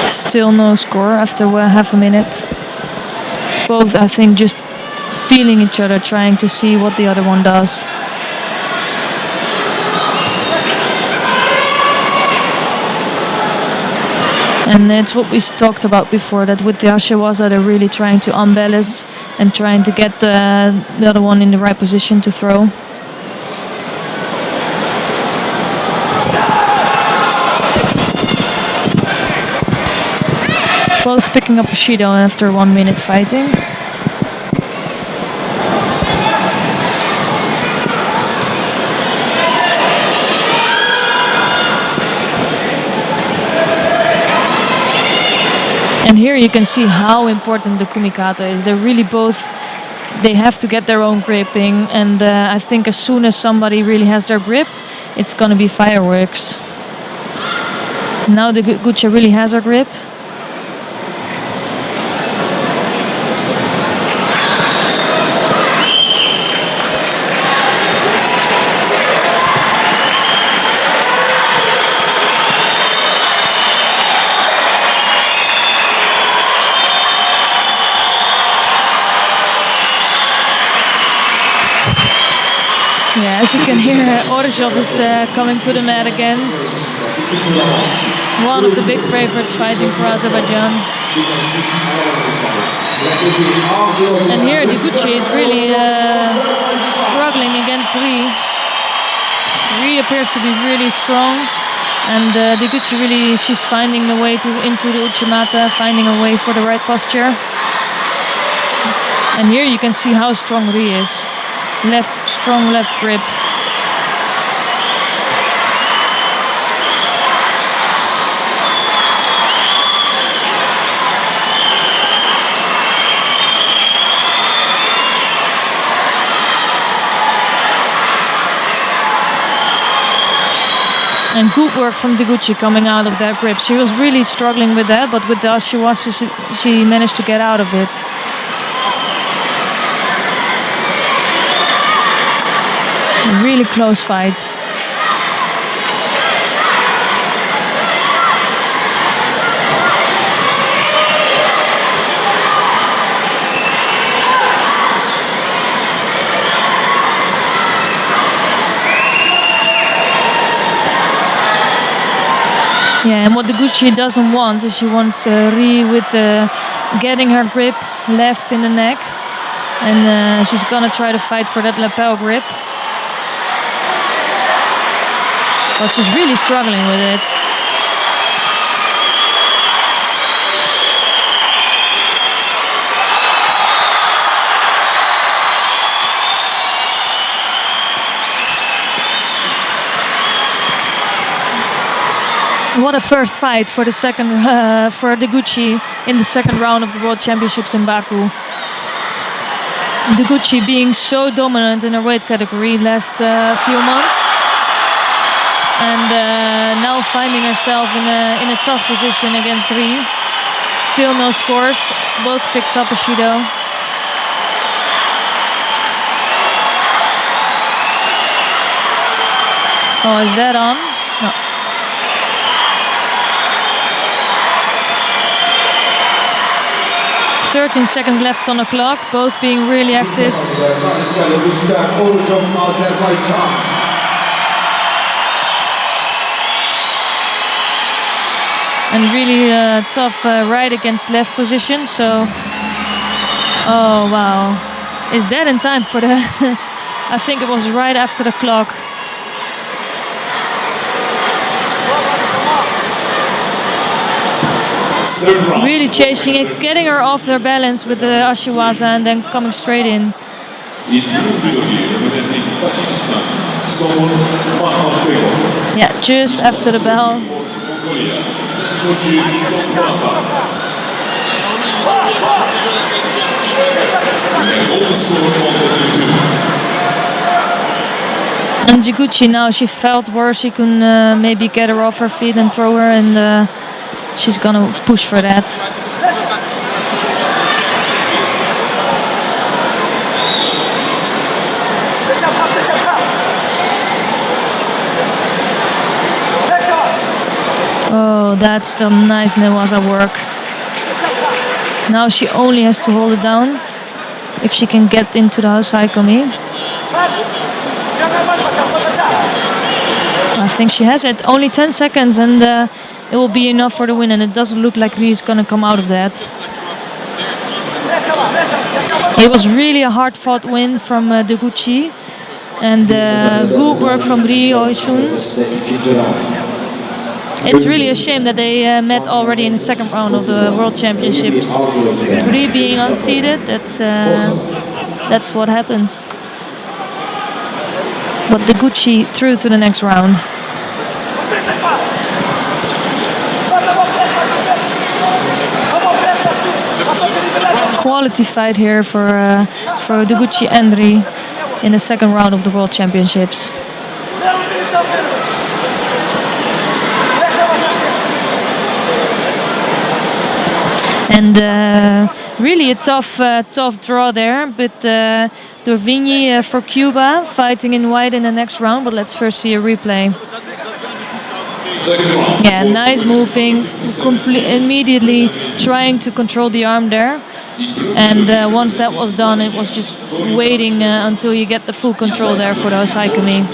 Still no score after half a minute. Both, I think, just feeling each other, trying to see what the other one does. And it's what we talked about before, that with the Ashiwaza they're really trying to unbalance and trying to get the other one in the right position to throw. Both picking up Bushido after 1 minute fighting. And here you can see how important the kumikata is. They're really both, they have to get their own gripping, and I think as soon as somebody really has their grip, it's gonna be fireworks. Now the Gucci really has her grip. Yeah, as you can hear, Orzhov is coming to the mat again. One of the big favorites fighting for Azerbaijan. And here Deguchi is really struggling against Ri. Ri appears to be really strong, and Deguchi really, she's finding the way into the Uchimata, finding a way for the right posture. And here you can see how strong Ri is. Strong left grip. And good work from Deguchi coming out of that grip. She was really struggling with that, but with the Ashiwashi she managed to get out of it. Really close fight. Yeah, and what Deguchi doesn't want is she wants Ri with getting her grip left in the neck, and she's gonna try to fight for that lapel grip. But she's really struggling with it. What a first fight for the second for Deguchi in the second round of the World Championships in Baku. Deguchi being so dominant in her weight category last few months. And now finding herself in a tough position against Ri. Still no scores. Both picked up Bushido. Oh, is that on? No. "13 seconds left on the clock. Both being really active. And really tough right against left position, so... Oh, wow. Is that in time for the... I think it was right after the clock. Really chasing it, getting her off their balance with the Ashiwaza and then coming straight in. Yeah, just after the bell. And Deguchi now, she felt where she can maybe get her off her feet and throw her, and she's gonna push for that. Oh, that's some nice Newaza work. Now she only has to hold it down if she can get into the Hasaikomi. I think she has it. Only 10 seconds, and it will be enough for the win, and it doesn't look like he's going to come out of that. It was really a hard-fought win from Deguchi, and good work from Ri Oishun. It's really a shame that they met already in the second round of the World Championships. Ri being unseeded, that's what happens. But Deguchi through to the next round. Quality fight here for Deguchi and Ri in the second round of the World Championships. And really a tough draw there, but Dorvigny for Cuba fighting in white in the next round. But let's first see a replay. Yeah, nice moving, immediately trying to control the arm there. And once that was done, it was just waiting until you get the full control there for the Osai knee.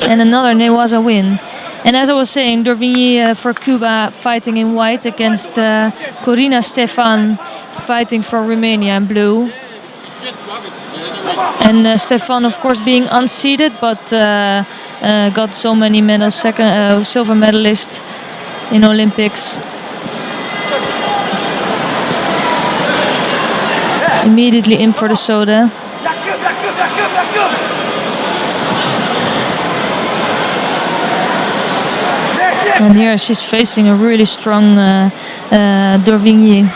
And another Newaza win. And as I was saying, Dorvigny for Cuba fighting in white against Corina Stefan fighting for Romania in blue. And Stefan, of course, being unseeded, but got so many medals, silver medalist in Olympics. Immediately in for the soda. And here she's facing a really strong Dorvigny.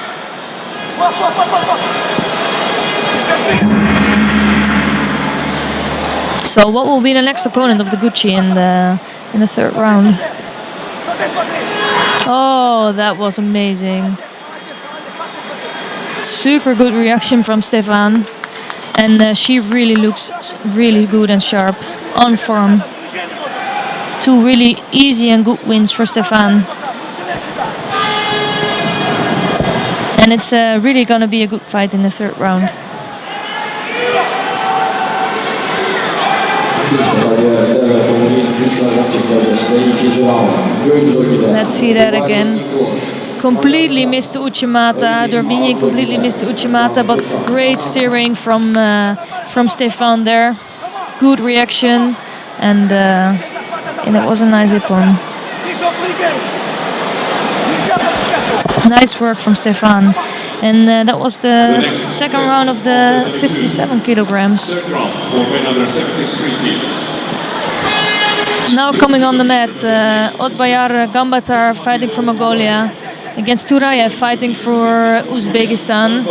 So what will be the next opponent of Deguchi in the third round? Oh, that was amazing. Super good reaction from Stefan. And she really looks really good and sharp, on form. Two really easy and good wins for Stefan. And it's really going to be a good fight in the third round. Let's see that again. Completely missed the Uchimata. Dorvigny completely missed the Uchimata, but great steering from Stefan there. Good reaction, and it was a nice ippon. Nice work from Stefan. And that was the second round of the 57 kilograms. Now coming on the mat, Otbayar Gambatar fighting for Mongolia against Turayev fighting for Uzbekistan.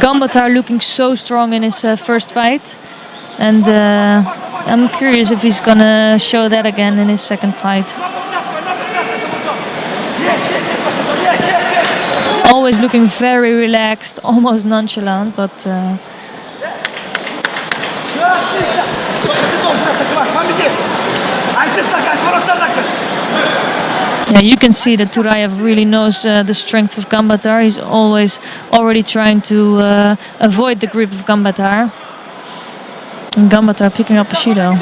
Gambatar looking so strong in his first fight, and I'm curious if he's gonna show that again in his second fight. Always looking very relaxed, almost nonchalant, but yeah, you can see that Turayev really knows the strength of Gambatar. He's always already trying to avoid the grip of Gambatar. And Gambatar picking up a Shido.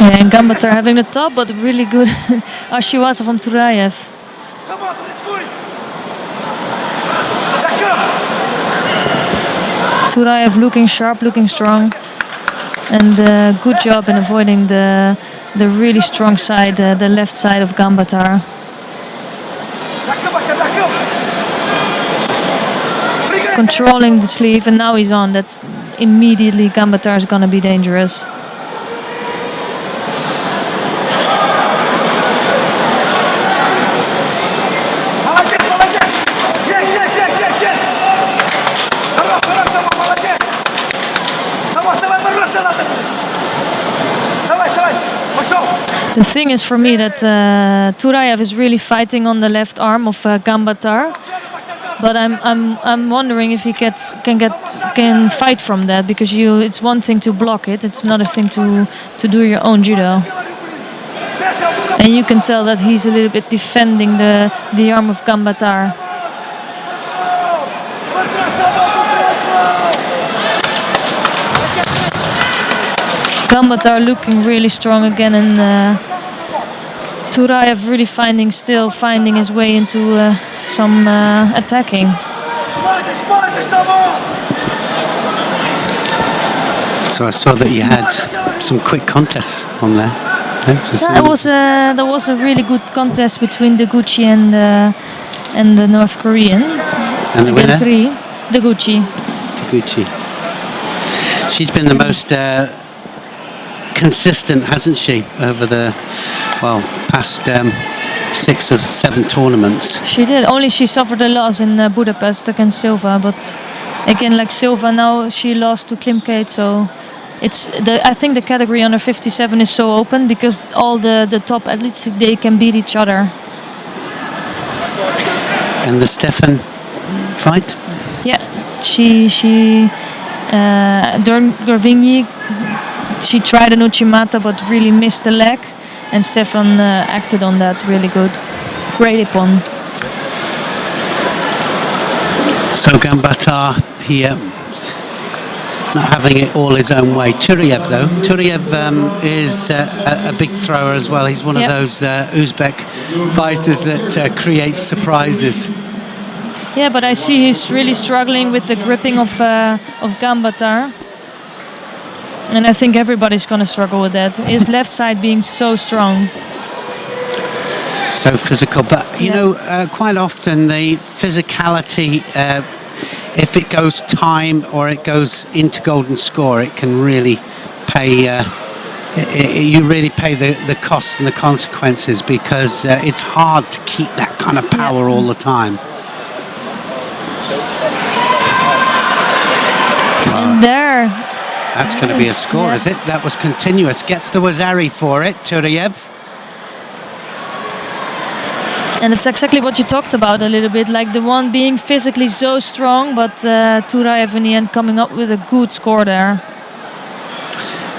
Yeah, and Gambatar having the top, but really good Ashiwaza from Turayev. Turayev looking sharp, looking strong, and good job in avoiding the really strong side, the left side of Gambatar. Controlling the sleeve, and now he's on. That's immediately Gambatar is gonna be dangerous. The thing is for me that Turayev is really fighting on the left arm of Gambatar, but I'm wondering if he can can fight from that, because it's one thing to block it, it's another thing to do your own judo. And you can tell that he's a little bit defending the arm of Gambatar. Gambatar looking really strong again, and Turaev really finding his way into some attacking. So I saw that you had some quick contests on there. There was a really good contest between Deguchi and the North Korean. And the winner? Deguchi. She's been the most consistent, hasn't she, over the past 6 or 7 tournaments? She did. Only she suffered a loss in Budapest against Silva, but again, like Silva, now she lost to Klimkate, so I think the category under 57 is so open because all the top athletes, they can beat each other. And the Stefan fight? Yeah, during Gervigny, she tried an Uchimata but really missed the leg, and Stefan acted on that really good. Great ippon. So Gambatar here, not having it all his own way. Turiev though, is a big thrower as well. He's one of those Uzbek fighters that creates surprises. Yeah, but I see he's really struggling with the gripping of Gambatar. And I think everybody's going to struggle with that. His left side being so strong. So physical, but you know, quite often the physicality, if it goes time or it goes into golden score, it can really pay. You really pay the costs and the consequences, because it's hard to keep that kind of power all the time. And there. That's going to be a score, is it? That was continuous. Gets the Wazari for it, Turiev. And it's exactly what you talked about a little bit, like the one being physically so strong, but Turaev in the end coming up with a good score there.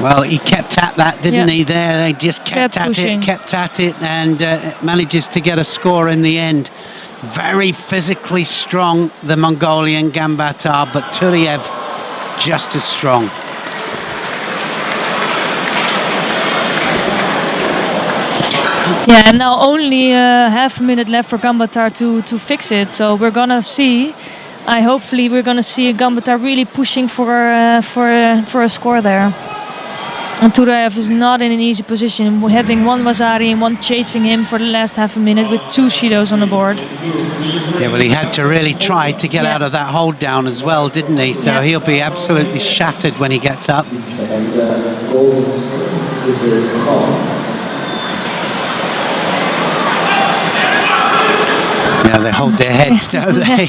Well, he kept at that, didn't he? There, they just kept at it, and manages to get a score in the end. Very physically strong, the Mongolian Gambatar, but Turiev just as strong. Yeah, and now only half a minute left for Gambatar to fix it. So we're gonna see. Hopefully we're gonna see Gambatar really pushing for a score there. And Turaev is not in an easy position, having one Wazari and one chasing him for the last half a minute with 2 Shidos on the board. Yeah, well, he had to really try to get out of that hold down as well, didn't he? So he'll be absolutely shattered when he gets up. Yeah, they hold their heads, don't they?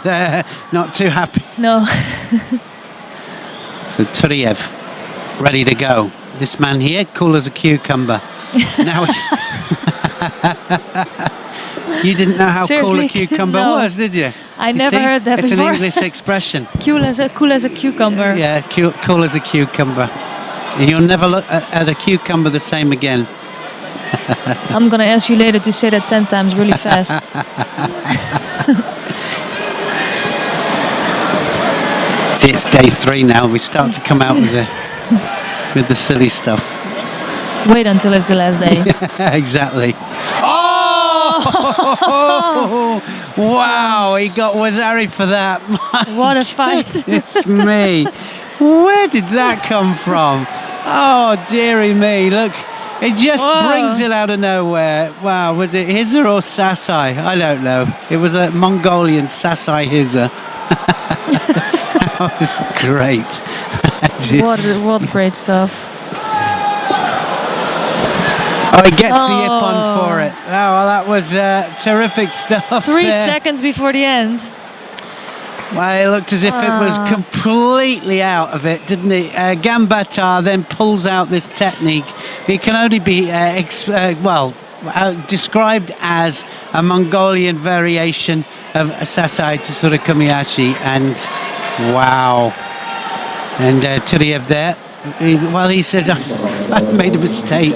They're not too happy. No. So Turiev, ready to go. This man here, cool as a cucumber. Now, you didn't know how cool a cucumber was, did you? I never heard that before. It's an English expression. Cool as a cucumber. Yeah, cool as a cucumber. And you'll never look at a cucumber the same again. I'm gonna ask you later to say that 10 times really fast. See, it's day 3 now. We start to come out with the silly stuff. Wait until it's the last day. Exactly. Oh! Wow, he got Wazari for that. What a fight. It's me. Where did that come from? Oh, dearie me. Look. It just brings it out of nowhere. Wow, was it Hiza or Sasai? I don't know. It was a Mongolian Sasai Hiza. That was great. What great stuff. Oh, he gets the ippon for it. Oh, well, that was terrific stuff. 3 seconds before the end. Well, it looked as if it was completely out of it, didn't it? Gambatar then pulls out this technique. It can only be, described as a Mongolian variation of Sasai to Tsurukumiyashi, and Wow. And Turiev there, he said, I made a mistake.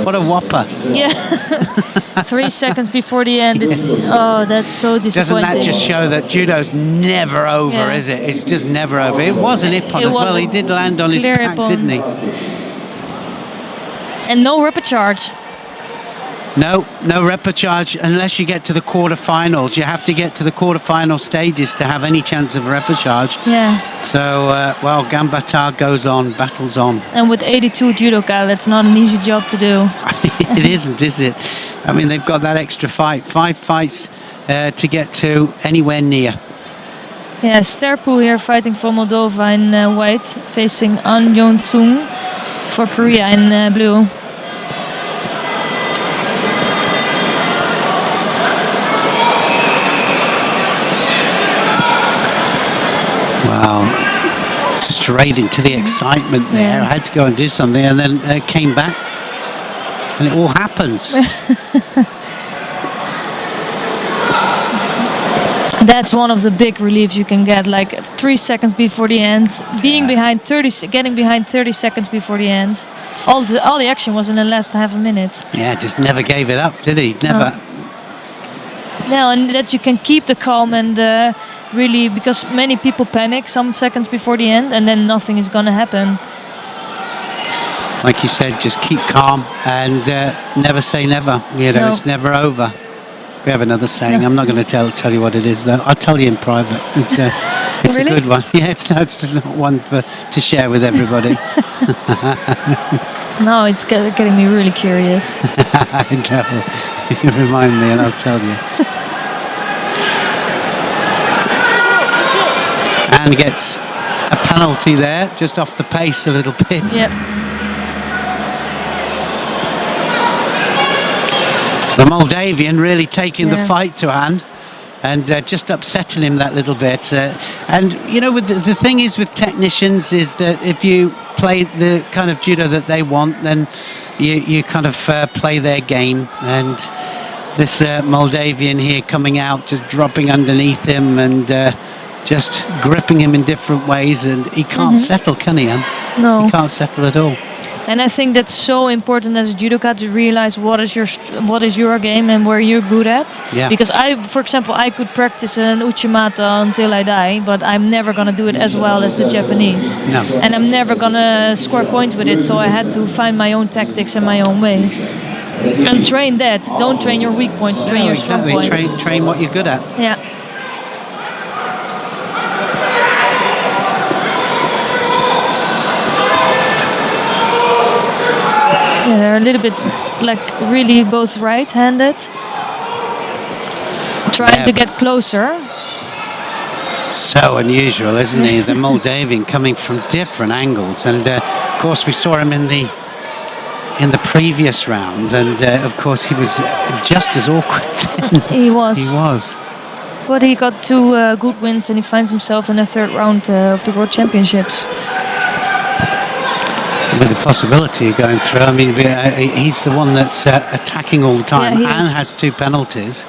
What a whopper. Yeah. 3 seconds before the end. It's that's so disappointing. Doesn't that just show that judo's never over, is it? It's just never over. It was an ippon as well. He did land on his back, didn't he? And no ripper charge. No ripper charge unless you get to the quarterfinals. You have to get to the quarterfinal stages to have any chance of ripper charge. Yeah. So, Gambata goes on, battles on. And with 82 judoka, that's not an easy job to do. It isn't, is it? I mean, they've got that extra fight. 5 fights to get to anywhere near. Yeah, Sterpu here fighting for Moldova in white, facing An Yeon-sung for Korea in blue. Wow, straight into the excitement there. Yeah. I had to go and do something and then came back and it all happens. That's one of the big reliefs you can get, like 3 seconds before the end, getting behind 30 seconds before the end. All the action was in the last half a minute. Yeah, just never gave it up, did he? Never. No, and that you can keep the calm and really, because many people panic some seconds before the end and then nothing is going to happen. Like you said, just keep calm and never say never. You know, It's never over. We have another saying. I'm not going to tell you what it is, though. I'll tell you in private. It's Really? a good one. Yeah, it's not one to share with everybody. No, it's getting me really curious. I know. You remind me and I'll tell you. And gets a penalty there, just off the pace a little bit. Yep. The Moldavian really taking the fight to hand and just upsetting him that little bit. And, you know, with the thing is with technicians is that if you play the kind of judo that they want, then you kind of play their game. And this Moldavian here coming out, just dropping underneath him and just gripping him in different ways. And he can't settle, can he, Anne? No. He can't settle at all. And I think that's so important as a judoka to realize what is your game and where you're good at. Yeah. Because for example, I could practice an uchimata until I die, but I'm never gonna do it as well as the Japanese. No. And I'm never gonna score points with it. So I had to find my own tactics and my own way. And train that. Don't train your weak points. Train your strong points. Train what you're good at. Yeah. Yeah, they're a little bit like really both right-handed, trying to get closer. So unusual, isn't he? The Moldavian coming from different angles, and of course we saw him in the previous round, and of course he was just as awkward. He was. He was. But he got 2 good wins, and he finds himself in the 3rd round of the World Championships. With the possibility of going through, I mean, he's the one that's attacking all the time and has 2 penalties.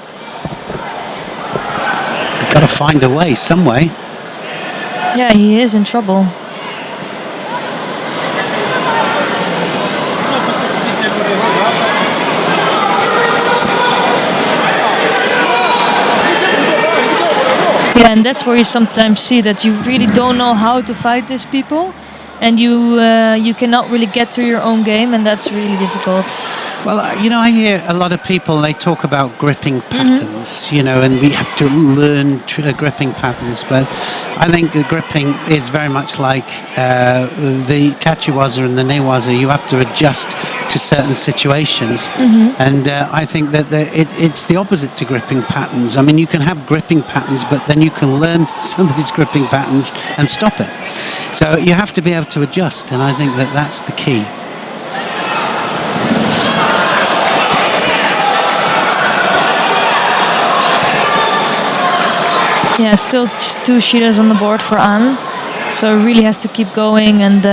He's got to find a way, some way. Yeah, he is in trouble. Yeah, and that's where you sometimes see that you really don't know how to fight these people. And you cannot really get to your own game, and that's really difficult. Well, you know, I hear a lot of people, they talk about gripping patterns, you know, and we have to learn gripping patterns. But I think the gripping is very much like the tachiwaza and the newaza. You have to adjust to certain situations. And I think that it's the opposite to gripping patterns. I mean, you can have gripping patterns, but then you can learn somebody's gripping patterns and stop it. So you have to be able to adjust, and I think that that's the key. Yeah, still 2 shidas on the board for An, so really has to keep going. And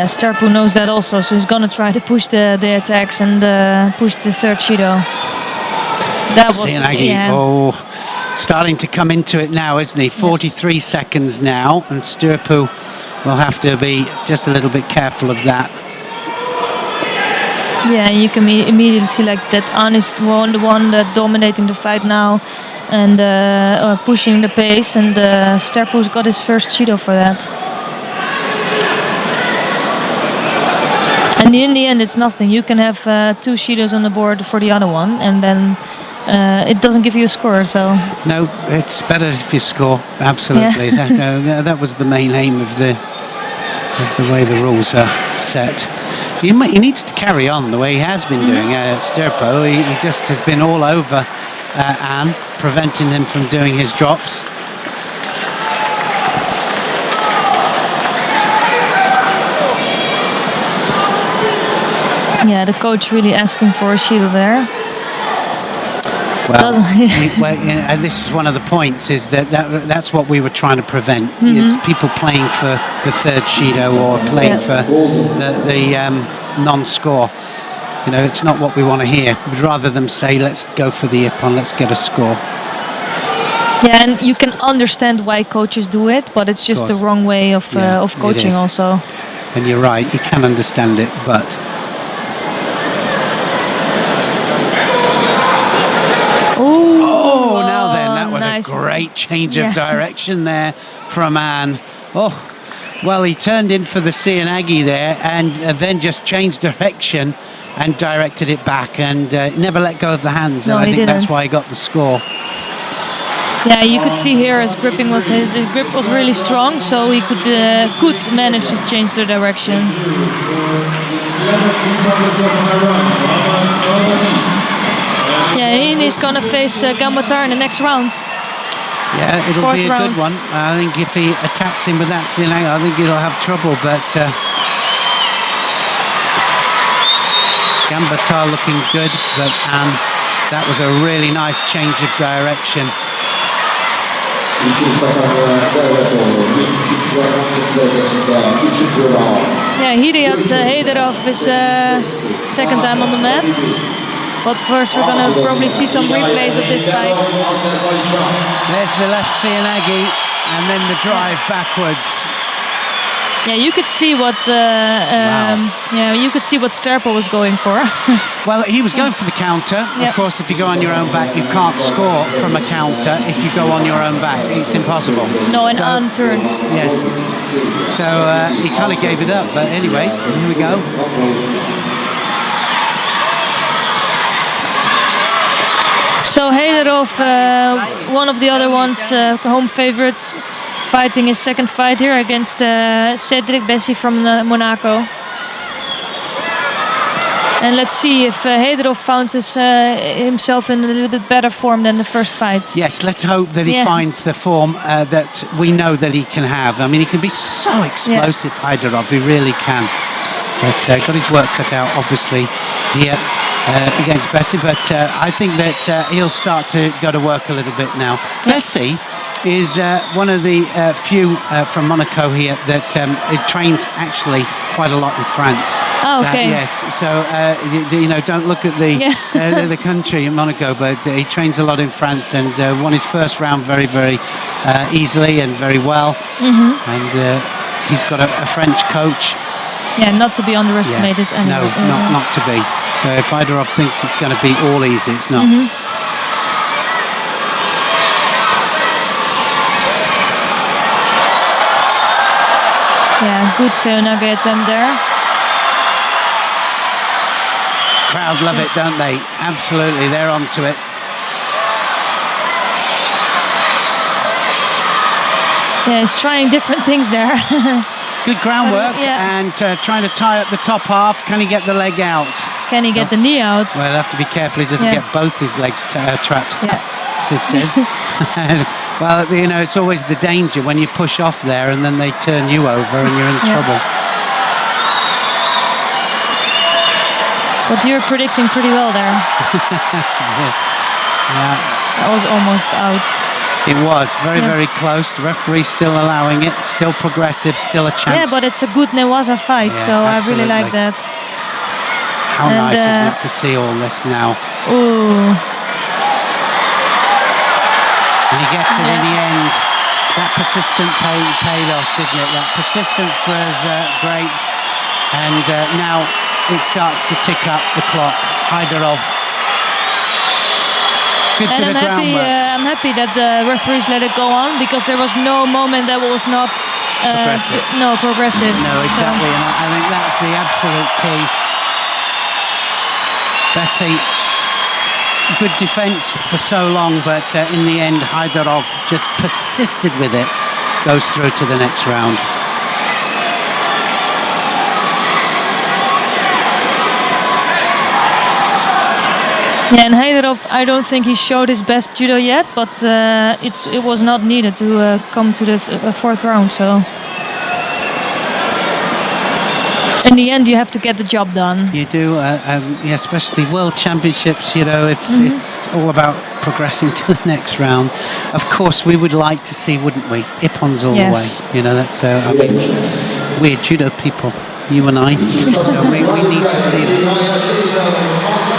Sterpu knows that also, so he's gonna try to push the attacks and push the 3rd shido. That was starting to come into it now, isn't he? 43 seconds now, and Sturpu will have to be just a little bit careful of that. Yeah, you can immediately see like that An is the one that dominating the fight now and pushing the pace, and Sturpu's got his first Judo for that. And in the end, it's nothing. You can have 2 Shidos on the board for the other one, and then it doesn't give you a score. So no, it's better if you score. Absolutely, yeah. That was the main aim of the way the rules are set. He needs to carry on the way he has been doing. Sturpo, he just has been all over An, preventing him from doing his drops. Yeah, the coach really asking for a Shido there. Well, and this is one of the points, is that's what we were trying to prevent. It's people playing for the third Shido or playing for the non-score. You know, it's not what we want to hear. We'd rather them say, let's go for the Ippon, let's get a score. Yeah, and you can understand why coaches do it, but it's just the wrong way of coaching also. And you're right, you can understand it, but... Nice. A great change of direction there from An. Oh, well, he turned in for the Seoinage there and then just changed direction and directed it back and never let go of the hands. No, and I think didn't. that's why he got the score. Yeah, you could see here his grip was really strong, so he could manage to change the direction. Yeah, he's gonna face Gambatar in the next round. Yeah, it'll Fourth be a round. good one. I think if he attacks him with that Seoinage, I think he'll have trouble. But Gambatar looking good, but that was a really nice change of direction. Yeah, Hidiat Heiderov is second time on the mat. But first we're going to probably see some replays of this fight. There's the left Seoinage and then the drive backwards. Yeah, you could see what you could see what Sturpo was going for. Well, he was going for the counter. Of course, if you go on your own back, you can't score from a counter if you go on your own back. It's impossible. No, and An turned. Yes. So he kind of gave it up. But anyway, here we go. So Heiderov, one of the other ones, home favorites, fighting his second fight here against Cedric Bessie from Monaco. And let's see if Heiderov finds himself in a little bit better form than the first fight. Yes, let's hope that he finds the form that we know that he can have. I mean, he can be so explosive, Heiderov, he really can. But got his work cut out, obviously, here. Against Bessie, but I think that he'll start to go to work a little bit now. Bessie is one of the few from Monaco here that trains actually quite a lot in France. Oh, okay. So don't look at the country in Monaco, but he trains a lot in France and won his first round very, very easily and very well. And he's got a French coach. Yeah, not to be underestimated. No, not to be. So if Heiderov thinks it's going to be all easy, it's not. Yeah, good Seoinage attempt there. Crowd love it, don't they? Absolutely, they're onto it. Yeah, he's trying different things there. Good groundwork and trying to tie up the top half. Can he get the leg out? Can he get the knee out? Well, he'll have to be careful he doesn't get both his legs trapped. It says. Well, it's always the danger when you push off there and then they turn you over and you're in trouble. But you're predicting pretty well there. That was almost out. It was very, very close. The referee's still allowing it. Still progressive, still a chance. Yeah, but it's a good Newaza fight, so I really like that. How nice isn't it to see all this now? Ooh. And he gets it in the end. That persistent paid off, didn't it? That persistence was great. And now it starts to tick up the clock. Hyderov. Good bit of groundwork. I'm happy that the referees let it go on, because there was no moment that was not progressive. No, exactly. And I think that's the absolute key. Bessie, good defence for so long, but in the end, Hyderov just persisted with it. Goes through to the next round. Yeah, and Hyderov, I don't think he showed his best judo yet, but it was not needed to come to the fourth round. So in the end, you have to get the job done. You do, yeah, especially World Championships. You know, it's all about progressing to the next round. Of course, we would like to see, wouldn't we? Ippons all the way. You know, that's I mean, we're judo people, you and I. So we need to see that.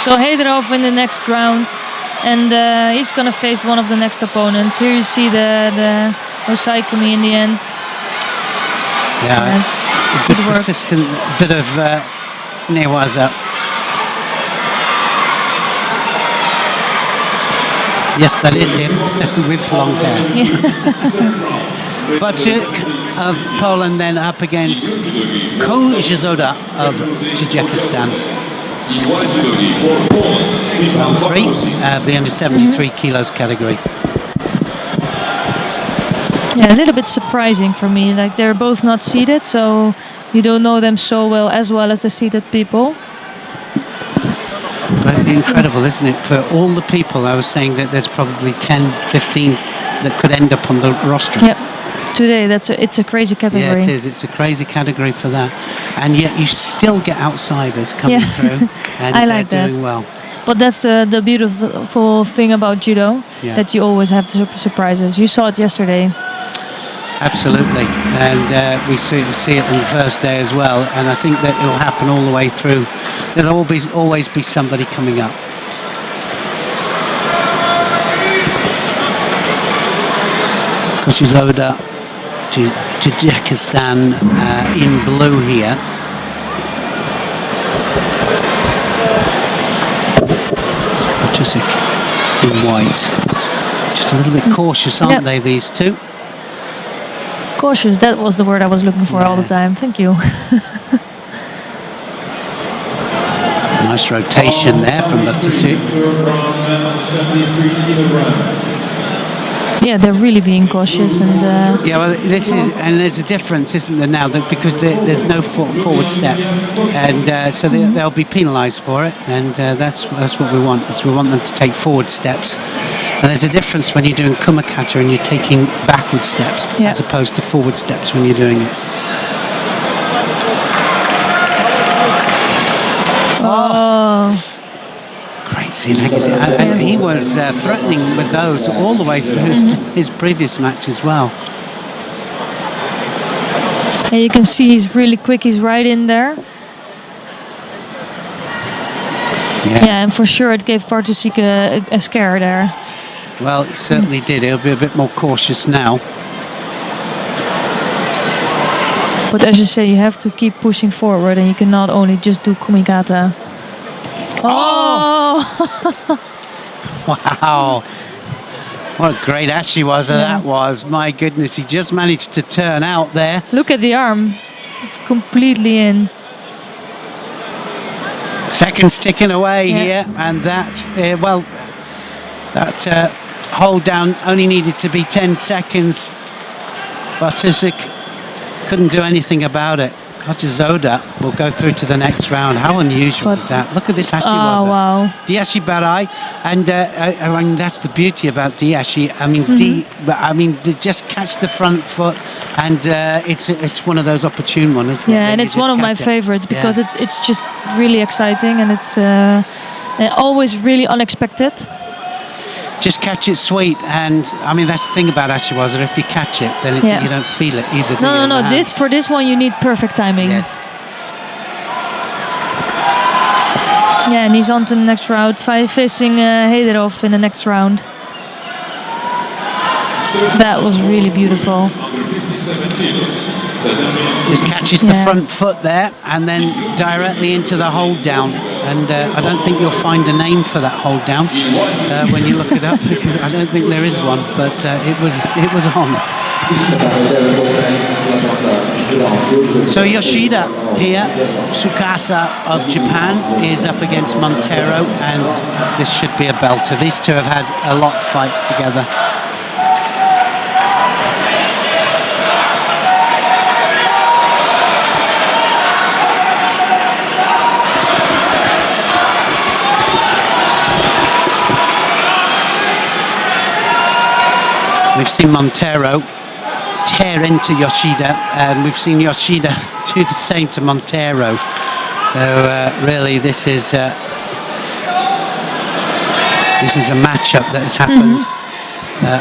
So Hyderov in the next round, and he's going to face one of the next opponents. Here you see the Osaikumi in the end. Yeah, a good persistent bit of newaza. Yes, that is him with long hair. Baku of Poland then up against Ko Jizoda of Tajikistan. Round 3 of the under 73 kilos category. Yeah, a little bit surprising for me. Like, they're both not seated, so you don't know them so well as the seated people. But incredible, isn't it? For all the people, I was saying that there's probably 10, 15 that could end up on the roster. Yep. Today, it's a crazy category. Yeah, it is. It's a crazy category for that, and yet you still get outsiders coming through, and I like they're that. doing well. But that's the beautiful thing about judo, that you always have surprises. You saw it yesterday. Absolutely, and we see it on the first day as well, and I think that it'll happen all the way through. There'll always be somebody coming up. Koshizoda, Tajikistan in blue here. Batusik in white. Just a little bit cautious, aren't they, these two? Cautious, that was the word I was looking for all the time. Thank you. Nice rotation there from Batusik. Yeah, they're really being cautious, and yeah, well, this is, and there's a difference, isn't there, now, that because there's no forward step, and so they'll be penalised for it, and that's what we want. Is we want them to take forward steps, and there's a difference when you're doing kumakata and you're taking backward steps as opposed to forward steps when you're doing it. Oh. Great scene. And he was threatening with those all the way through his previous match as well. And you can see he's really quick. He's right in there. Yeah, and for sure it gave Bartosik a scare there. Well, it certainly did. He'll be a bit more cautious now. But as you say, you have to keep pushing forward, and you cannot only just do kumikata. Oh! Wow. What a great Ashiwaza that was. My goodness, he just managed to turn out there. Look at the arm. It's completely in. Seconds ticking away here, and that, that hold down only needed to be 10 seconds. Batusik couldn't do anything about it. Kochizoda will go through to the next round. How unusual is that? Look at this Ashiwaza. Oh, wow. Diashi Barai, and I mean, that's the beauty about Diashi. I mean, they just catch the front foot, and it's one of those opportune ones, isn't it? Yeah, and it's one of my favorites because it's just really exciting, and it's always really unexpected. Just catch it sweet, and I mean that's the thing about Ashiwaza. If you catch it, then you don't feel it either. No. For this one, you need perfect timing. Yes, Yeah, and he's on to the next round, facing Heiderov in the next round. That was really beautiful. Just catches the front foot there and then directly into the hold down. And I don't think you'll find a name for that hold down when you look it up. I don't think there is one, but it was on. So Yoshida here, Tsukasa of Japan, is up against Montero, and this should be a belter. These two have had a lot of fights together. We've seen Montero tear into Yoshida, and we've seen Yoshida do the same to Montero. So really, this is a matchup that has happened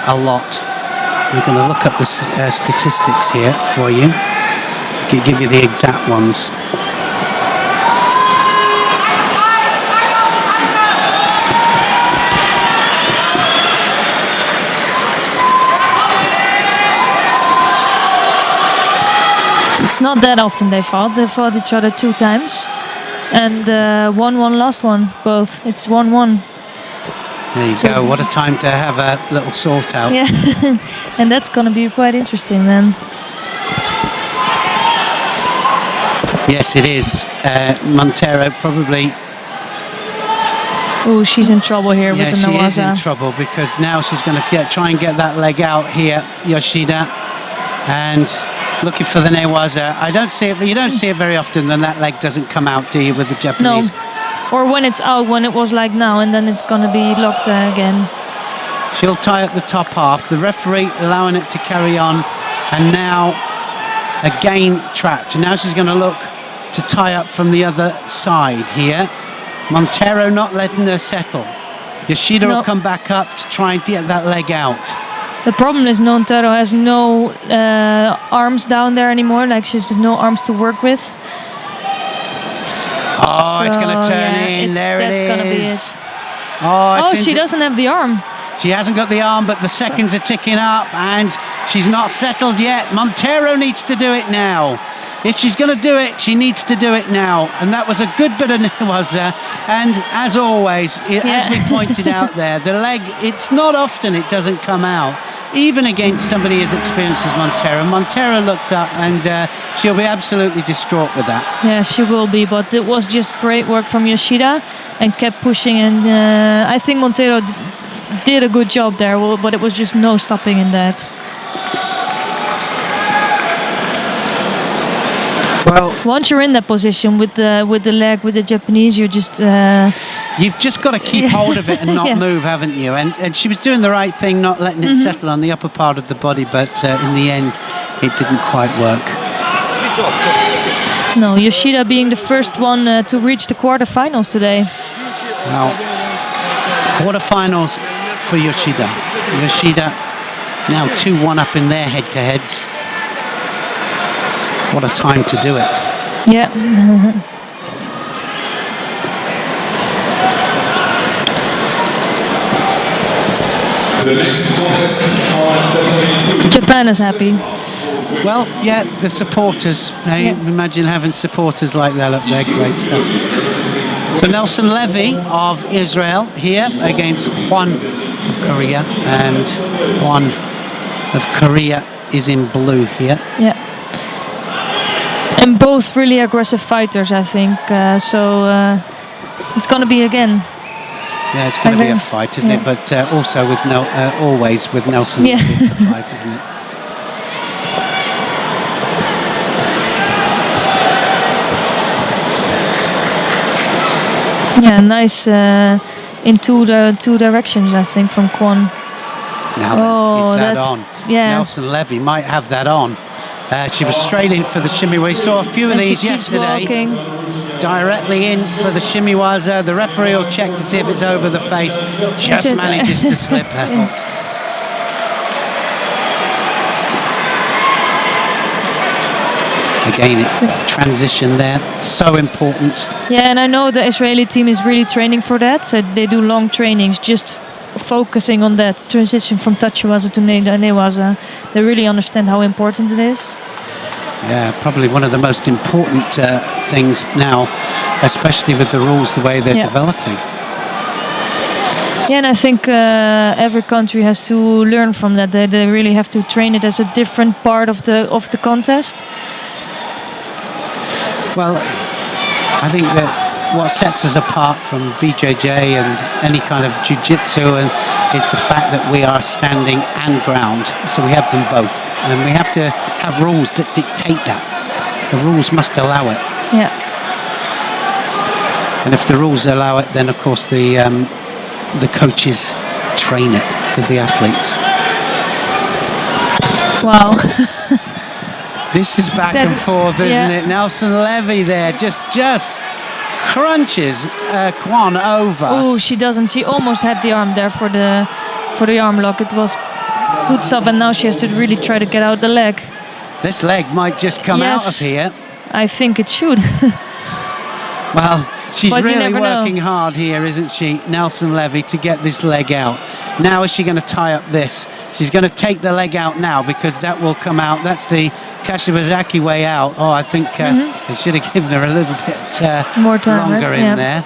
a lot. We're going to look up the statistics here for you. Give you the exact ones. It's not that often they fought. They fought each other 2 times. And 1-1 last one, both. It's 1-1. There you go. What a time to have a little sort out. Yeah, and that's going to be quite interesting then. Yes, it is. Montero probably... Oh, she's in trouble here with the Nawaza. Yeah, she is in trouble because now she's going to try and get that leg out here, Yoshida. And... looking for the Newaza. I don't see it, but you don't see it very often when that leg doesn't come out, do you, with the Japanese? No. Or when it's out, when it was like now, and then it's going to be locked again. She'll tie up the top half. The referee allowing it to carry on. And now, again, trapped. And now she's going to look to tie up from the other side here. Montero not letting her settle. Yoshida will come back up to try and get that leg out. The problem is Montero has no arms down there anymore, like she has no arms to work with. Oh, so, it's going to turn in. There it is. That's going to be it. Oh, she doesn't have the arm. She hasn't got the arm, but the seconds are ticking up, and she's not settled yet. Montero needs to do it now. If she's going to do it, she needs to do it now. And that was a good bit of Newaza. And as always, as we pointed out there, the leg, it's not often it doesn't come out, even against somebody as experienced as Montero. Montero looks up and she'll be absolutely distraught with that. Yeah, she will be, but it was just great work from Yoshida and kept pushing. And I think Montero did a good job there, but it was just no stopping in that. Well, once you're in that position with the leg, with the Japanese, you're just... You've just got to keep hold of it and not move, haven't you? And she was doing the right thing, not letting it settle on the upper part of the body, but in the end, it didn't quite work. No, Yoshida being the first one to reach the quarterfinals today. Well, quarterfinals for Yoshida. Yoshida now 2-1 up in their head-to-heads. What a time to do it. Yeah. The next contest on Tatami. Japan is happy. Well, yeah, the supporters. Imagine having supporters like that up there. Great stuff. So Nelson Levy of Israel here against Juan of Korea. And Juan of Korea is in blue here. Yeah. And both really aggressive fighters, I think. So it's going to be again. Yeah, it's going to be a fight, isn't it? But also with always with Nelson, it's a fight, isn't it? Yeah, nice in two directions, I think, from Kwon. Now is that on? Yeah. Nelson Levy might have that on. She was straight in for the shimmy. We saw a few of these yesterday. Directly in for the shimiwaza. The referee will check to see if it's over the face. Just manages to slip out. Again, transition there, so important. Yeah, and I know the Israeli team is really training for that. So they do long trainings, just focusing on that transition from tachiwaza to newaza. They really understand how important it is. Yeah, probably one of the most important things now, especially with the rules the way they're developing. Yeah, and I think every country has to learn from that. They really have to train it as a different part of the contest. Well, I think that what sets us apart from BJJ and any kind of jiu-jitsu is the fact that we are standing and ground. So we have them both. And we have to have rules that dictate that. The rules must allow it. Yeah. And if the rules allow it, then of course the coaches train it with the athletes. Wow. This is back and forth, isn't it? Nelson Levy there just crunches Kwon over. Oh, she doesn't. She almost had the arm there for the arm lock. It was good stuff, and now she has to really try to get out the leg. This leg might just come out of here. I think it should. Well, she's But really working hard here, isn't she, Nelson Levy, to get this leg out. Now is she going to tie up this? She's going to take the leg out now because that will come out. That's the Kashiwazaki way out. Oh, I think they should have given her a little bit more time, longer right? in there.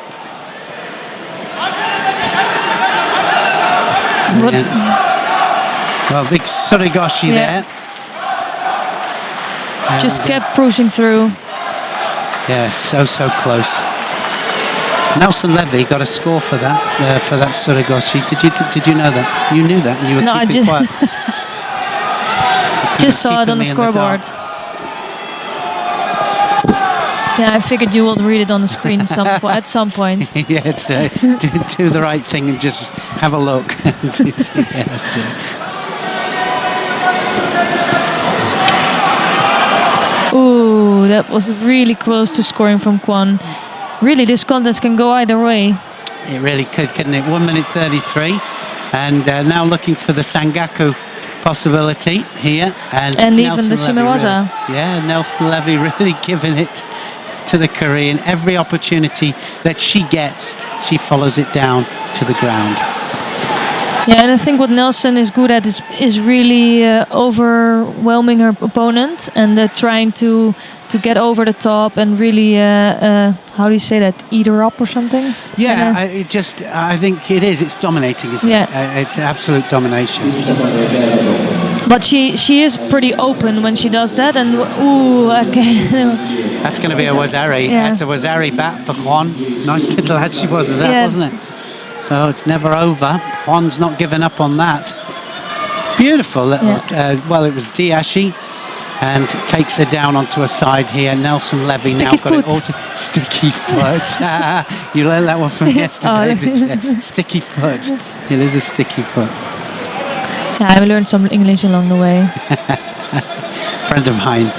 Well, big Surigoshi there. Just kept pushing through. Yeah, so close. Nelson Levy got a score for that Surigoshi. Did you know that? You knew that, and you were keeping quiet. Just saw it on the scoreboard. Yeah, I figured you would read it on the screen at some point. Yeah, it's do the right thing and just have a look. Yeah, that's it. Ooh, that was really close to scoring from Kwon. Really, this contest can go either way. It really could, couldn't it? 1 minute 33. And now looking for the Sangaku possibility here. And even the Shimewaza. Yeah, Nelson Levy really giving it to the Korean. Every opportunity that she gets, she follows it down to the ground. Yeah, and I think what Nelson is good at is really overwhelming her opponent and trying to get over the top and really, how do you say that, eat her up or something? Yeah, I think it is. It's dominating, isn't it? It's absolute domination. But she is pretty open when she does that, and ooh, okay. That's going to be a Wazari. Yeah. That's a Wazari bat for Kwon. Nice little head she was at that, wasn't it? So it's never over. Kwon's not giving up on that. Beautiful little, well, it was Diashi, and takes her down onto a side here. Nelson Levy now got it all to sticky foot. You learned that one from yesterday, did you? Sticky foot. It is a sticky foot. Yeah, I learned some English along the way. Friend of mine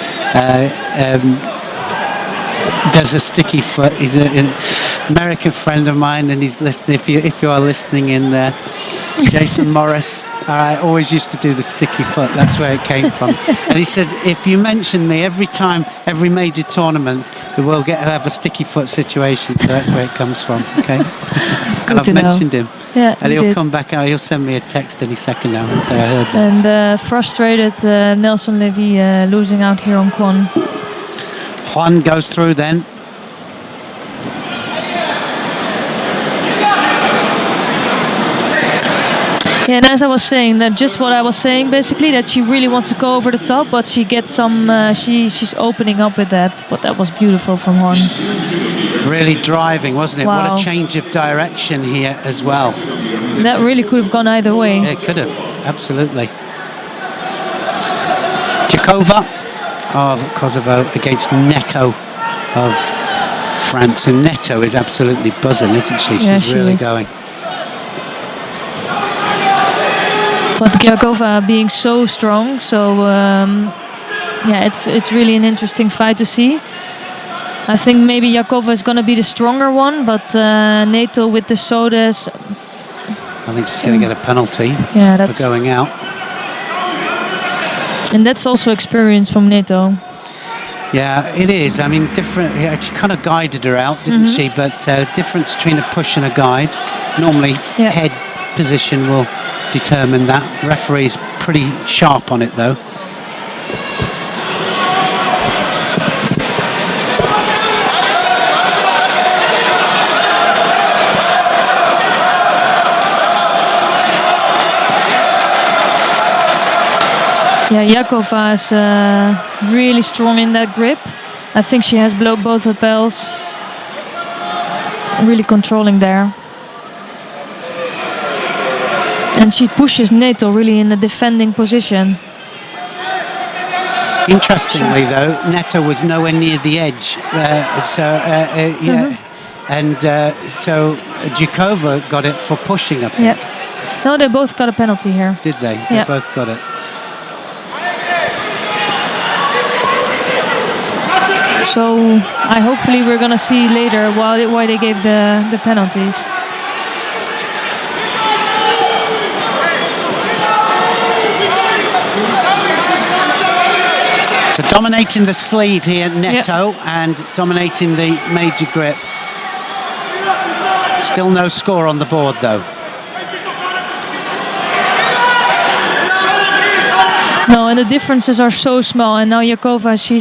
does a sticky foot. He's an American friend of mine, and he's listening. If you are listening in there, Jason Morris. I always used to do the sticky foot. That's where it came from. And he said, if you mention me every time, every major tournament, we'll have a sticky foot situation. So that's where it comes from. Okay. And I've mentioned him. Yeah, and he'll come back out. He'll send me a text any second now and say I heard that. And frustrated Nelson Levy losing out here on Kwon. Juan goes through then. Yeah, and as I was saying, that just what I was saying basically, that she really wants to go over the top, but she gets some. She's opening up with that, but that was beautiful from Juan. Really driving, wasn't it? Wow. What a change of direction here as well. That really could have gone either way. Yeah, it could have, absolutely. Jakova of Kosovo against Neto of France, and Neto is absolutely buzzing, isn't she? She's really going. But Gyakova being so strong, so yeah, it's really an interesting fight to see. I think maybe Gyakova is going to be the stronger one, but Neto with the sodas. I think she's going to get a penalty for going out. And that's also experience from Neto. Yeah, it is. I mean, different. Yeah, she kind of guided her out, didn't she? But difference between a push and a guide. Normally, head position will determine that. Referee's pretty sharp on it, though. Yeah, Jakova is really strong in that grip. I think she has both lapels. Really controlling there. And she pushes Neto really in a defending position. Interestingly, though, Neto was nowhere near the edge. So Jakova got it for pushing, I think. Yeah. No, they both got a penalty here. Did they? Yeah. They both got it. So hopefully we're gonna see later why they gave the penalties. So dominating the sleeve here, Neto, and dominating the major grip. Still no score on the board, though. No, and the differences are so small. And now Jakova, she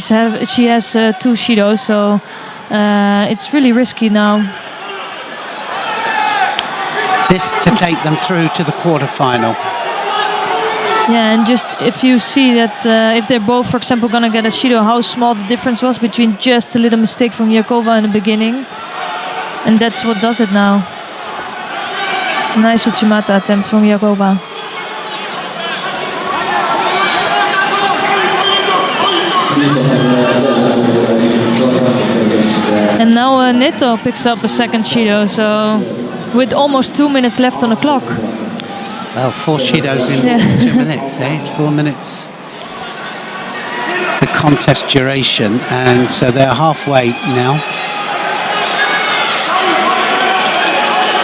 has 2 Shidos, so it's really risky now. This to take them through to the quarterfinal. Yeah, and just if you see that if they're both, for example, gonna get a Shido, how small the difference was between just a little mistake from Jakova in the beginning, and that's what does it now. Nice Uchimata attempt from Jakova. And now Neto picks up a second Shido, so with almost 2 minutes left on the clock. Well, 4 Shidos in 2 minutes, eh? 4 minutes. The contest duration, and so they're halfway now.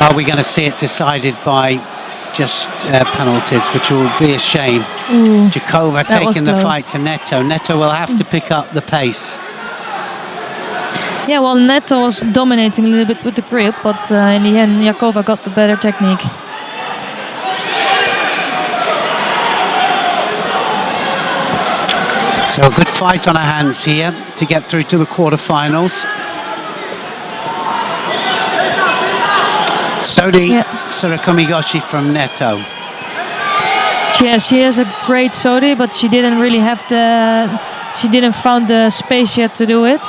Are we going to see it decided by just penalties, which will be a shame? Jakova taking the fight to Neto. Neto will have to pick up the pace. Yeah, well, Neto was dominating a little bit with the grip, but in the end, Jakova got the better technique. So a good fight on our hands here to get through to the quarterfinals. Sodi Surakumigoshi from Neto. She has a great Sodi, but she didn't really have she didn't found the space yet to do it.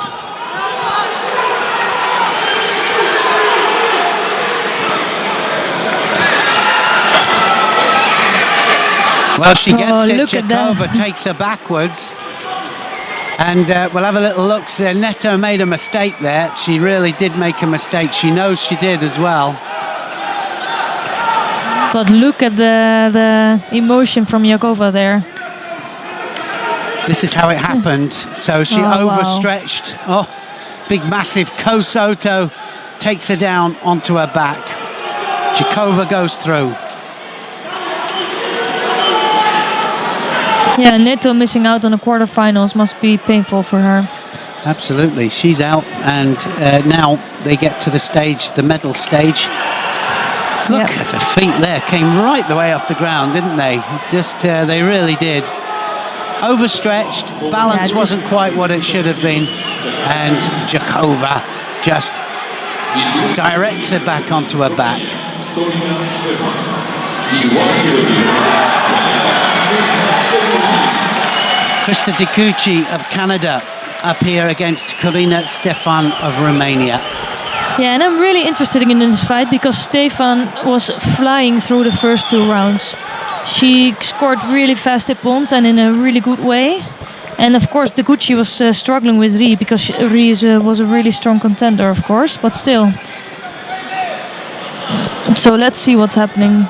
Well, she gets it. Jakova takes her backwards. And we'll have a little look. So Neto made a mistake there. She really did make a mistake. She knows she did as well. But look at the emotion from Jakova there. This is how it happened. So she overstretched. Wow. Oh, big massive Kosoto takes her down onto her back. Jakova goes through. Yeah, Neto missing out on the quarterfinals must be painful for her. Absolutely, she's out, and now they get to the stage, the medal stage. Look at her feet there, came right the way off the ground, didn't they? Just, they really did. Overstretched, balance wasn't quite what it should have been, and Jakova just directs her back onto her back. Krista Dikuchi of Canada up here against Corina Stefan of Romania. Yeah, and I'm really interested in this fight because Stefan was flying through the first 2 rounds. She scored really fast points and in a really good way. And of course, Dikuchi was struggling with Ri because Ri was a really strong contender, of course, but still. So let's see what's happening.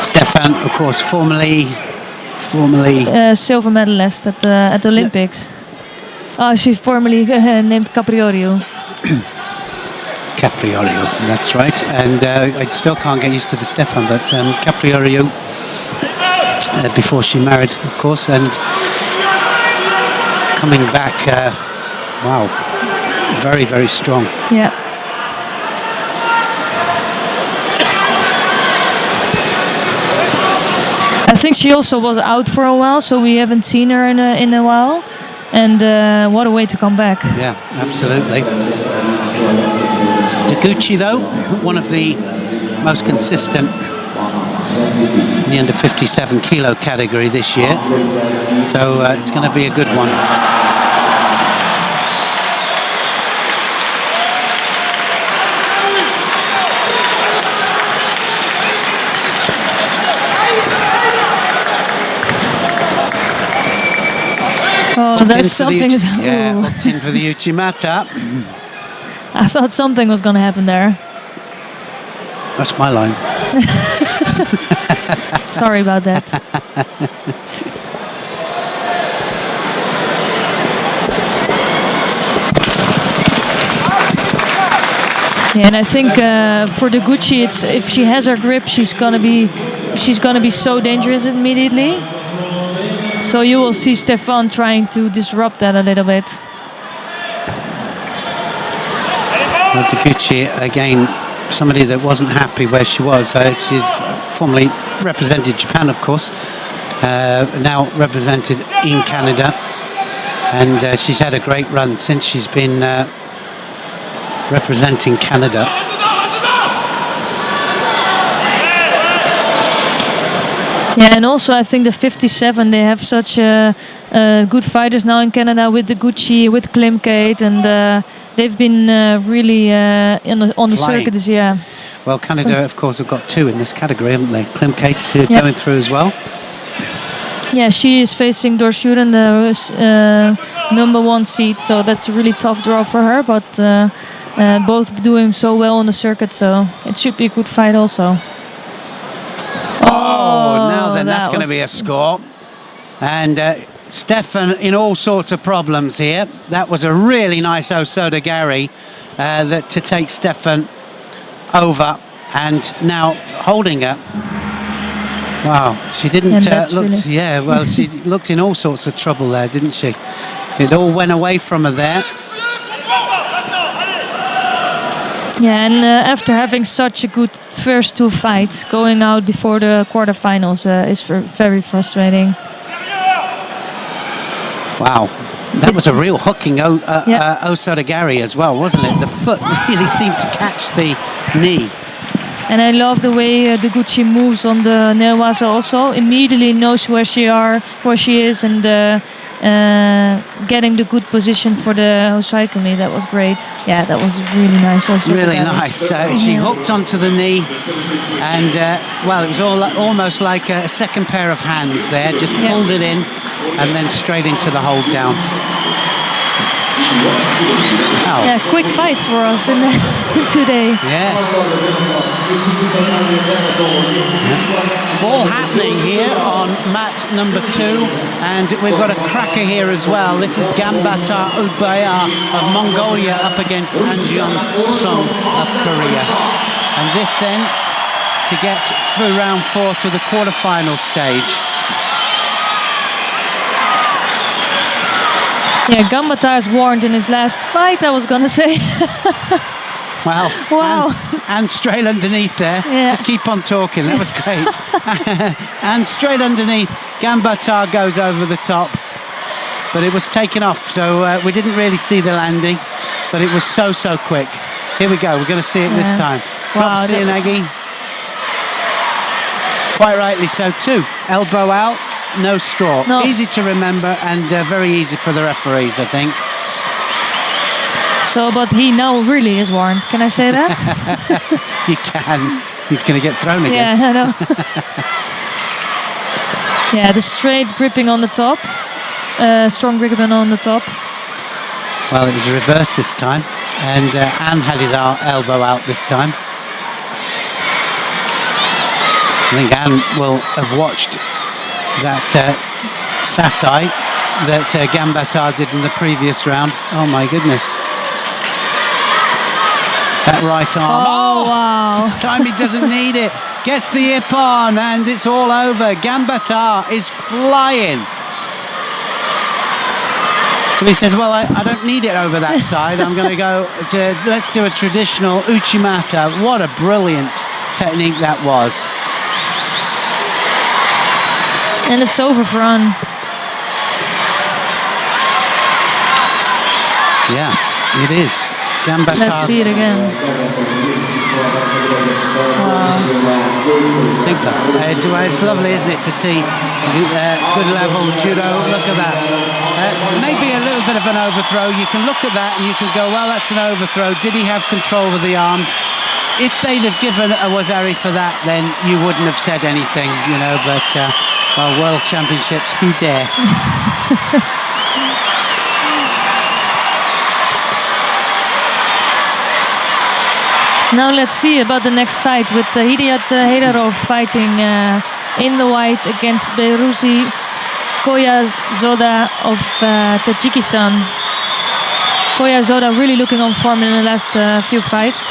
Stefan, of course, formerly silver medalist at the Olympics. Oh, she's formerly named Capriorio. Capriorio, that's right. And I still can't get used to the Stefan, but Capriorio before she married, of course, and coming back, wow, very, very strong. Yeah. I think she also was out for a while, so we haven't seen her in a while. And what a way to come back. Yeah, absolutely. Taguchi, though, one of the most consistent in the under 57 kilo category this year. So it's going to be a good one. Oh, there's something. Yeah, opt in for the Uchimata. I thought something was going to happen there. That's my line. Sorry about that. Yeah, and I think for the Gucci, it's if she has her grip, she's gonna be so dangerous immediately. So you will see Stefan trying to disrupt that a little bit. Well, Taguchi, again, somebody that wasn't happy where she was. She's formerly represented Japan, of course, now represented in Canada, and she's had a great run since she's been representing Canada. Yeah, and also I think the 57, they have such good fighters now in Canada with the Gucci, with Klimkate, and they've been really on the circuit this year. Well, Canada, of course, have got two in this category, haven't they? Klimkate's going through as well. Yeah, she is facing Dorshuren, the #1 seed, so that's a really tough draw for her, but both doing so well on the circuit, so it should be a good fight also. Oh, now then, that's going to be a score. And Stefan in all sorts of problems here. That was a really nice Osoda Gary to take Stefan over, and now holding her. Wow, she didn't look. Really... Yeah, well, she looked in all sorts of trouble there, didn't she? It all went away from her there. Yeah, and after having such a good first two fights, going out before the quarterfinals is very frustrating. Wow, that was a real hooking Osoda Gary as well, wasn't it? The foot really seemed to catch the knee. And I love the way the Gucci moves on the Neowaza also. Immediately knows where she is, and getting the good position for the Hosaikumi. That was great. Yeah, that was really nice also. Really nice. She hooked onto the knee, and well, it was almost like a second pair of hands there. Just pulled it in, and then straight into the hold down. Wow. Yeah, quick fights for us today. Yes. All happening here on mat number 2, and we've got a cracker here as well. This is Gambata Ubaya of Mongolia up against Anjeon Song of Korea. And this then to get through round 4 to the quarterfinal stage. Yeah, Gambata is warned in his last fight, I was gonna say. Wow. And straight underneath there. Yeah. Just keep on talking, that was great. And straight underneath, Gambata goes over the top. But it was taken off, so we didn't really see the landing. But it was so quick. Here we go, we're going to see it this time. Wow, Nagi. Quite rightly so too. Elbow out, no score. No. Easy to remember, and very easy for the referees, I think. So, but he now really is warned. Can I say that? You can. He's going to get thrown again. Yeah, I know. Yeah, the straight gripping on the top. Strong gripping on the top. Well, it was reversed this time. And Anne had his elbow out this time. I think Anne will have watched that Sasai that Gambata did in the previous round. Oh my goodness. That right arm. Oh, wow. This time he doesn't need it. gets the ippon, and it's all over. Gambata is flying. So he says, well, I don't need it over that side. I'm going to go to, let's do a traditional uchimata. What a brilliant technique that was. And it's over for On. Yeah, it is. Gambata. Let's see it again. Wow. Super. It's lovely, isn't it, to see good level judo. Look at that. Maybe a little bit of an overthrow. You can look at that and you can go, well, that's an overthrow. Did he have control of the arms? If they'd have given a wazari for that, then you wouldn't have said anything, you know, but, well, World Championships, who dare? Now let's see about the next fight with Hidayat Heidarov fighting in the white against Behruzi Koyazoda of Tajikistan. Koyazoda really looking on form in the last few fights.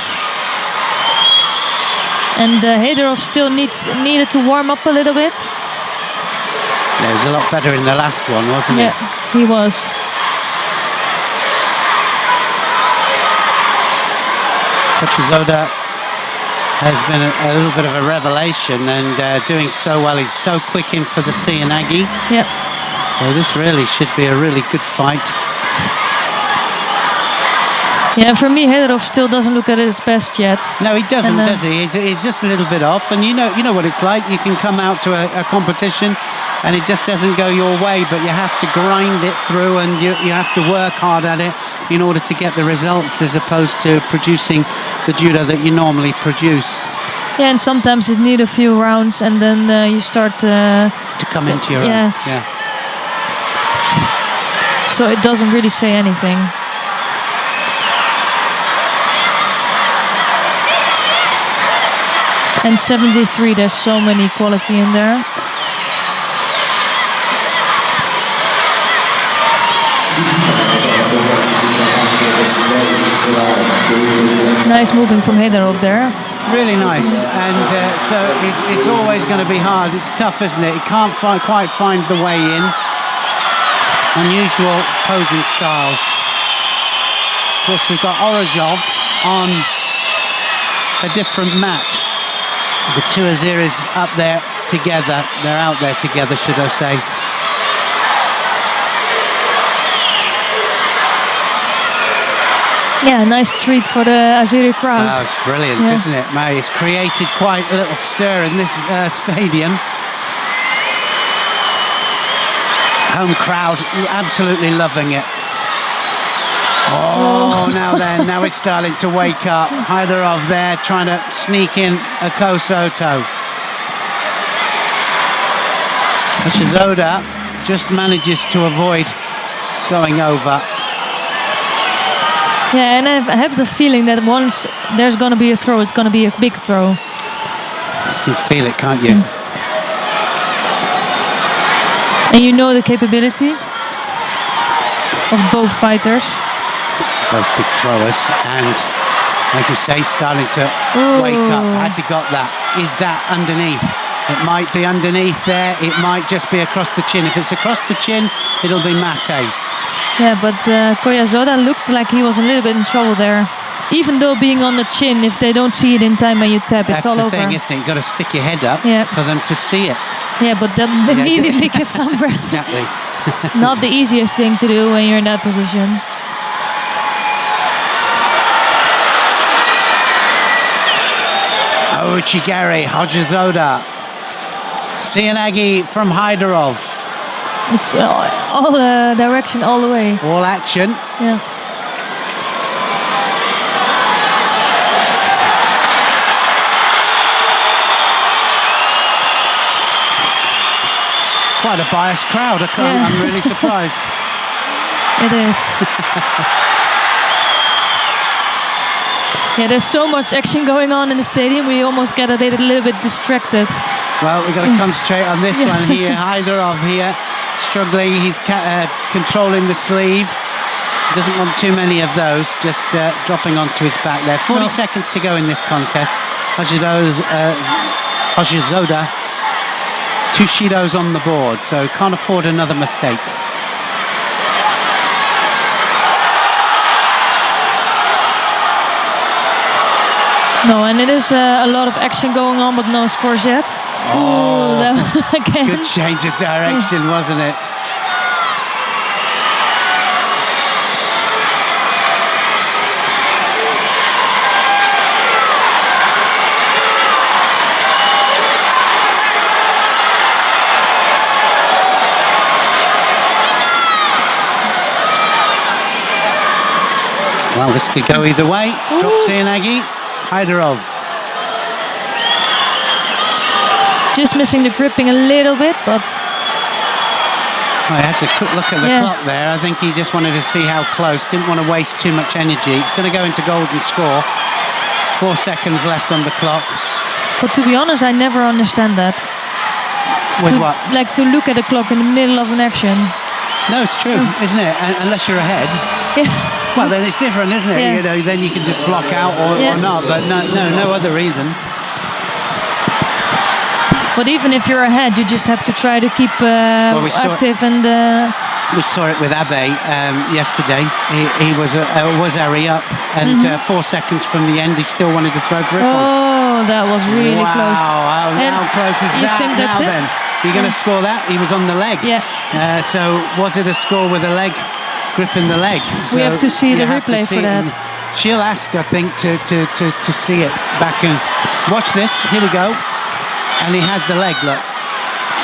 And Heidarov still needed to warm up a little bit. Yeah, he was a lot better in the last one, wasn't he? Yeah, he was. Koyazoda has been a little bit of a revelation and doing so well. He's so quick in for the Seoinage. Yeah. So this really should be a really good fight. Yeah, for me, Heidarov still doesn't look at his best yet. No, he doesn't, does he? He's just a little bit off. And you know what it's like. You can come out to a competition and it just doesn't go your way, but you have to grind it through and you have to work hard at it in order to get the results, as opposed to producing the judo that you normally produce. Yeah, and sometimes it needs a few rounds and then you start to come into your own. Yes. Yeah. So it doesn't really say anything. And 73, there's so many quality in there. Nice moving from Heidarov there. Really nice, and so it's always going to be hard. It's tough, isn't it? He can't quite find the way in. Unusual posing styles. Of course, we've got Orozhov on a different mat. The two Aziris up there together. They're out there together, should I say. Yeah, nice treat for the Azeri crowd. Oh, it's brilliant, isn't it, May? It's created quite a little stir in this stadium. Home crowd absolutely loving it. Oh, now it's starting to wake up. Heidarov there trying to sneak in a Kosoto. Koyazoda just manages to avoid going over. Yeah, and I have the feeling that once there's going to be a throw, it's going to be a big throw. You can feel it, can't you? And you know the capability of both fighters. Both big throwers, and like you say, starting to wake up. Has he got that? Is that underneath? It might be underneath there. It might just be across the chin. If it's across the chin, it'll be mate. Yeah, but Koyazoda looked like he was a little bit in trouble there. Even though being on the chin, if they don't see it in time and you tap, it's all over. That's the thing, isn't it? You've got to stick your head up for them to see it. Yeah, but then immediately give some breath. Exactly. Not the easiest thing to do when you're in that position. Uchigari, Koyazoda. Seoinage from Heidarov. It's all direction, all the way. All action. Yeah. Quite a biased crowd. I'm really surprised. It is. Yeah, there's so much action going on in the stadium. We almost get a little bit distracted. Well, we've got to concentrate on this one here. Heidarov here, struggling. He's controlling the sleeve. He doesn't want too many of those, just dropping onto his back there. 40 seconds to go in this contest. Hoshizoda. 2 Shidos on the board, so can't afford another mistake. No, and it is a lot of action going on, but no scores yet. Oh, again. good change of direction, wasn't it? Well, this could go either way. Drop Sianagi, Hyderov. Just missing the gripping a little bit, but... Well, he has a quick look at the clock there. I think he just wanted to see how close. Didn't want to waste too much energy. It's going to go into golden score. 4 seconds left on the clock. But to be honest, I never understand that. With what? Like to look at the clock in the middle of an action. No, it's true, isn't it? Unless you're ahead. Yeah. Well, then it's different, isn't it? Yeah. You know, then you can just block out or not. But no other reason. But even if you're ahead, you just have to try to keep active and. We saw it with Abe yesterday. He was Ari up, and 4 seconds from the end, he still wanted to throw for it. Oh, that was really close. Wow, how close is you that think that's now it? then? You're going to score that? He was on the leg. Yeah. So was it a score with a leg, gripping the leg? We have to see the you have to replay see for that. She'll ask, I think, to see it back and watch this. Here we go. And he has the leg, look.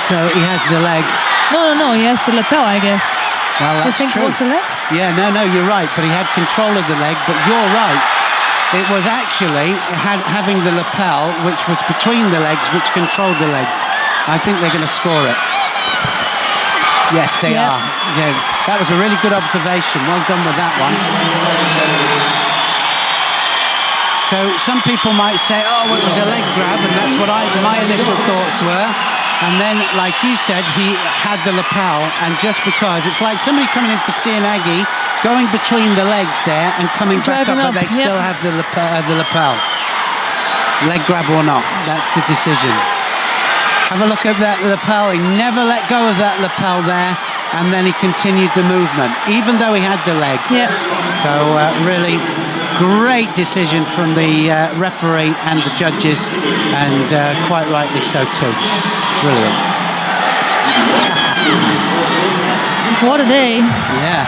So he has the leg. No, he has the lapel, I guess. Well, that's I think true. it was the leg? Yeah, no, you're right. But he had control of the leg. But you're right. It was actually having the lapel, which was between the legs, which controlled the legs. I think they're going to score it. Yes, they are. Yeah, that was a really good observation. Well done with that one. So some people might say, oh, well, it was a leg grab, and that's what my initial thoughts were. And then, like you said, he had the lapel, and just because it's like somebody coming in for Sianagi, going between the legs there and coming back up, but they still have the lapel. Leg grab or not, that's the decision. Have a look at that lapel. He never let go of that lapel there, and then he continued the movement, even though he had the legs. Yeah. So really great decision from the referee and the judges, and quite rightly so too. Brilliant. What a day. Yeah.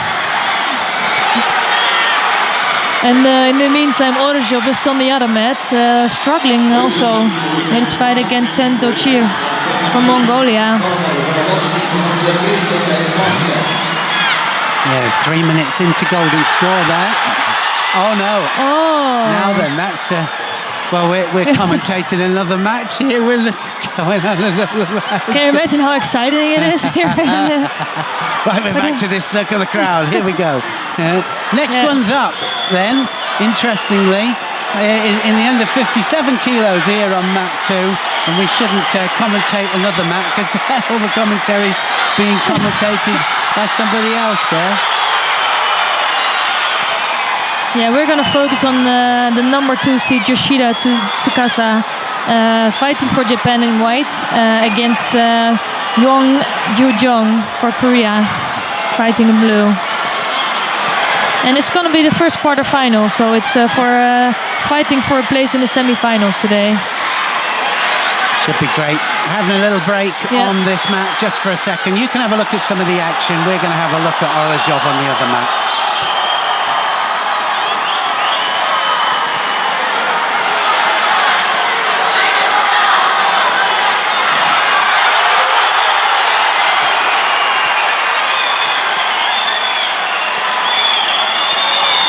And in the meantime, Orezhov is on the other mat, struggling also in his fight against Sento Chir from Mongolia. Yeah, 3 minutes into golden score there. Oh no. Oh. Now then, well, we're commentating another match here. We're going on another match. Can you imagine how exciting it is here? Right, we're back to this look of the crowd. Here we go. Next one's up then, interestingly, in the under 57 kilos here on mat 2. And we shouldn't commentate another mat because all the commentary being commentated by somebody else there. Yeah, we're going to focus on the number 2 seed Yoshida Tsukasa fighting for Japan in white against Yong Yoo-jong for Korea fighting in blue. And it's going to be the first quarterfinal, so it's for fighting for a place in the semi-finals today. Should be great. Having a little break on this mat just for a second. You can have a look at some of the action. We're going to have a look at Orezhov on the other mat.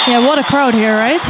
Yeah, what a crowd here, right?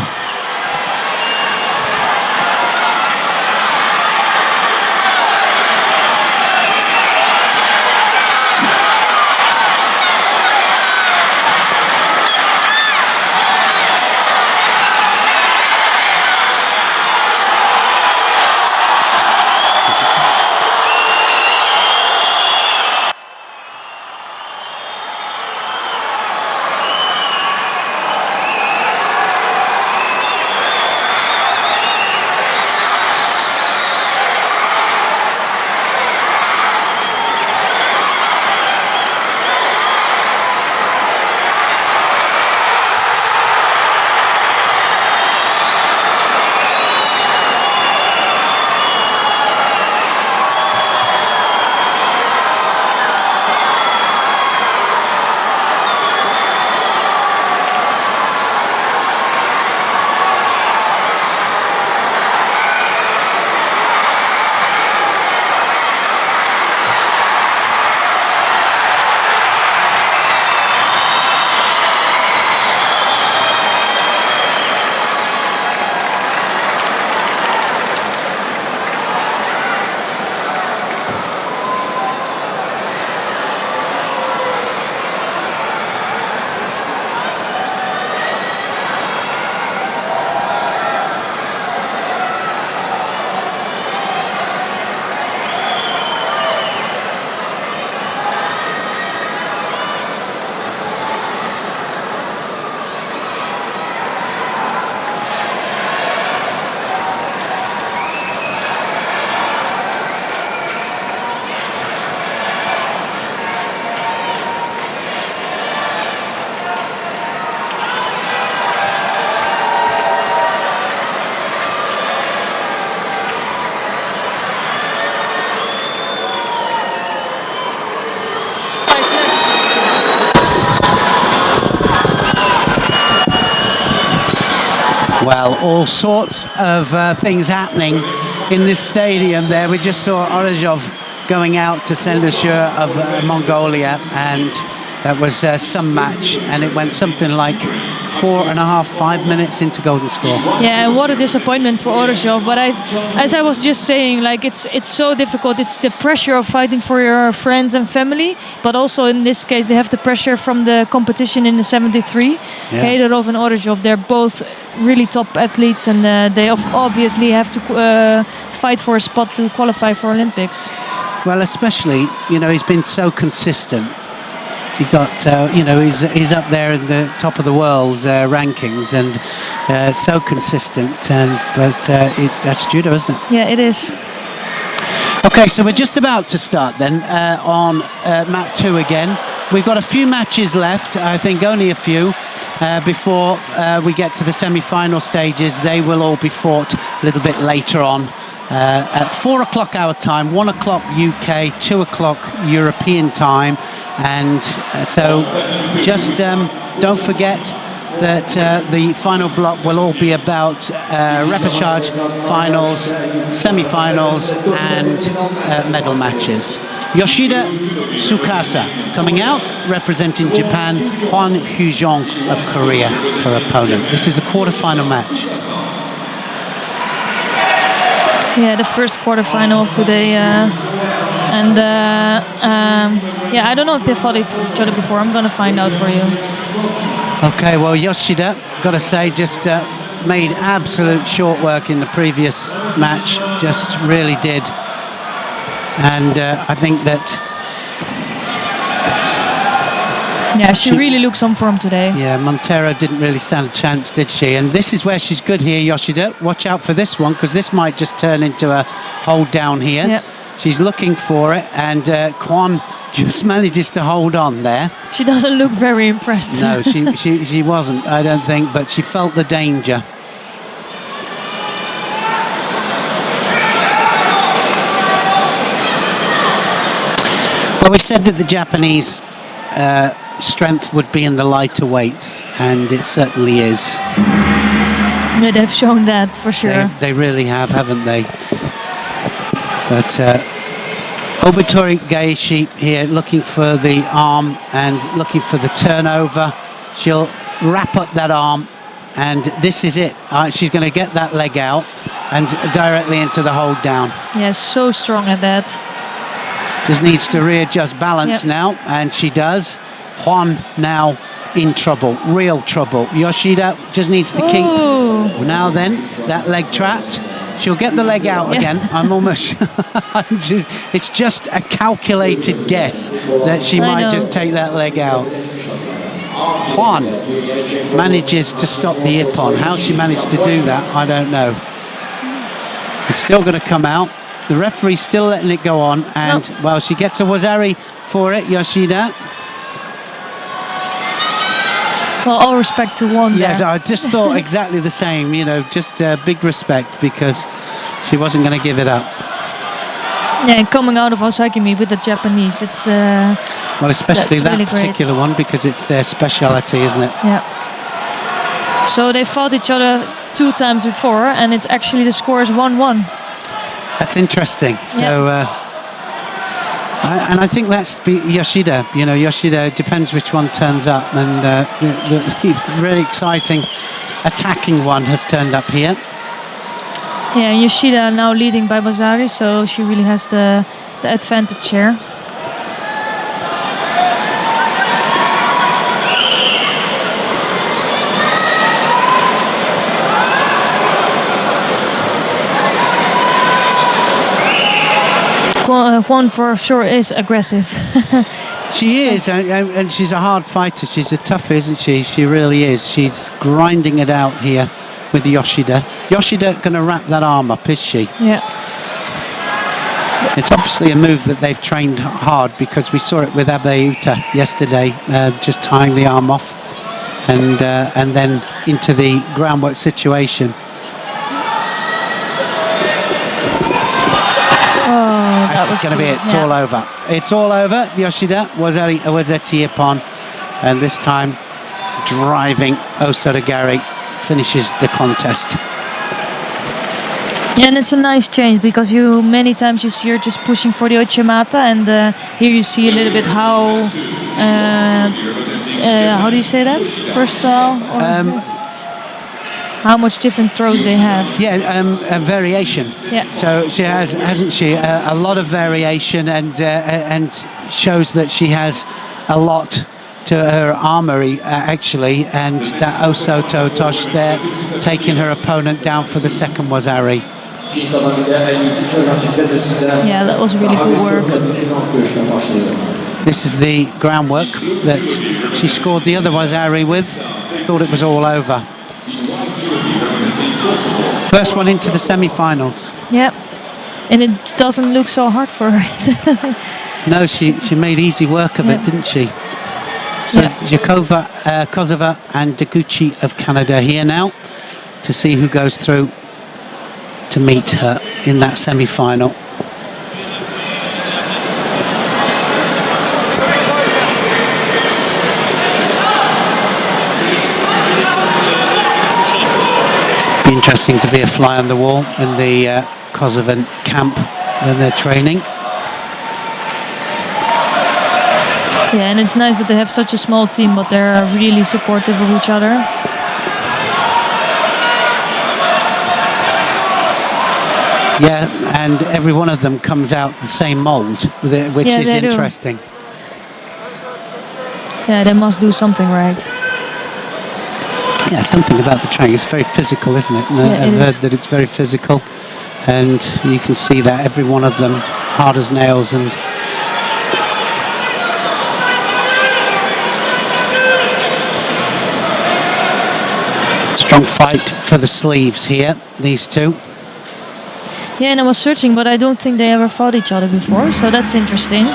Well, all sorts of things happening in this stadium there. We just saw Orozhov going out to send a shirt of Mongolia, and that was some match, and it went something like 4.5, 5 minutes into golden score. Yeah, and what a disappointment for Orozhov. But as I was just saying, like it's so difficult. It's the pressure of fighting for your friends and family, but also in this case they have the pressure from the competition in the 73. Yeah. Heiderov and Orozhov, they're both really top athletes, and they obviously have to fight for a spot to qualify for Olympics. Well, especially, he's been so consistent. He got, he's up there in the top of the world rankings, and so consistent. But that's judo, isn't it? Yeah, it is. Okay, so we're just about to start then on mat 2 again. We've got a few matches left. I think only a few before we get to the semi-final stages. They will all be fought a little bit later on. At 4 o'clock our time, 1 o'clock UK, 2 o'clock European time, and so just don't forget that the final block will all be about repechage, finals, semi-finals, and medal matches. Yoshida Tsukasa coming out, representing Japan. Hwan Hyojong of Korea, her opponent. This is a quarter-final match. Yeah, the first quarterfinal of today, I don't know if they fought each other before. I'm gonna find out for you. Okay, well, Yoshida, gotta say, just made absolute short work in the previous match. Just really did, and I think that. Yeah, she really looks on form today. Yeah, Montero didn't really stand a chance, did she? And this is where she's good here, Yoshida. Watch out for this one, because this might just turn into a hold down here. Yep. She's looking for it, and Kwon just manages to hold on there. She doesn't look very impressed. No, she wasn't, I don't think, but she felt the danger. Well, we said that the Japanese strength would be in the lighter weights, and it certainly is. Yeah, they've shown that for sure. They really have, haven't they? But Obitori Gaeshi here looking for the arm and looking for the turnover. She'll wrap up that arm, and this is it. She's going to get that leg out and directly into the hold down. Yeah, so strong at that. Just needs to readjust balance now, and she does. Hwan now in trouble, real trouble. Yoshida just needs to keep. Now then, that leg trapped. She'll get the leg out again. I'm almost. It's just a calculated guess that she might just take that leg out. Hwan manages to stop the ippon. How she managed to do that, I don't know. It's still going to come out. The referee's still letting it go on, and well, she gets a wazari for it, Yoshida. Well, all respect to Hwan there. Yeah, I just thought exactly the same, just big respect, because she wasn't going to give it up. Yeah, and coming out of Osakimi with the Japanese, it's... well, especially that really particular one, because it's their speciality, isn't it? Yeah. So they fought each other 2 times before, and it's actually the score is 1-1. That's interesting. So... and I think that's Yoshida. Yoshida, depends which one turns up, and the really exciting attacking one has turned up here. Yeah, Yoshida now leading by Bazari, so she really has the advantage here. Hwan for sure is aggressive. She is, and she's a hard fighter. She's a tough, isn't she? She really is. She's grinding it out here with Yoshida. Yoshida going to wrap that arm up, is she? Yeah. It's obviously a move that they've trained hard, because we saw it with Abe Uta yesterday, just tying the arm off and then into the groundwork situation. That's going to be it. It's all over. It's all over. Yoshida was at Ippon, and this time driving Osaragari finishes the contest. Yeah, and it's a nice change because many times you see her just pushing for the Ochimata, and here you see a little bit how do you say that? Versatile? How much different throws they have. Yeah, a variation. Yeah. So she hasn't she? A lot of variation, and shows that she has a lot to her armory, actually. And that Osoto Tosh there, taking her opponent down for the second Wazari. Yeah, that was really good work. This is the groundwork that she scored the other Wazari with. Thought it was all over. First one into the semi-finals. Yeah, and it doesn't look so hard for her. No, she made easy work of it, didn't she? So Jakova, Kozova and Deguchi of Canada here now to see who goes through to meet her in that semi-final. Be interesting to be a fly on the wall in the Kosovan camp when they're training. Yeah, and it's nice that they have such a small team, but they're really supportive of each other. Yeah, and every one of them comes out the same mould, which is interesting. Yeah, they must do something right. Yeah, something about the training. It's very physical, isn't it? And I've heard that it's very physical, and you can see that every one of them hard as nails. And strong fight for the sleeves here, these two. Yeah, and I was searching, but I don't think they ever fought each other before, so that's interesting.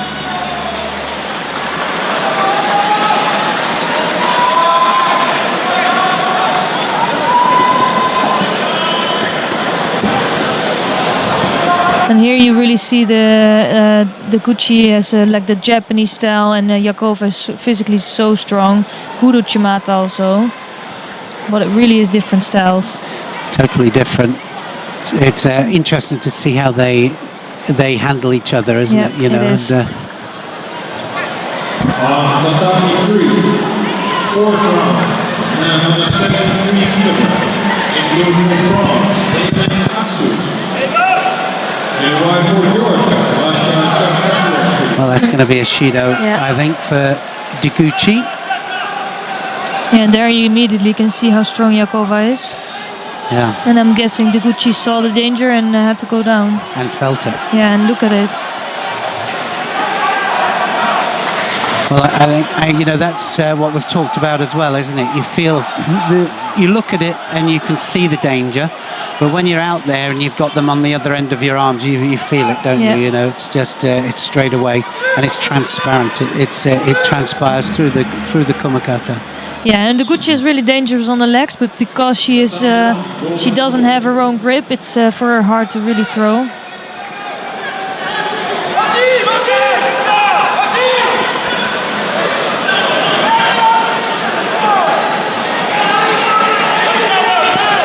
And here you really see the Gucci as like the Japanese style, and Jakova is physically so strong. Judo Chimata also, but it really is different styles. Totally different. It's interesting to see how they handle each other, isn't it? You know. It is. On Tatami 3, 4th round, and number 73 kilogram, in blue for France, well, that's going to be a Shido, I think, for Deguchi. Yeah, and there you immediately can see how strong Jakova is. Yeah. And I'm guessing Deguchi saw the danger and had to go down. And felt it. Yeah, and look at it. Well, I think that's what we've talked about as well, isn't it? You feel, you look at it and you can see the danger, but when you're out there and you've got them on the other end of your arms, you feel it, don't you? You know, it's just it's straight away, and it's transparent. It transpires through the kumakata. Yeah, and the Gucci is really dangerous on the legs, but because she doesn't have her own grip, it's for her hard to really throw.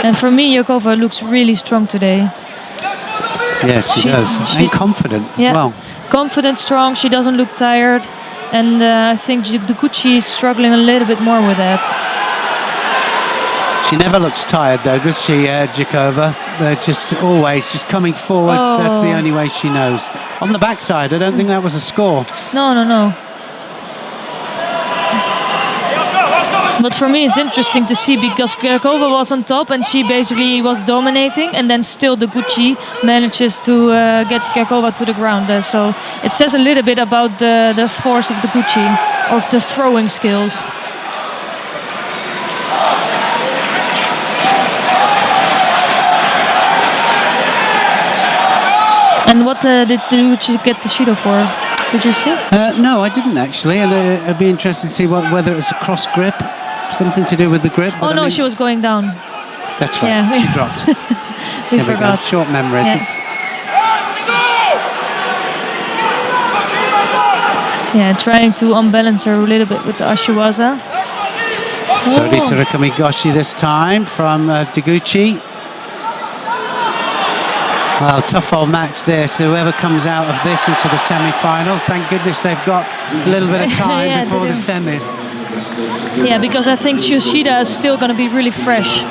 And for me, Jakova looks really strong today. Yes, she does. And confident as well. Confident, strong. She doesn't look tired. And I think the Gucci is struggling a little bit more with that. She never looks tired though, does she, Jakova? Just always just coming forwards. Oh. That's the only way she knows. On the backside, I don't think that was a score. No. But for me, it's interesting to see because Jakova was on top and she basically was dominating, and then still the Gucci manages to get Jakova to the ground. So it says a little bit about the force of the Gucci, of the throwing skills. And what did Gucci get the Shido for? Did you see? No, I didn't actually, and I'd be interested to see whether it was a cross grip. Something to do with the grip? Oh no, she was going down. That's right, yeah. She dropped. we forgot. Short memories. Yeah, trying to unbalance her a little bit with the Ashiwaza. Sorisura Kamigoshi this time from Deguchi. Well, tough old match this. Whoever comes out of this into the semi-final, thank goodness they've got a little bit of time Yeah, before the semis. Yeah, because I think Yoshida is still going to be really fresh.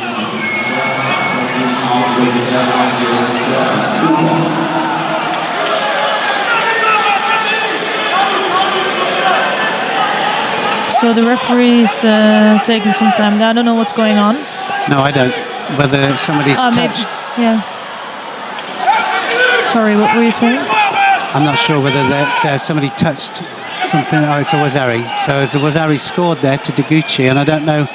So the referee is taking some time. I don't know what's going on. No, I don't. Whether somebody's touched. Yeah. Sorry, what were you saying? I'm not sure whether that somebody touched something. Oh, it's a Wazari. So it's a Wazari scored there to Deguchi, and I don't know.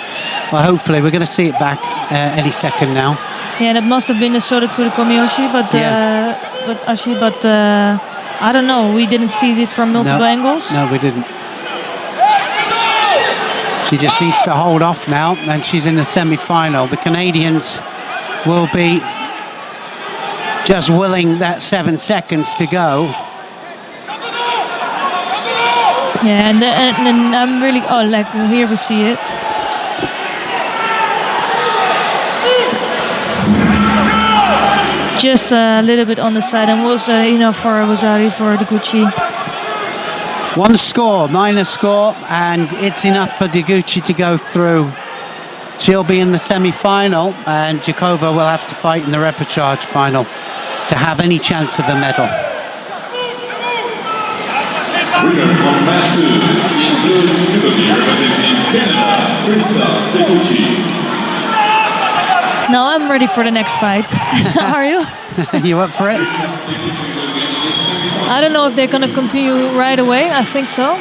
Well, hopefully we're going to see it back any second now. Yeah, that must have been a Soritsu Komiyoshi, but I don't know. We didn't see it from multiple angles. No, we didn't. She just needs to hold off now, and she's in the semi-final. The Canadians will be just willing that 7 seconds to go. Yeah, and I'm really... Oh, like here we see it. Just a little bit on the side, and was enough for Wazari, for Deguchi. One score, minor score, and it's enough for Deguchi to go through. She'll be in the semi-final, and Jakova will have to fight in the repechage final to have any chance of a medal. Winner on mat 2 in blue judo representing Canada, Krista Deguchi. Now I'm ready for the next fight. Are you? You up for it? I don't know if they're going to continue right away. I think so.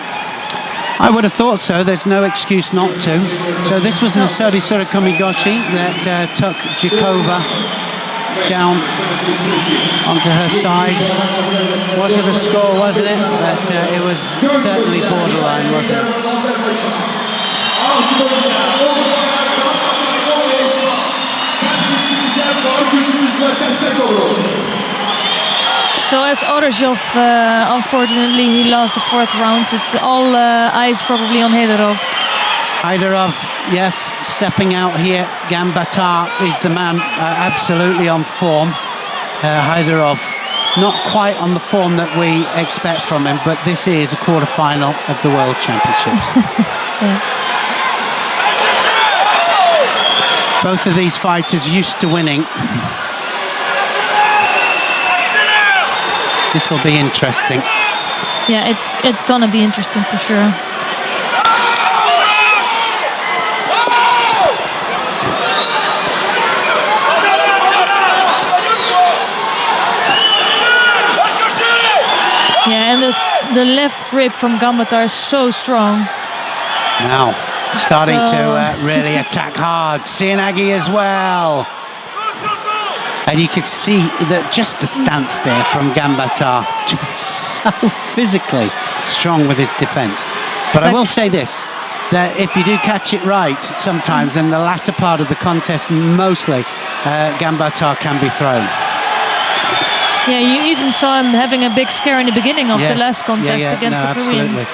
I would have thought so. There's no excuse not to. So this was the Sorisura Komigoshi that took Jakova down onto her side. Wasn't a score, wasn't it? But it was certainly borderline, wasn't it? So as Orozhov, unfortunately, he lost the 4th round. It's all eyes probably on Heidarov. Heidarov, yes, stepping out here. Gambata is the man, absolutely on form. Heidarov, not quite on the form that we expect from him, but this is a quarter-final of the World Championships. Yeah. Both of these fighters used to winning. This will be interesting. Yeah, it's gonna be interesting for sure. Yeah, and the left grip from Gambata is so strong. Now, starting to really attack hard. Cianagi as well. And you could see that just the stance there from Gambata, just so physically strong with his defence. But I will say this, that if you do catch it right sometimes, in the latter part of the contest mostly, Gambata can be thrown. Yeah, you even saw him having a big scare in the beginning of the last contest against the Korean. Absolutely.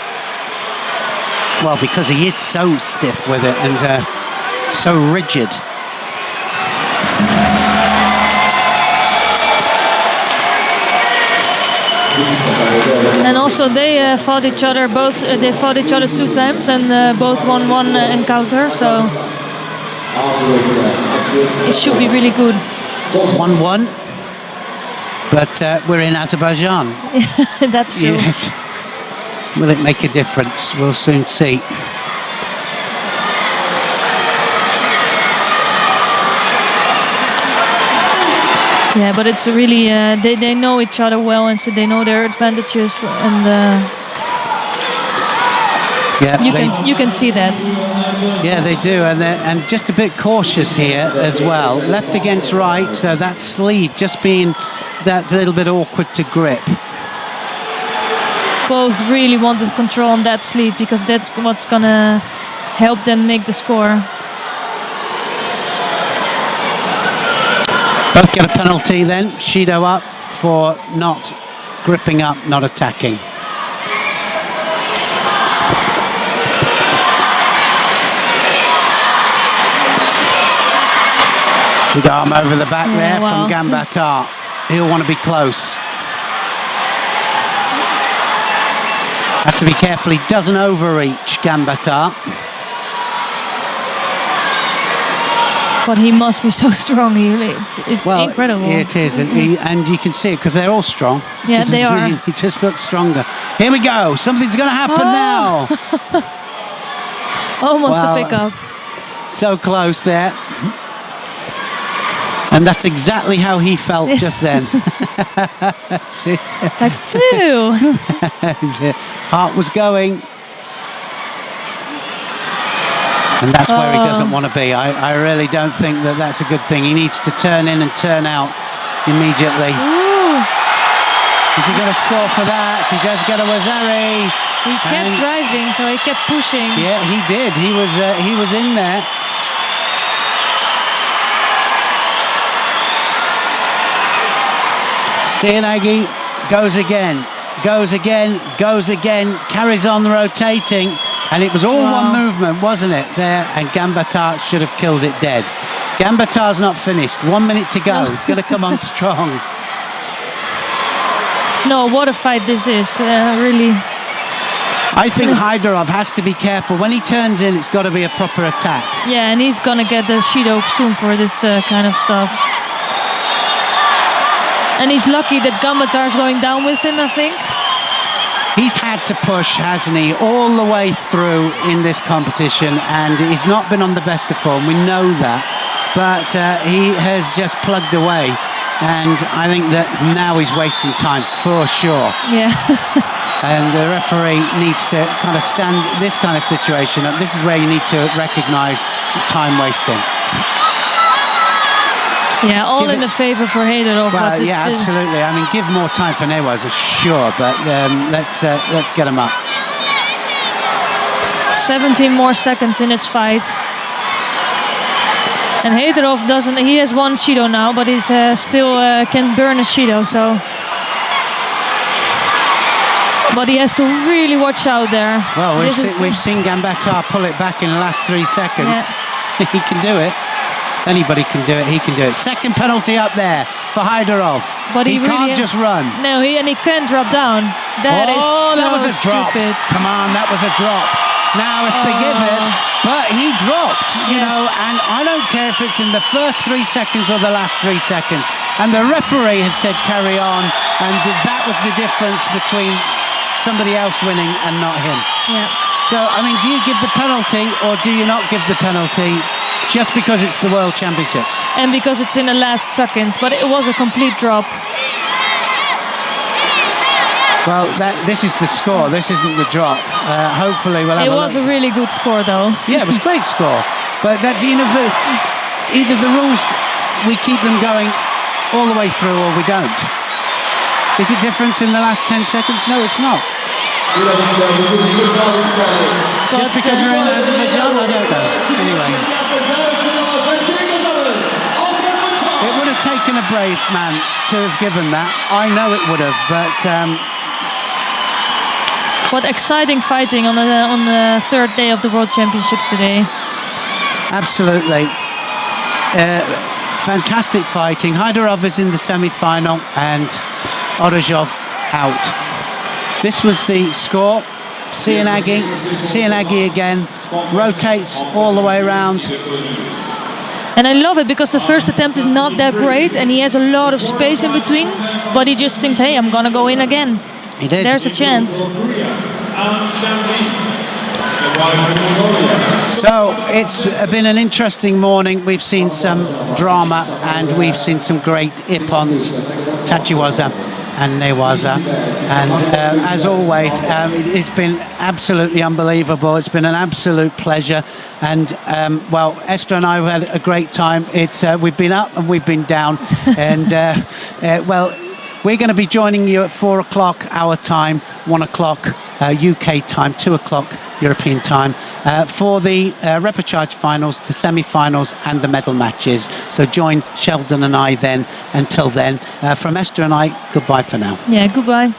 Well, because he is so stiff with it and so rigid. And also they fought each other they fought each other 2 times and both won 1 encounter, so it should be really good. 1-1, but we're in Azerbaijan. That's true. Yes. Will it make a difference? We'll soon see. Yeah, but it's really they know each other well, and so they know their advantages, and you can see that. Yeah, they do, and just a bit cautious here as well. Left against right, so that sleeve just being that little bit awkward to grip. Both really want to control on that sleeve because that's what's gonna help them make the score. Both get a penalty then. Shido up for not gripping up, not attacking. Big arm over the back there wow. from Gambatar. He'll want to be close. Has to be careful he doesn't overreach, Gambatar. But he must be so strong. It's incredible. It is, and you can see it because they're all strong. Yeah, they are. He just looks stronger. Here we go. Something's going to happen now. Almost a pickup. So close there. And that's exactly how he felt just then. Like, phew. His heart was going. And that's where he doesn't want to be. I really don't think that that's a good thing. He needs to turn in and turn out immediately. Ooh. Is he going to score for that? He does get a Wazari. He kept driving, so he kept pushing. Yeah, he did. He was in there. Sianagi goes again, carries on rotating, and it was all one movement, wasn't it, there? And Gambatar should have killed it dead. Gambatar's not finished. 1 minute to go. It's going to come on strong. No, what a fight this is, really. I think Hyderov has to be careful. When he turns in, it's got to be a proper attack. Yeah, and he's going to get the Judo soon for this kind of stuff. And he's lucky that Gambatar's going down with him, I think. He's had to push, hasn't he, all the way through in this competition, and he's not been on the best of form. We know that. But he has just plugged away. And I think that now he's wasting time, for sure. Yeah. And the referee needs to kind of stand this kind of situation. This is where you need to recognise time wasting. Yeah, all in the favour for Haydarov. Well, yeah, absolutely. I mean, give more time for Newaz, sure, but let's get him up. 17 more seconds in his fight. And Haydarov doesn't. He has one Judo now, but he's still can burn a Judo. So, but he has to really watch out there. Well, we've seen Gambatar pull it back in the last 3 seconds. Yeah. He can do it. Anybody can do it. He can do it. Second penalty up there for Hydarov. But he really can't just run. No, he can't drop down. That was a drop. Stupid. Come on, that was a drop. Now, if they give it, but he dropped, you know, and I don't care if it's in the first 3 seconds or the last 3 seconds. And the referee has said carry on, and that was the difference between somebody else winning and not him. Yeah. So, I mean, do you give the penalty or do you not give the penalty just because it's the World Championships? And because it's in the last seconds, but it was a complete drop. Well, this is the score. This isn't the drop. Hopefully, we'll have. It was a really good score, though. Yeah, it was a great score. But that, you know, either the rules we keep them going all the way through, or we don't. Is it difference in the last 10 seconds? No, it's not. Just because we're in Azerbaijan, I don't know. Anyway, it would have taken a brave man to have given that. I know it would have, but. What exciting fighting on the third day of the World Championships today. Absolutely. Fantastic fighting. Hydarov is in the semi-final and Orozhov out. This was the score. Sianagi again, rotates all the way around. And I love it because the first attempt is not that great and he has a lot of space in between, but he just thinks, hey, I'm gonna go in again. He did. There's a chance. So it's been an interesting morning. We've seen some drama and we've seen some great ippons, Tachiwaza and Newaza. And as always, it's been absolutely unbelievable. It's been an absolute pleasure. And well, Esther and I have had a great time. We've been up and we've been down. And well, we're going to be joining you at 4 o'clock our time, 1 o'clock UK time, 2 o'clock European time for the repechage finals, the semi-finals and the medal matches. So join Sheldon and I then. Until then, from Esther and I, goodbye for now. Yeah, goodbye.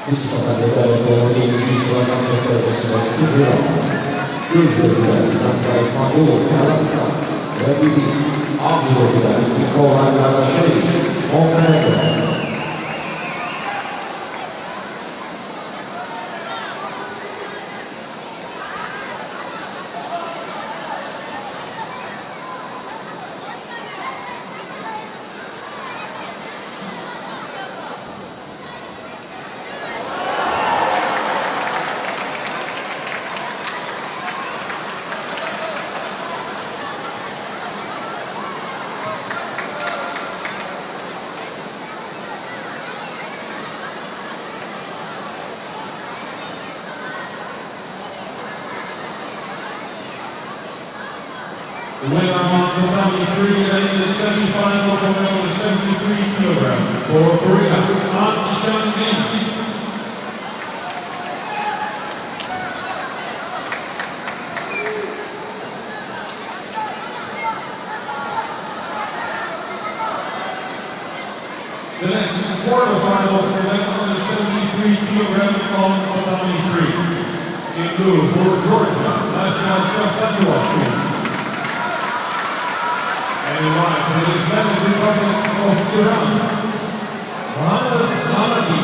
Tutti sono stati di ufficio la canzone professionale su Judo, Zanza Ismail, Alassa, Rabbi, Abdul, Nicola Galashesh, Montenegro. The winner on Tatami 3 and in the semi-final coming over 73 kilogram for Korea, An Shang-in. The next quarterfinal for men under 73 kilogram on Tatami 3. In blue for Georgia, National Chef Tatami. And in white for the Islamic Republic of Iran, Mohammed Ahmadi.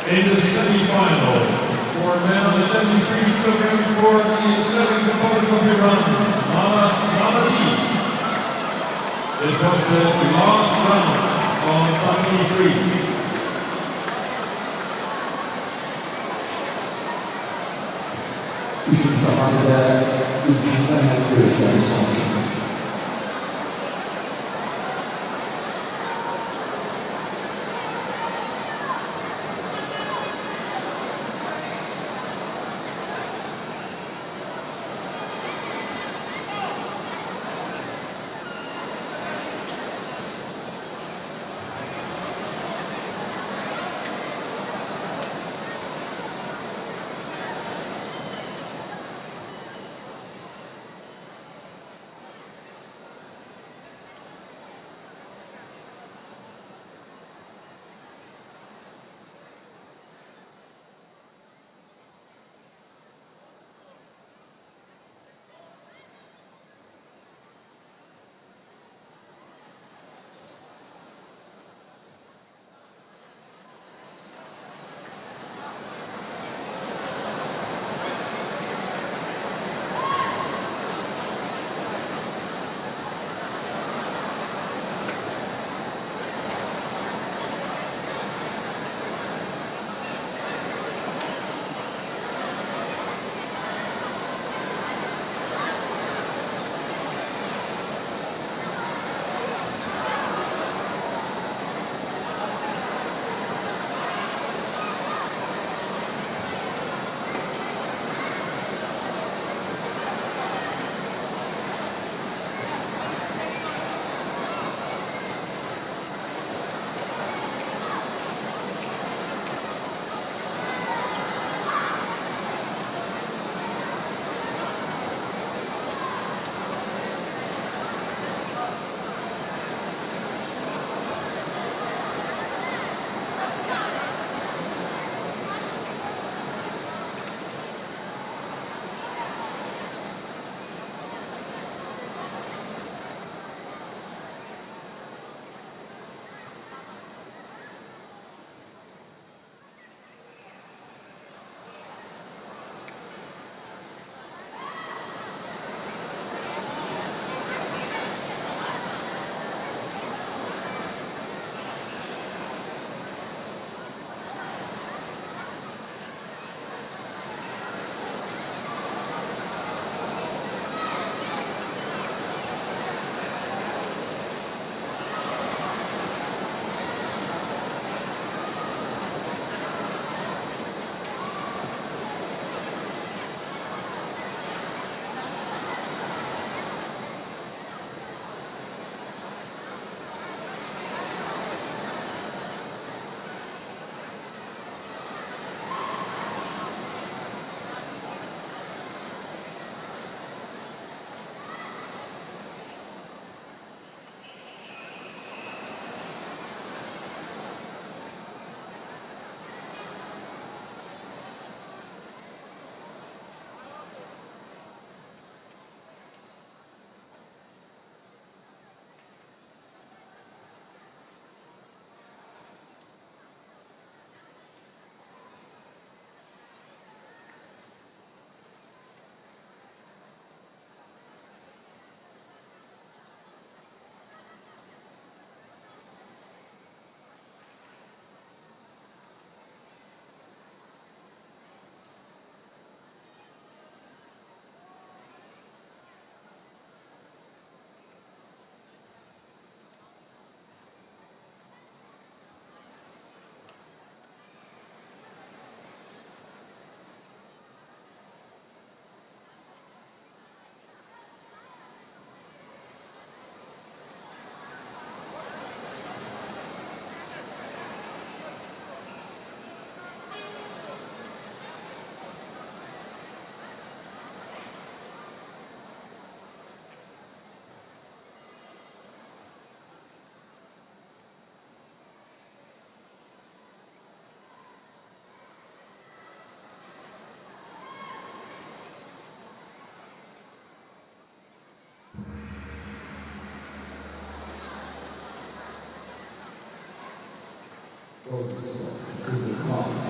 In the semi-final, for men on the 73 kilogram for the Islamic Republic of Iran, Mohammed Ahmadi. This was the last round on Tatami 3. Üçüncü tabanda ilkinden görüşleri sonuç. Well, because they call.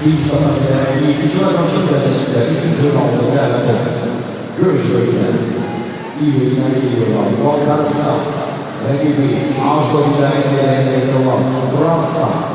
İlk Tatami'de ilk kilogram sözleşmesinde 3. roundda değerlendirdi. Görüşürüz. İyi oyunlar geliyorlar. Volkan Sağ. Rakibi ağızda ilerleyen Mesela Fransa.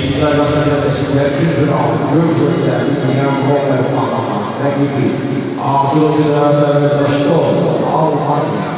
기자협상에 대해 추진하고 교육에 대한 이양 공을 방어한 백이기 아주로들에서 시도 아우마이야.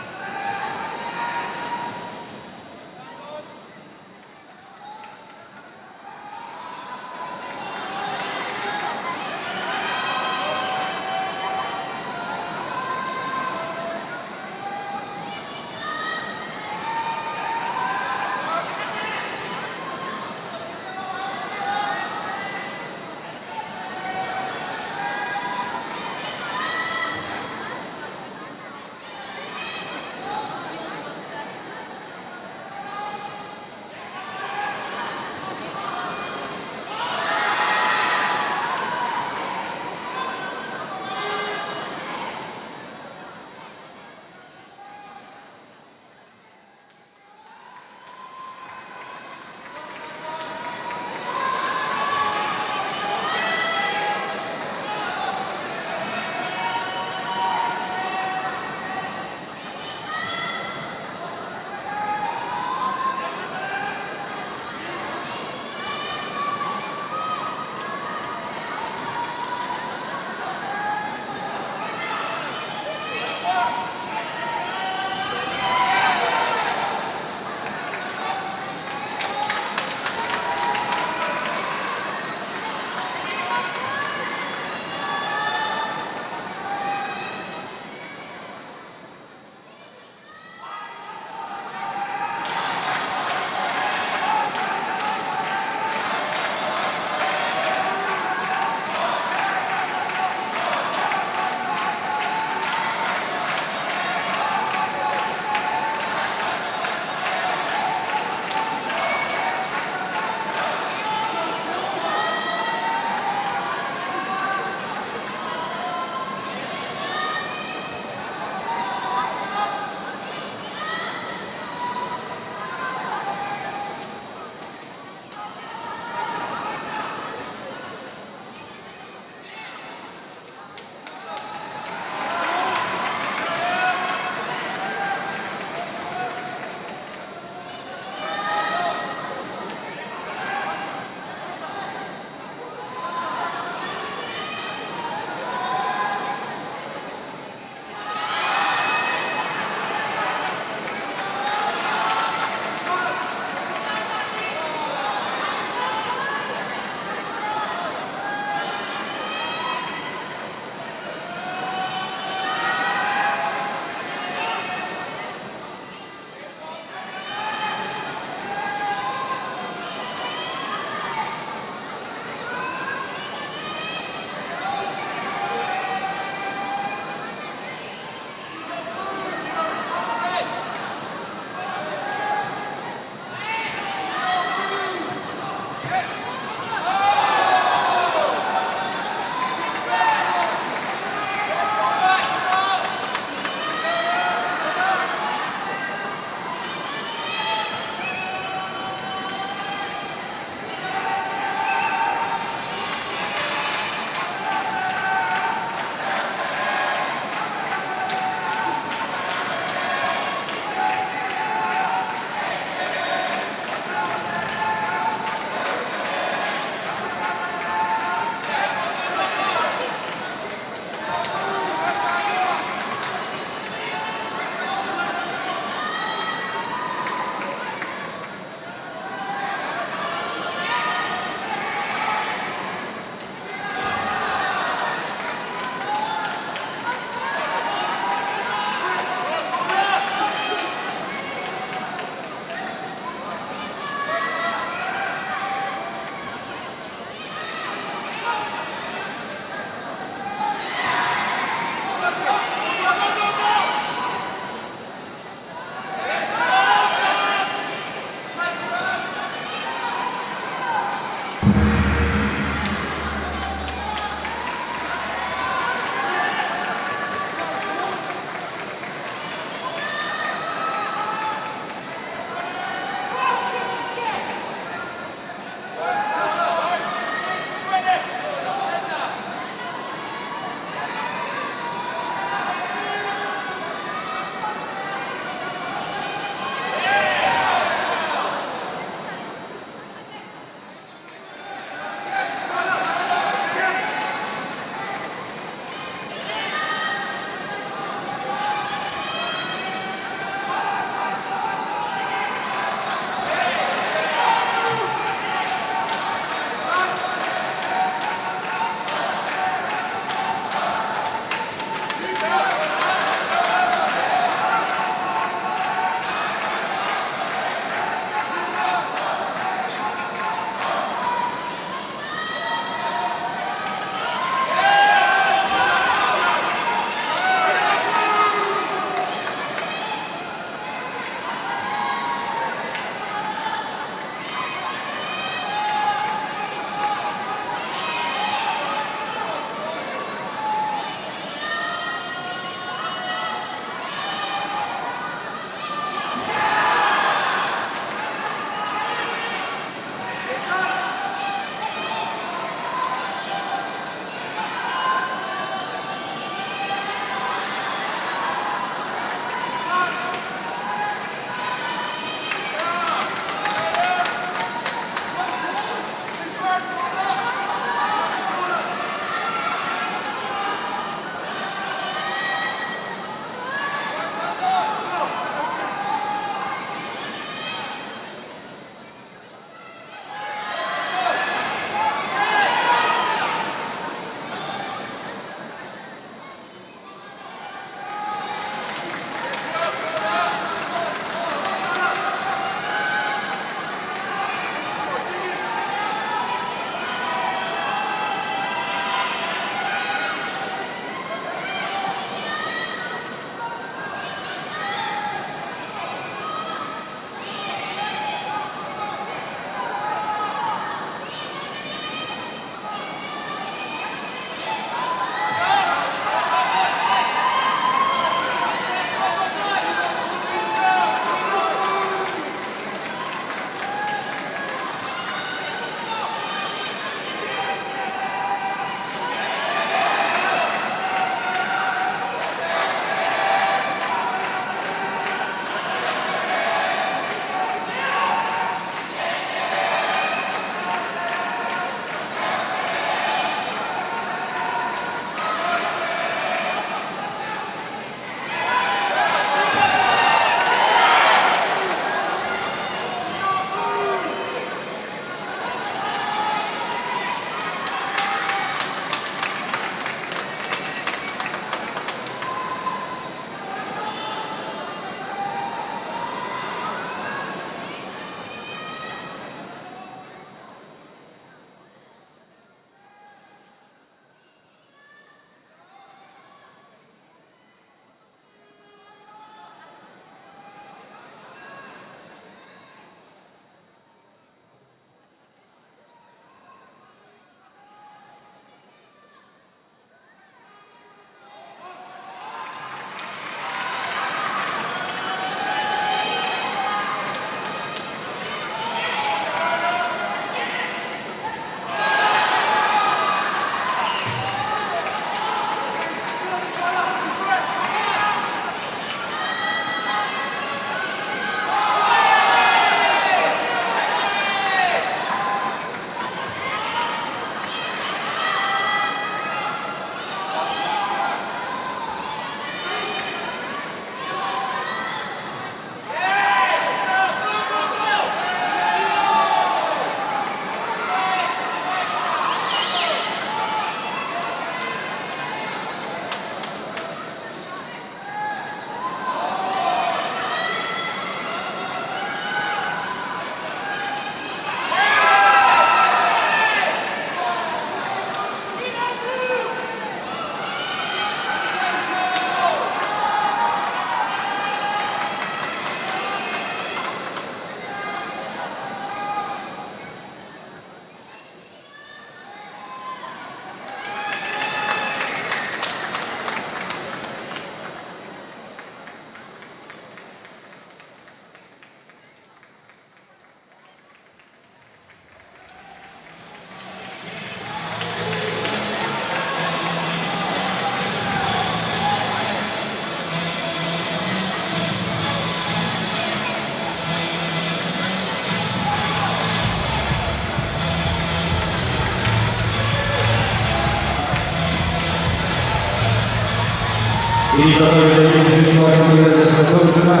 I giocatori del decimo campione del settore settimana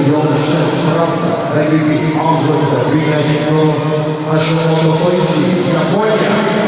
Pion França, equipe Aljoita, Grinagino, Hashimoto Soichi, Japonia.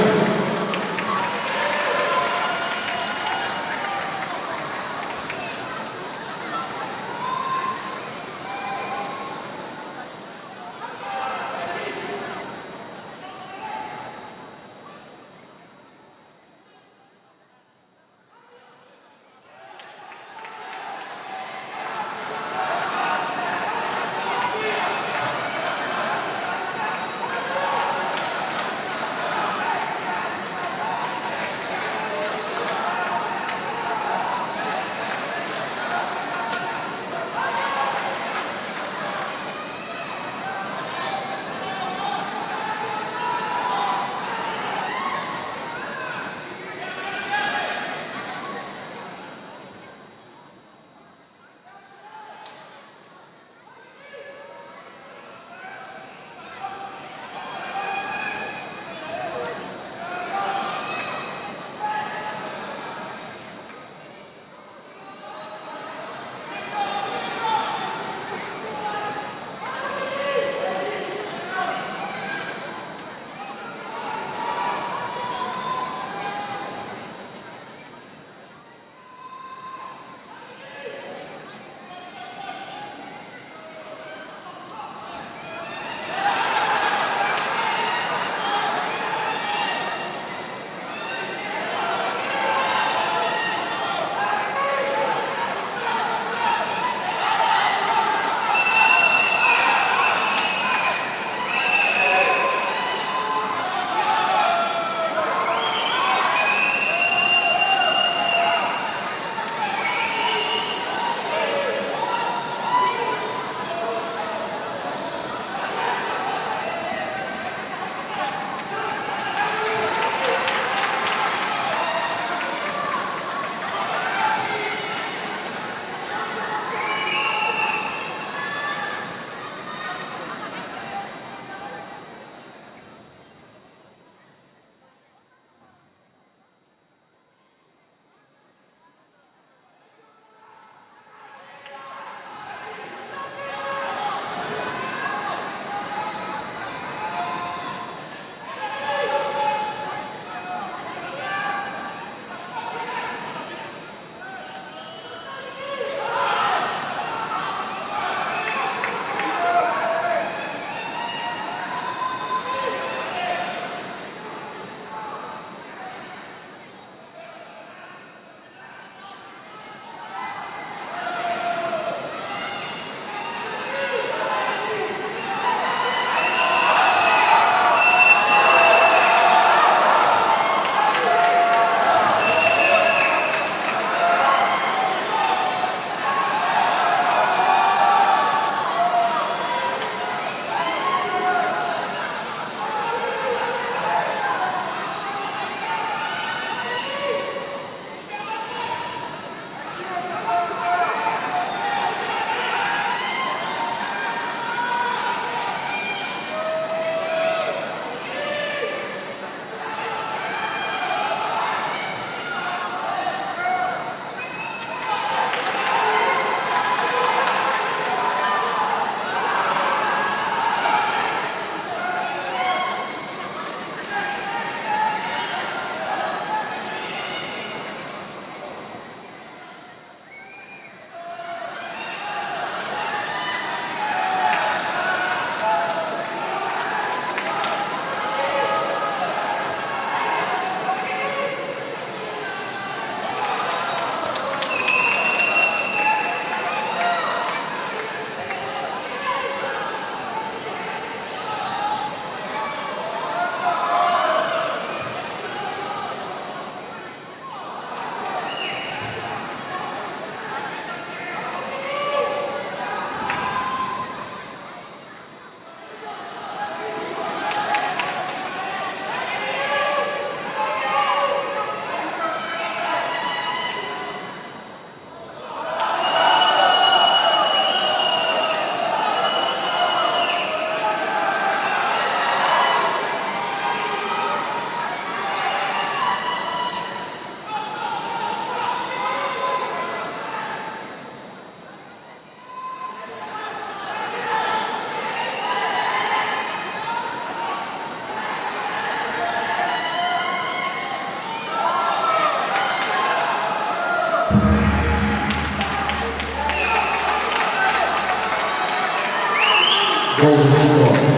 golden score.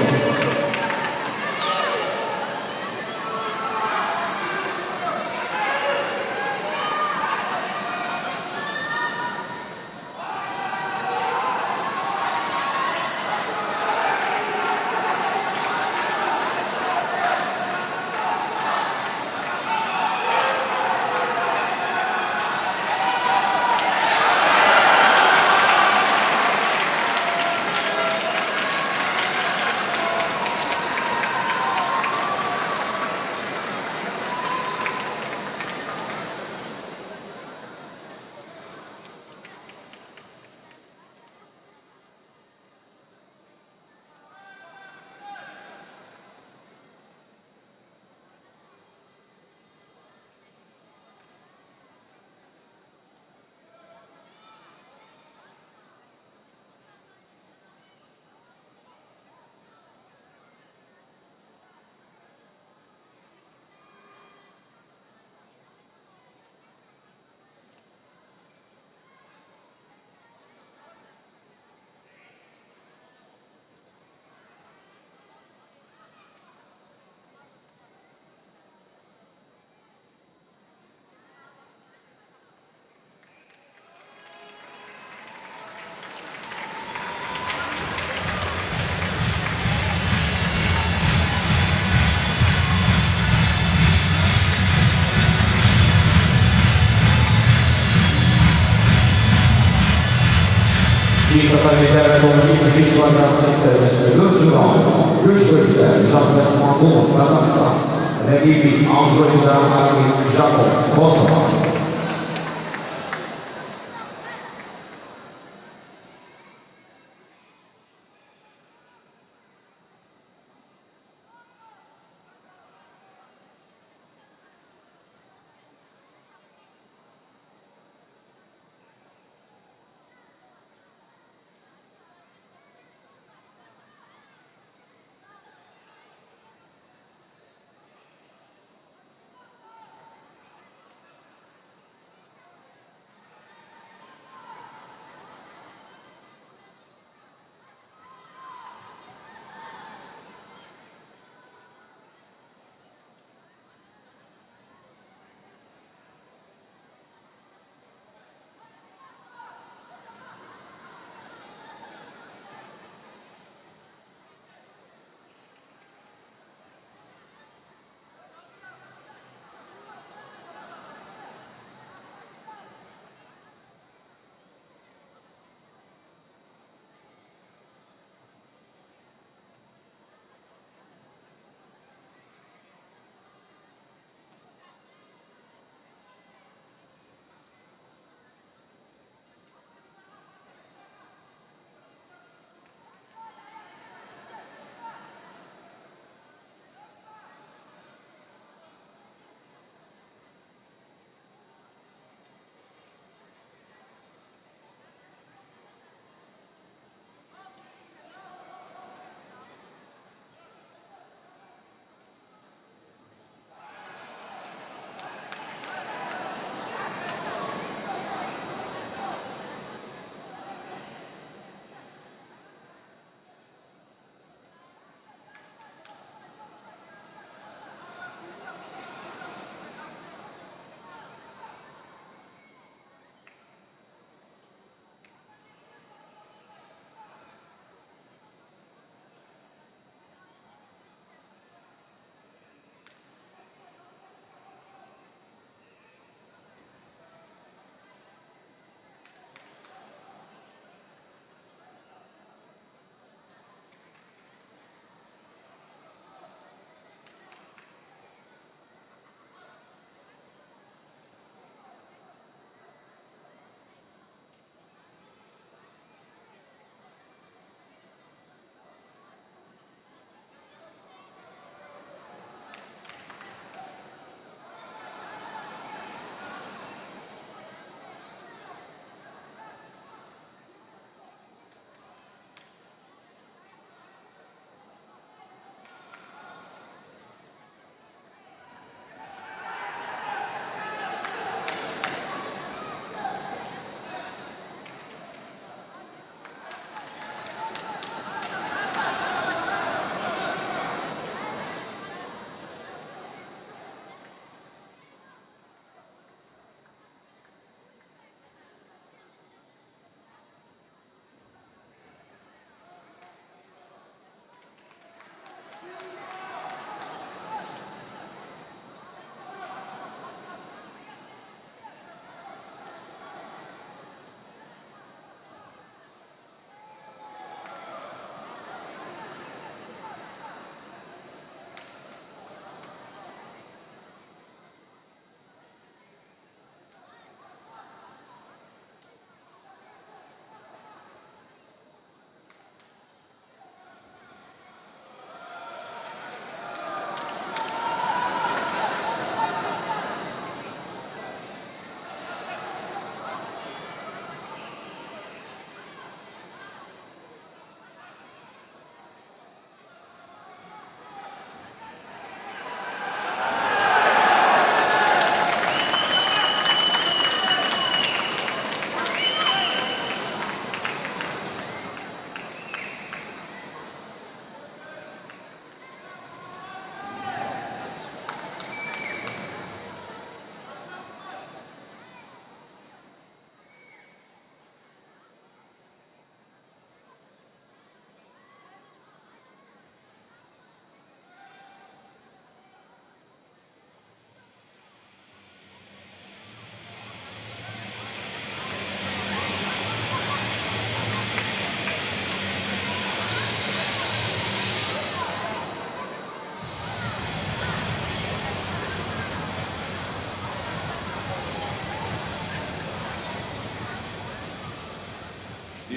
Il totalitaire commis victoire le Judo, Gauche-Solitaire, Jean-François Moore, Kazakhstan, l'équipe Angelo avec Japon, Kosovo.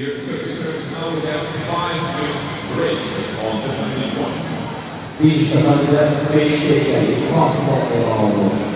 Dear spectators, now we have 5 minutes break on the final one. Bir işlemde 5 dakika fasla olur.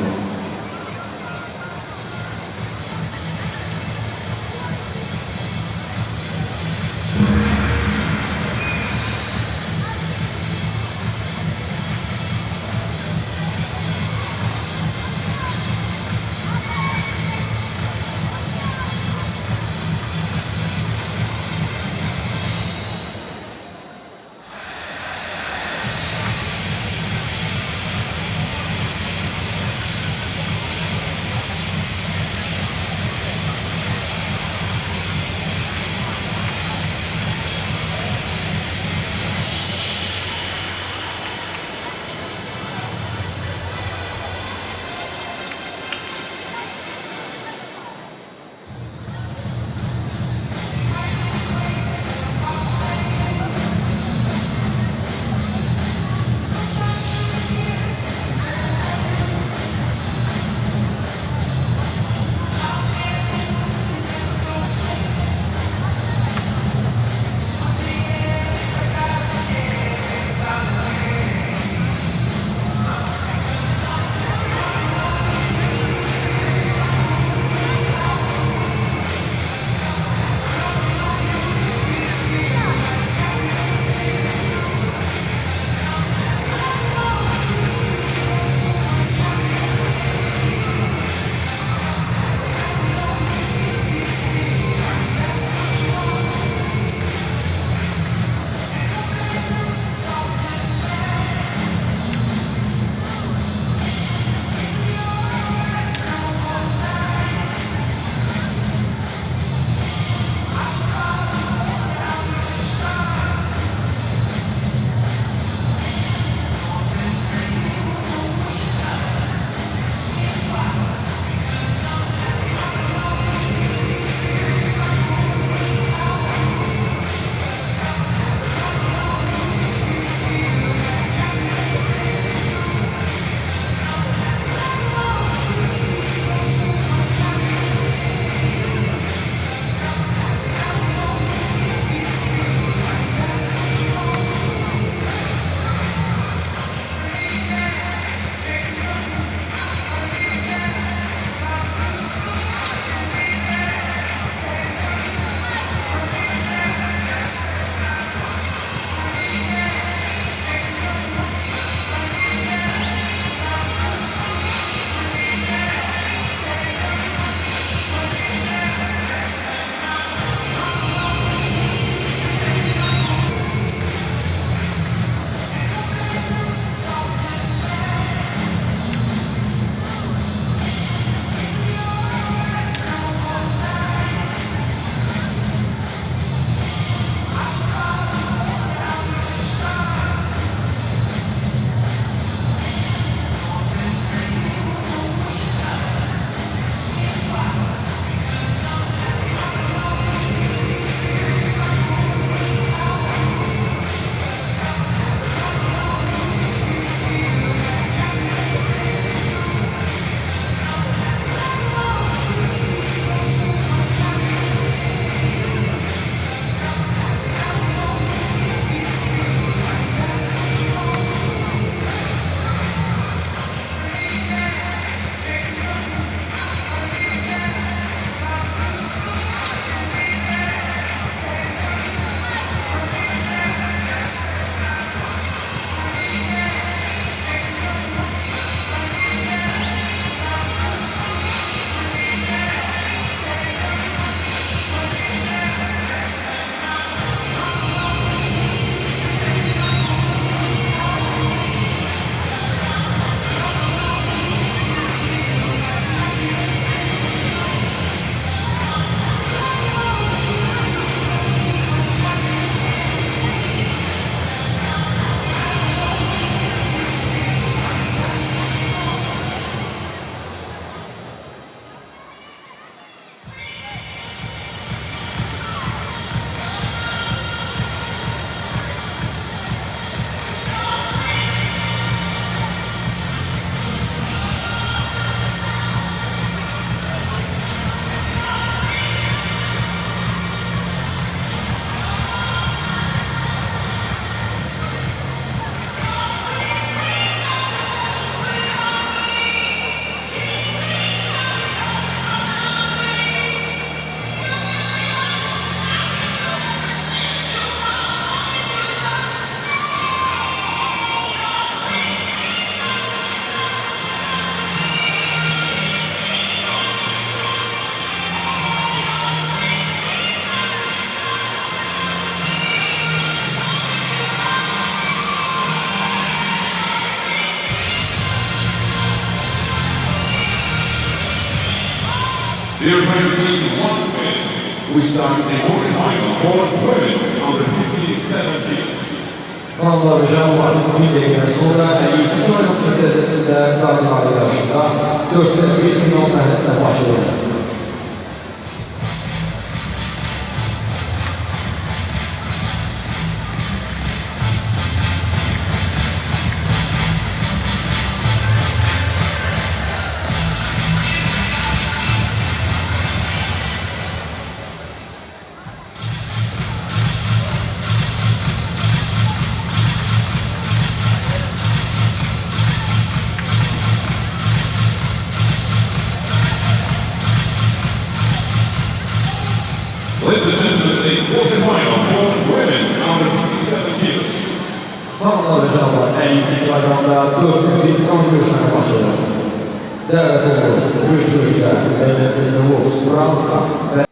Dear friends, in 1 minute, we start the quarterfinal for women under 57 kilos. Hanımlar ve canlar, bildiğine sonra ilk iki oyun çekilmesinde kadınlar yarışında 4'te 1 final məhəssə başlıyor. Ladies and gentlemen, the quarterfinal for women under 57 kilos. Hanımlar ve canlar, ilk iki ayağında 4'te 1 final görüşlerine başlıyor. Dəvət olunur, görüşürükdə Elimination, Fransa və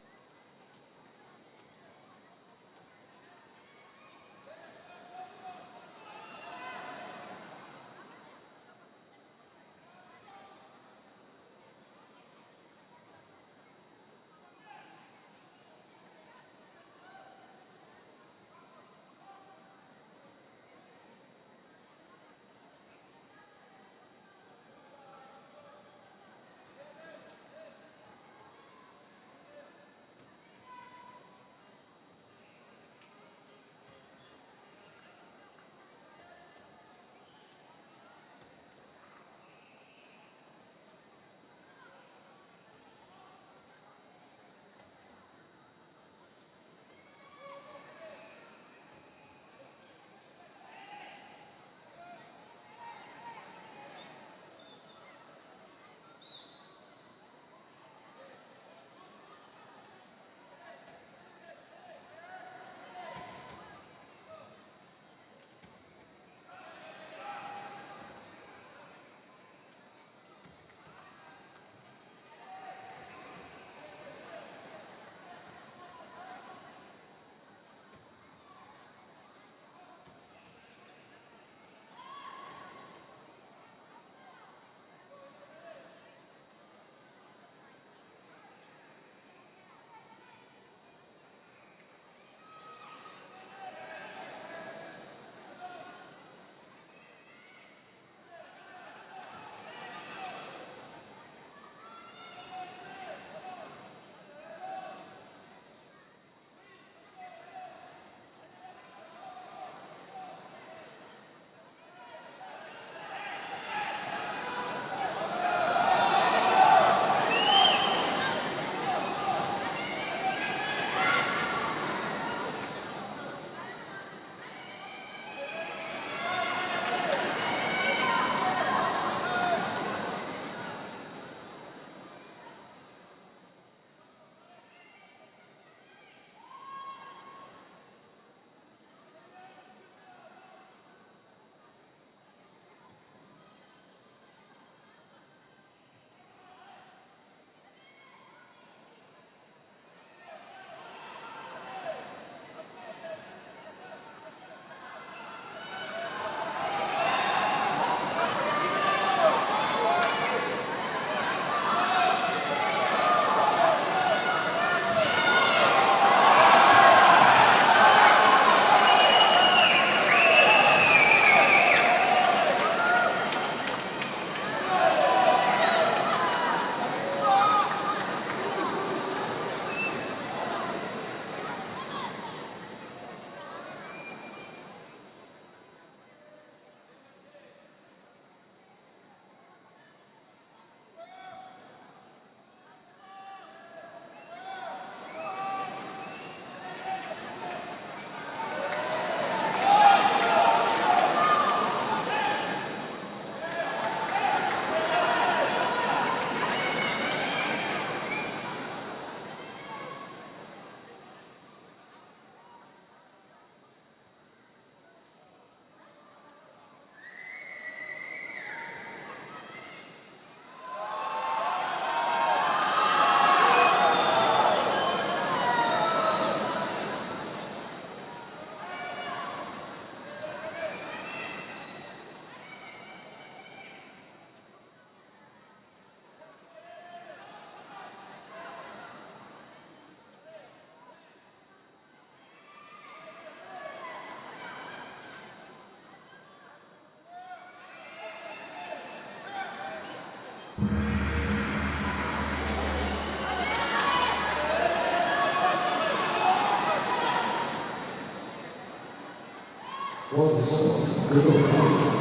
Bonus, kızıl kart.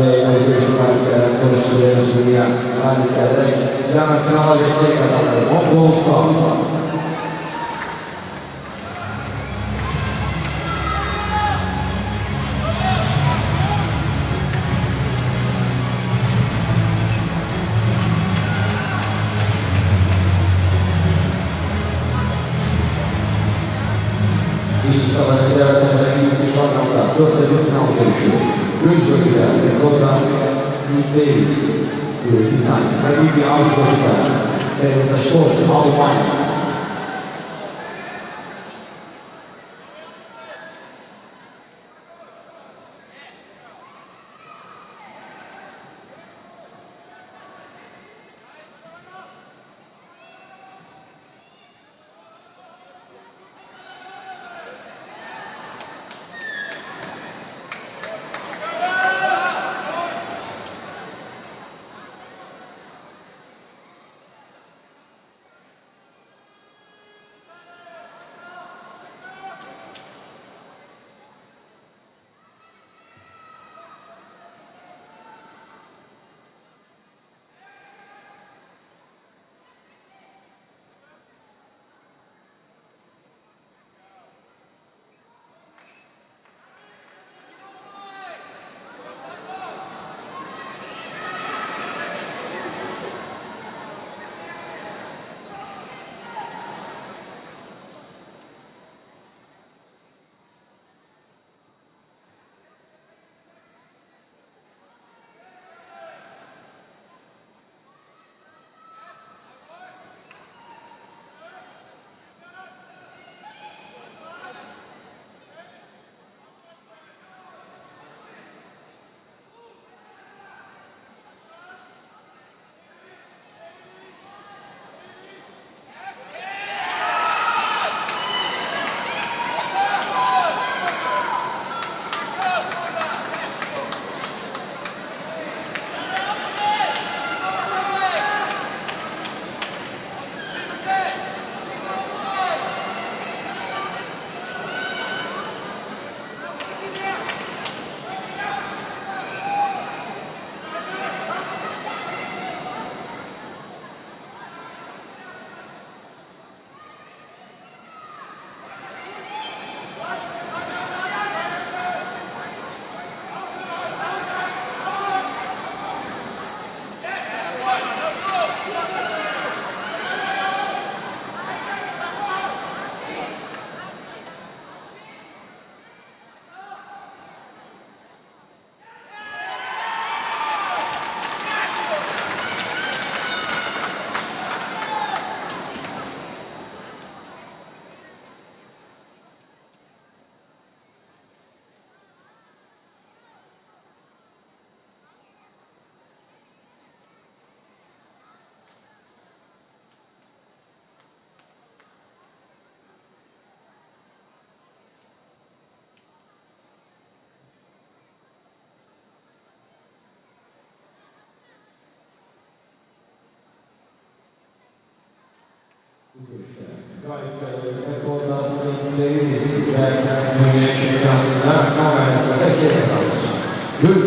Ve görüşürken konuşuyoruz dünya ederek yarın finala destek kazandı. Mongolistan. İlk safhada devletlere en büyük anlamda 4'te bir final görüşüyor. Göz önünde rekordan Smith Davis, İtalya, rakibi Avrupa'da, Teresa Schott, Almanya. Ricordarsi Davis che non è cercato di dare a fare questa sera. Lui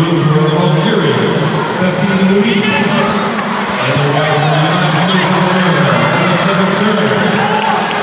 blue for Algeria, Tatami. And the white for the United States of America, 27 turn.